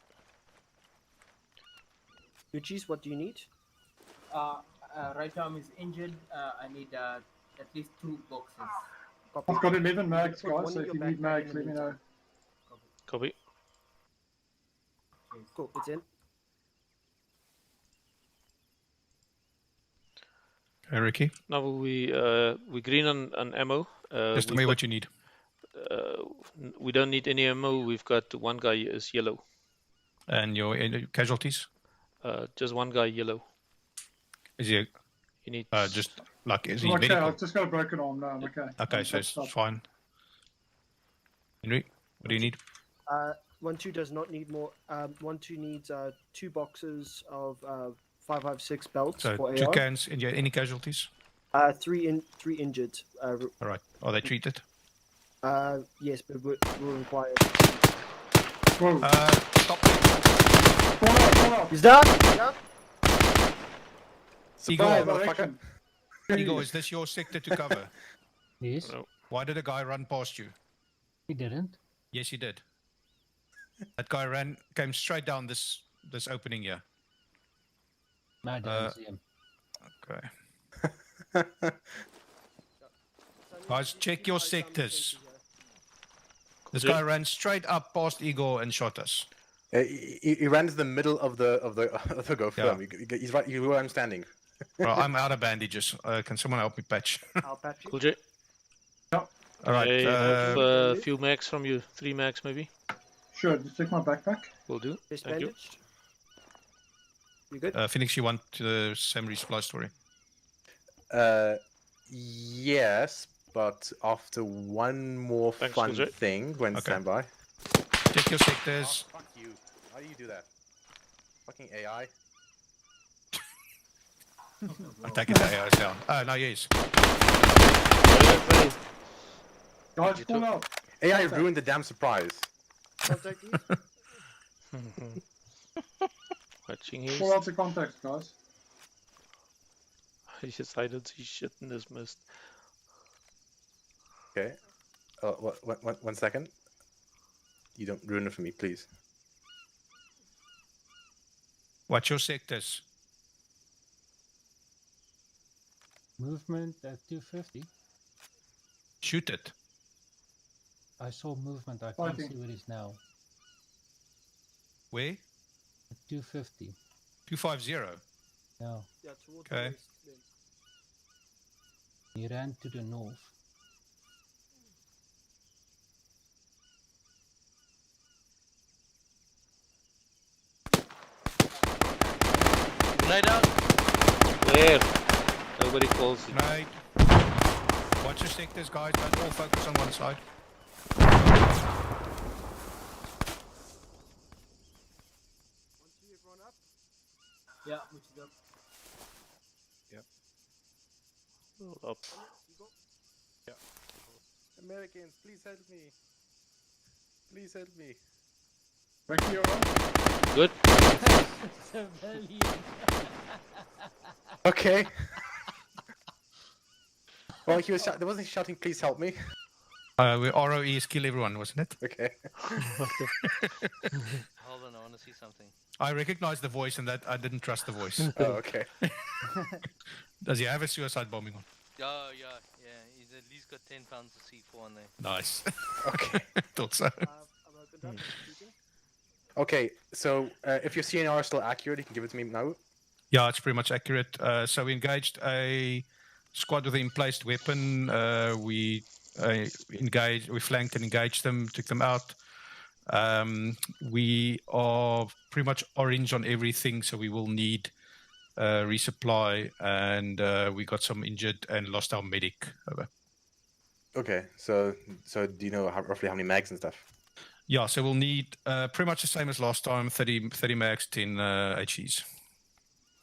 Uchis, what do you need? Right arm is injured. I need at least 2 boxes. Copy. I've got 11 mags, Put one guys, so in if your you need backpack mags, in the let me know. Copy. Cool, it's in. Okay, Ricky. Now we green on ammo. Just tell me what you need. We don't need any ammo. We've got one guy is yellow. And your casualties? Just one guy yellow. Is he? He needs. Just like is he I'm okay, medical? I've just got a broken arm now, I'm okay. Okay, so it's fine. Henry, what do you need? 1-2 does not need more. 1-2 needs 2 boxes of 5.56 belts So for 2 AR. cans. Any casualties? 3 injured. All right. Are they treated? Yes, but we'll require. Whoa. Stop. Pull up. He's down. He's down. Surprise, Igor, motherfucker. Igor, is this your sector to cover? Yes. Why did a guy run past you? He didn't. Yes, he did. That guy came straight down this opening here. No, I didn't see him. Okay. Guys, check your sectors. This guy ran straight up past Igor and shot us. He ran to the middle of the go firm. Yeah. He's right. You were I'm standing. Well, I'm out of bandages. Can someone help me patch? I'll patch you. Cool J. Yep. All right. I have a few mags from you. 3 mags maybe. Sure, just take my backpack. Will do. Just Thank you. bandaged. You good? Phoenix, you want the same resupply story? Yes, but after one more Thanks, fun Cool J. thing, when standby. Check your sectors. Oh, fuck you. How do you do that? Fucking AI. I'm taking the AIs down. Oh, no, yes. Guys, pull out. AI ruined the damn surprise. Contact these. Watching his. Pull out the contacts, guys. Yes, I don't see shit in this mist. Okay. One second. You don't ruin it for me, please. Watch your sectors. Movement at 250. Shoot it. I saw movement. I can't Fighting. see where he's now. Where? At 250. 250. Yeah, No. towards Okay. the west. Then. He ran to the north. Grenade out. Where? Nobody calls it. Right. Watch your sectors, guys. Don't all focus on one side. Everyone up? Yeah, which is up. Hold up. Yeah. Americans, please help me. Please help me. Back to your own. Good. Okay. Well, he was there wasn't he shouting, "Please help me." We ROE is kill everyone, wasn't it? Okay. Hold on, I want to see something. I recognized the voice and that I didn't trust the voice. Oh, okay. Does he have a suicide bombing on? Oh, yeah. He's at least got 10 pounds of C4 on there. Nice. Okay. Thought so. I'm opened up. Shooting. Okay. So if your CNR is still accurate, you can give it to me now. Yeah, it's pretty much accurate. So we engaged a squad with an emplaced weapon. We flanked and engaged them, took them out. We are pretty much orange on everything, so we will need resupply, and we got some injured and lost our medic. Over. Okay. So do you know roughly how many mags and stuff? Yeah, so we'll need pretty much the same as last time: 30 mags, 10 HEs.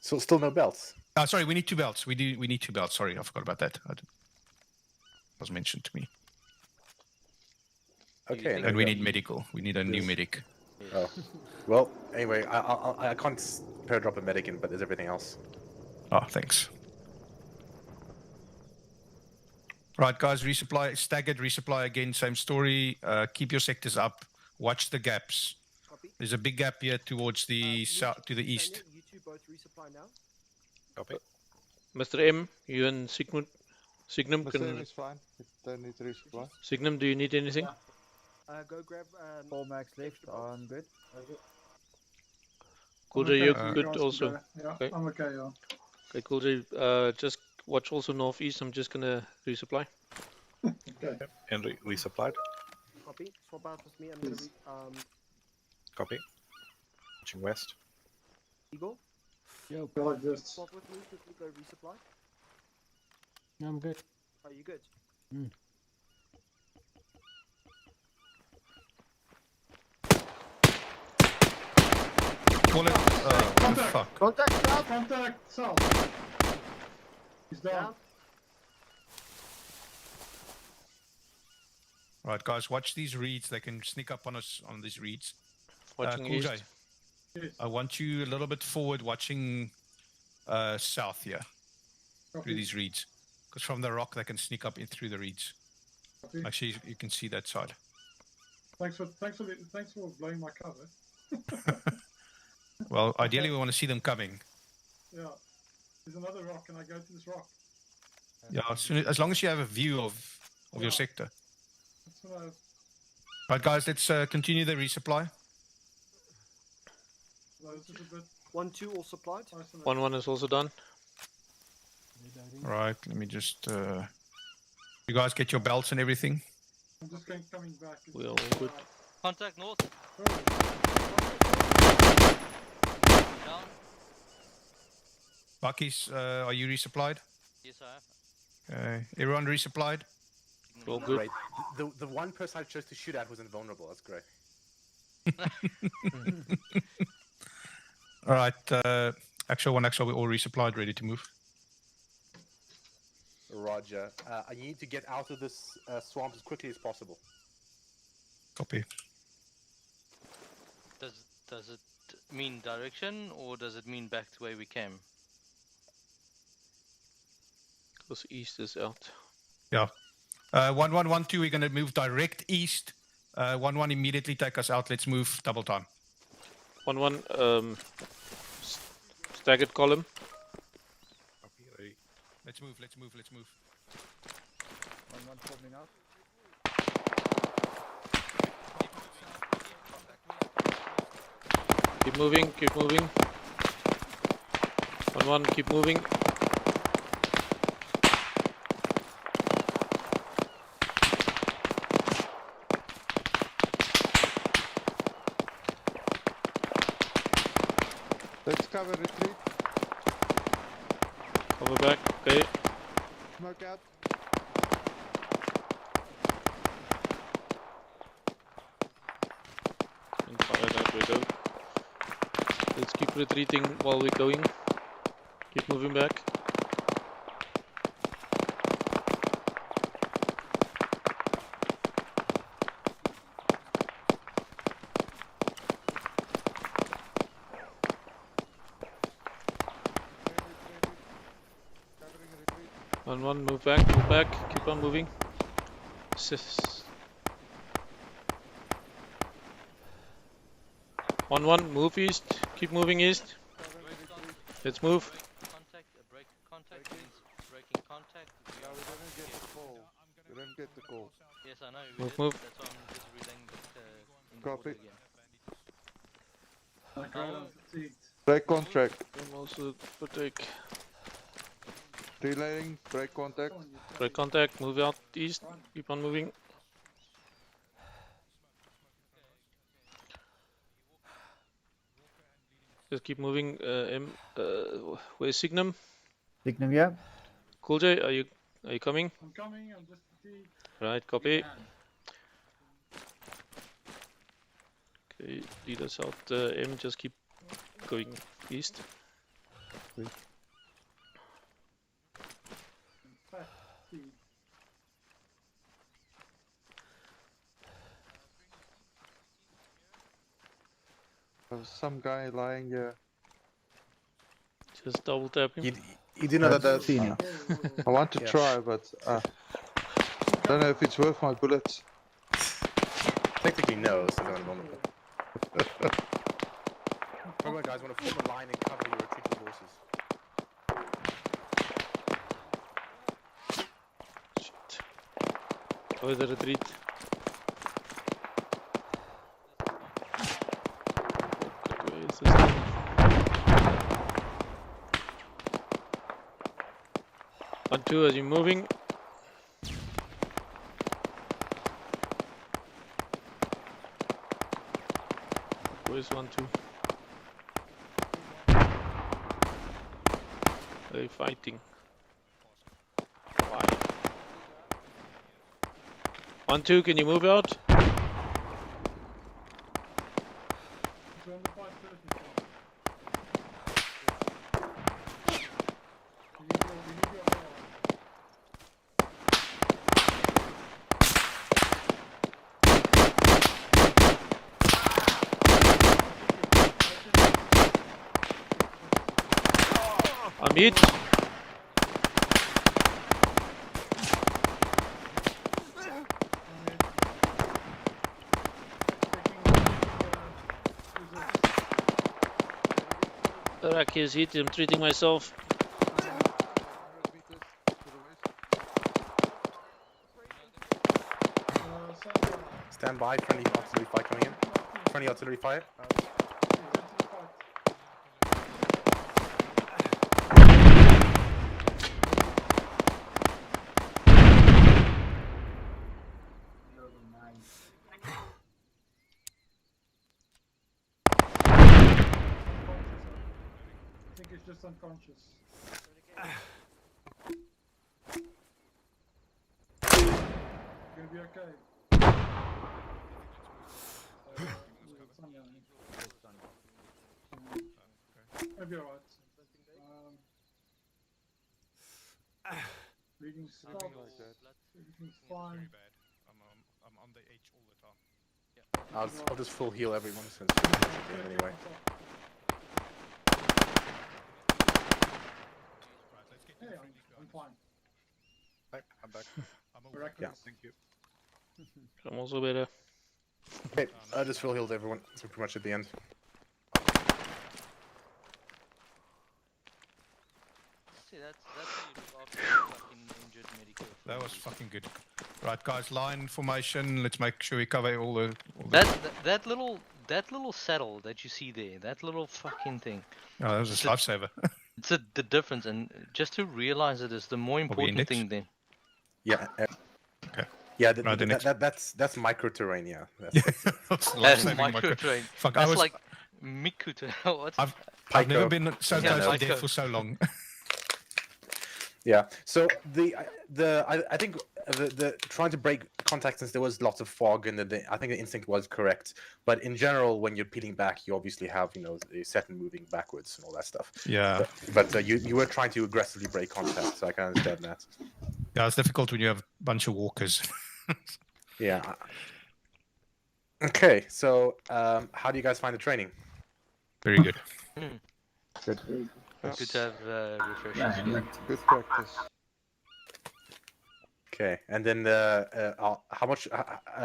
So still no belts. Sorry, we need 2 belts. We need 2 belts. Sorry, I forgot about that. It was mentioned to me. Okay. And we need medical. We need a new medic. Oh. Well, anyway, I can't pair drop a medic in, but there's everything else. Oh, thanks. Right, guys, resupply, staggered resupply again, same story. Keep your sectors up. Watch the gaps. Copy. There's a big gap here towards the south, to the east. Daniel, you two both resupply now. Copy. Mr. M, you and Signum The same can. is fine. It don't need resupply. Signum, do you need anything? Go grab. 4 max left. I'm good. Cool I'm J, you're okay. good Guys, also. Yeah, Okay. I'm okay, yeah. Okay, Cool J, just watch also northeast. I'm just gonna resupply. Okay. Henry, resupplied. Copy. Swap out with me. I'm gonna Copy. Watching west. Eagle. Yo, Go like this. Swap with me. Quickly go resupply. I'm good. Are you good? Call it. Fuck. Contact south. Contact south. He's down. Right, guys, watch these reeds. They can sneak up on us on these reeds. Watching Cool east. J, I want you a little bit forward, watching south here through these reeds, because from the rock they can sneak up in through the reeds. Copy. Actually, you can see that side. Thanks for blowing my cover. Well, ideally we want to see them coming. Yeah. There's another rock. Can I go to this rock? Yeah, as long as you have a view of your sector. That's what I... Right, guys, let's continue the resupply. This is a bit 1-2 all supplied. 1-1 is also done. Right, let me just. You guys get your belts and everything. I'm just coming back. We all good. Contact north. Down. Buckies, are you resupplied? Yes, I have. Okay, everyone resupplied? All good. Great. The one person I chose to shoot at was invulnerable. That's great. All right, Axel 1, Axel, we're all resupplied, ready to move. Roger. I need to get out of this swamp as quickly as possible. Copy. Does it mean direction or does it mean back to where we came? Because east is out. Yeah. 1112, we're going to move direct east. 11 immediately take us out. Let's move double time. 1-1, staggered column. Let's move, let's move, let's move. 1-1 forming out. Keep moving, keep moving. 1-1, keep moving. Let's cover retreat. Cover back, okay. Smoke out. And fire that window. Let's keep retreating while we're going. Keep moving back. One, move back, keep on moving. 1-1, move east, keep moving east. Let's move. Break contact means breaking contact. No, we didn't get the call. We didn't get the call. Yes, I know. Move, Did. move. That's why I'm just relaying in Copy. order again. Break contract. I'm also protect. Relaying, break contact. Break contact, move out east, keep on moving. Just keep moving. Where's Signum? Signum, yeah. Cool J, are you coming? I'm coming, I'm just fatigued. Right, copy. Okay, lead us out. M, just keep going east. There's some guy lying here. Just double tap him. You do know that the I want to Yeah. try, but don't know if it's worth my bullets. technically no, so they're invulnerable. Alright guys, want to form a line and cover your retreating forces. Cover the retreat. Where is this? 1-2 as you're moving. Where's 1-2? They're fighting. Why? 1-2, can you move out? Meet. Iraqi is hit. I'm treating myself. Stand by, friendly artillery fire coming in. Friendly artillery fire. I think it's just unconscious. Gonna be okay. I'll be alright. Reading stopped. Everything's fine. I'm on the edge all the time. I'll just full heal everyone since anyway. Hey, I'm fine. I'm back. Yeah. Thank you. I'm also better. Okay, I just full healed everyone, so pretty much at the end. See, that's how you look after a fucking injured medical. That was fucking good. Right, guys, line formation. Let's make sure we cover all the. That little saddle that you see there, that little fucking thing. Oh, that was a lifesaver. It's the difference, and just to realize it is the more important thing then. Yeah. Okay. Yeah, Right, that's micro terrain. Yeah. That's micro terrain. Fuck, That's I was like Miku terrain. What's I've never been so Yeah, close to Pico. death for so long. Yeah. So I think the trying to break contact, since there was lots of fog, and I think the instinct was correct. But in general, when you're peeling back, you obviously have the set and moving backwards and all that stuff. Yeah. But you were trying to aggressively break contact, so I can understand that. Yeah, it's difficult when you have a bunch of walkers. Yeah. Okay. So how do you guys find the training? Very good. Good. Good to have refreshers. Good practice. Okay, and then how much?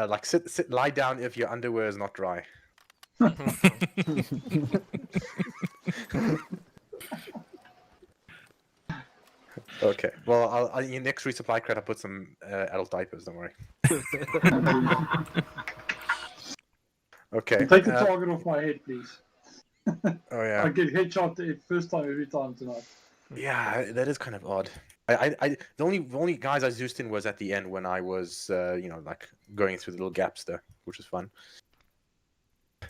Like lie down if your underwear is not dry. Okay. Well, in your next resupply crate, I'll put some adult diapers. Don't worry. Okay. Take the target off my head, please. Oh yeah. I get headshot the first time every time tonight. Yeah, that is kind of odd. The only guys I zoosed in was at the end when I was like going through the little gaps there, which was fun.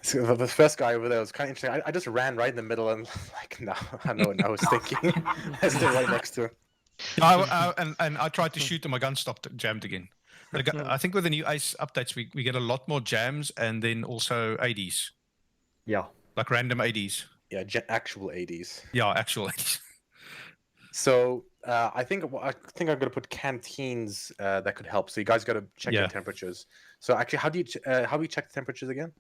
So the first guy over there was kind of interesting. I just ran right in the middle and like, no, I know what I was thinking. I stood right next to him. And I tried to shoot and my gun stopped, jammed again. I think with the new ICE updates, we get a lot more jams and then also ADs. Yeah. Like random ADs. Yeah, actual ADs. Yeah, actual ADs. So I think I'm gonna put canteens that could help. So you guys got to check your temperatures. So actually, how do you check the temperatures again?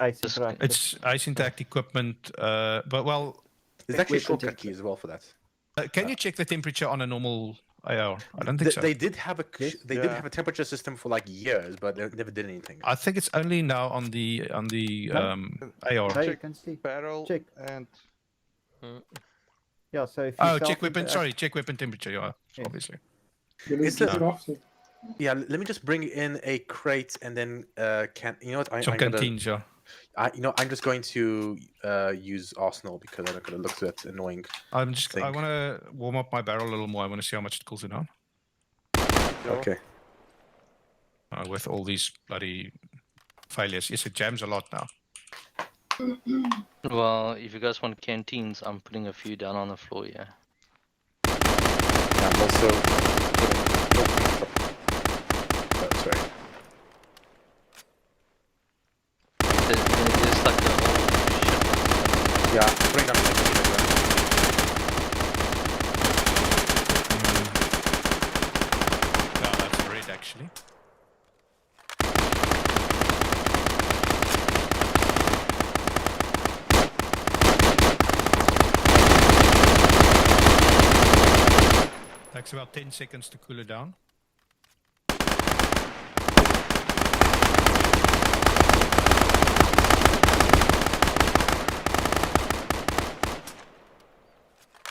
It's ice intact equipment, but well, there's actually a shortcut key as well for that. Can you check the temperature on a normal AR? I don't think so. They did have a temperature system for like years, but they never did anything. I think it's only now on the AR. Check and see. Barrel Check. and yeah. So if oh, check weapon. Sorry, check weapon temperature. Yeah, obviously. Yeah, let me just bring in a crate and then you know what? Some canteens, yeah. I'm just going to use Arsenal because I'm not going to look that annoying. I want to warm up my barrel a little more. I want to see how much it cools it down. Okay. With all these bloody failures, yes, it jams a lot now. Well, if you guys want canteens, I'm putting a few down on the floor. Yeah. I'm also. That's right. There's like a whole Yeah, bring down the No, that's red actually. Takes about 10 seconds to cool it down.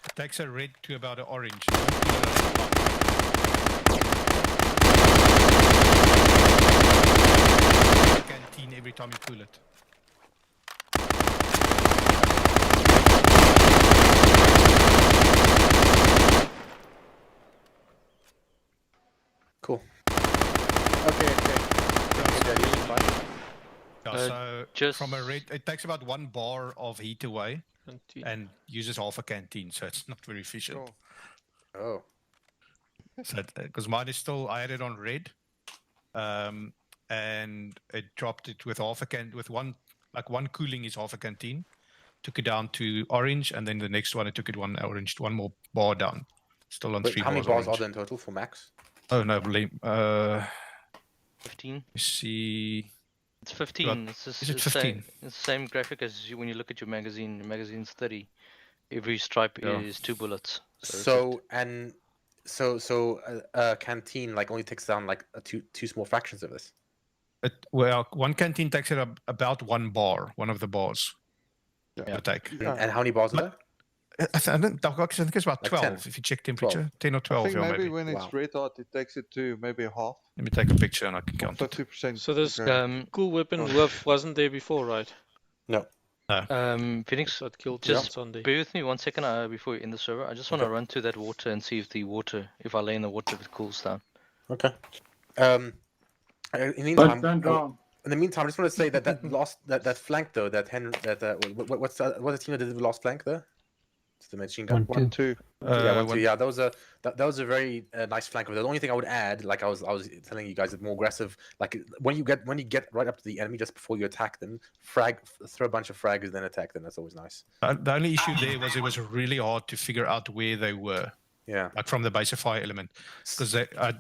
It takes a red to about an orange. Canteen every time you cool it. Cool. Okay. Yeah, so just from a red, it takes about 1 bar of heat away Canteen. and uses half a canteen, so it's not very efficient. Oh. So because mine is still, I had it on red, and it dropped it with half a can, with one cooling is half a canteen. Took it down to orange, and then the next one it took it 1 orange, 1 more bar down. Still on Wait, 3 how bars. many bars orange. are there in total for max? Oh no, blame. 15. Let's see. It's 15. About- It's just, is it 15? It's the same graphic as when you look at your magazine. Your magazine's 30. Every stripe Yeah. is 2 bullets. So canteen like only takes down like two small fractions of this. Well, 1 canteen takes it about 1 bar, one of the bars. Yeah. To take. And how many bars are there? I think it's about Like 12 10. if you check temperature. 10 or 12. I think yeah, maybe when it's red hot, it takes it to maybe half. Let me take a picture and I can count it. 50%. So this okay. cool weapon Wolf wasn't there before, right? No. Phoenix, That killed just on Sunday. bear with me 1 second before you end the server. I just want to run to that water and see if I lay in the water, if it cools down. Okay. In the meantime, Don't drown. in the meantime, I just want to say that that flank though, what's the team that did the last flank there? It's the machine gun. 1-2. Yeah, 1-2. Yeah, that was a very nice flank. The only thing I would add, like I was telling you guys, is more aggressive. Like when you get right up to the enemy just before you attack them, throw a bunch of fraggers, then attack them. That's always nice. The only issue there was it was really hard to figure out where they were. Yeah. Like from the base of fire element, because I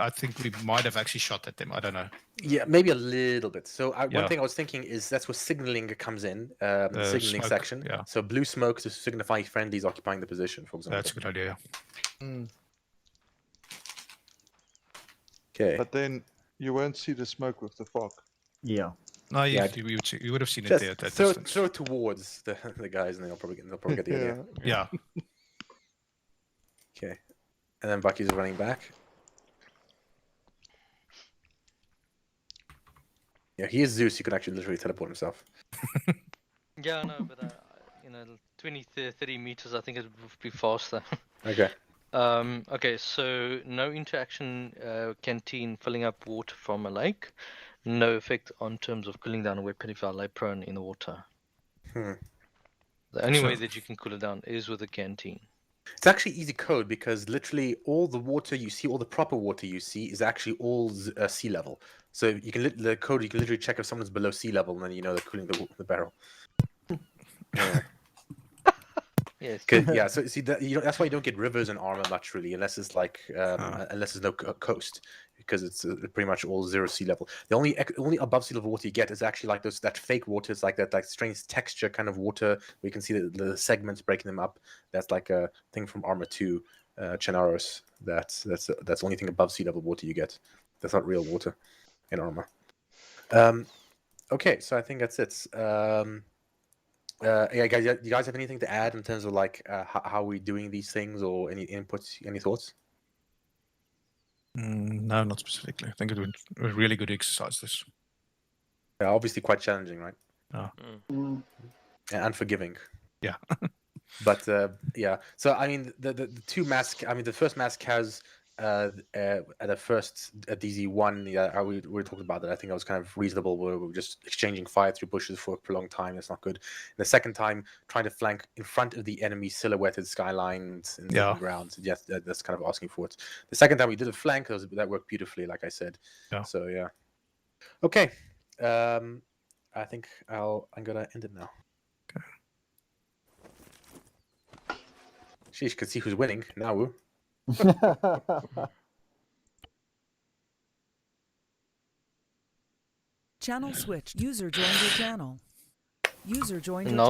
think we might have actually shot at them. I don't know. Yeah, maybe a little bit. So Yeah. one thing I was thinking is that's where signaling comes in, the signaling smoke, section. yeah. So blue smoke to signify friendlies occupying the position, for example. That's a good idea. Okay. But then you won't see the smoke with the fog. Yeah. No, you would have seen it there at that distance. Throw it towards the guys, and they'll probably get the idea. Yeah. Okay. And then Bucky's running back. Yeah, he is Zeus. He can actually literally teleport himself. Yeah, I know, but 20, 30 meters, I think it would be faster. Okay. Okay, so no interaction, canteen filling up water from a lake. No effect on terms of cooling down a weapon if I lay prone in the water. The only way that you can cool it down is with a canteen. It's actually easy code because literally all the water you see, all the proper water you see, is actually all sea level. So you can the code you can literally check if someone's below sea level, and then you know they're cooling the barrel. Yeah. Yes. Yeah. So see that's why you don't get rivers and armor much really, unless it's like unless there's no coast, because it's pretty much all zero sea level. The only above sea level water you get is actually like that fake water. It's like that like strange texture kind of water where you can see the segments breaking them up. That's like a thing from Armor 2, Chenaros. That's the only thing above sea level water you get. That's not real water in Armor. Okay, so I think that's it. Yeah, guys, do you guys have anything to add in terms of like how we're doing these things, or any inputs, any thoughts? No, not specifically. I think it was a really good exercise. This. Yeah, obviously quite challenging, right? Oh. And unforgiving. Yeah. But yeah, so I mean the two mask. I mean the first mask has at the first DZ1. Yeah, we were talking about that. I think that was kind of reasonable. We were just exchanging fire through bushes for a prolonged time. That's not good. And the second time, trying to flank in front of the enemy silhouetted skylines in the ground. Yes, that's kind of asking for it. The second time we did a flank, that worked beautifully, like I said. Yeah. So yeah. Okay. I think I'm gonna end it now. Sheesh, could see who's winning now. Channel switched. User joined your channel. User joined your No.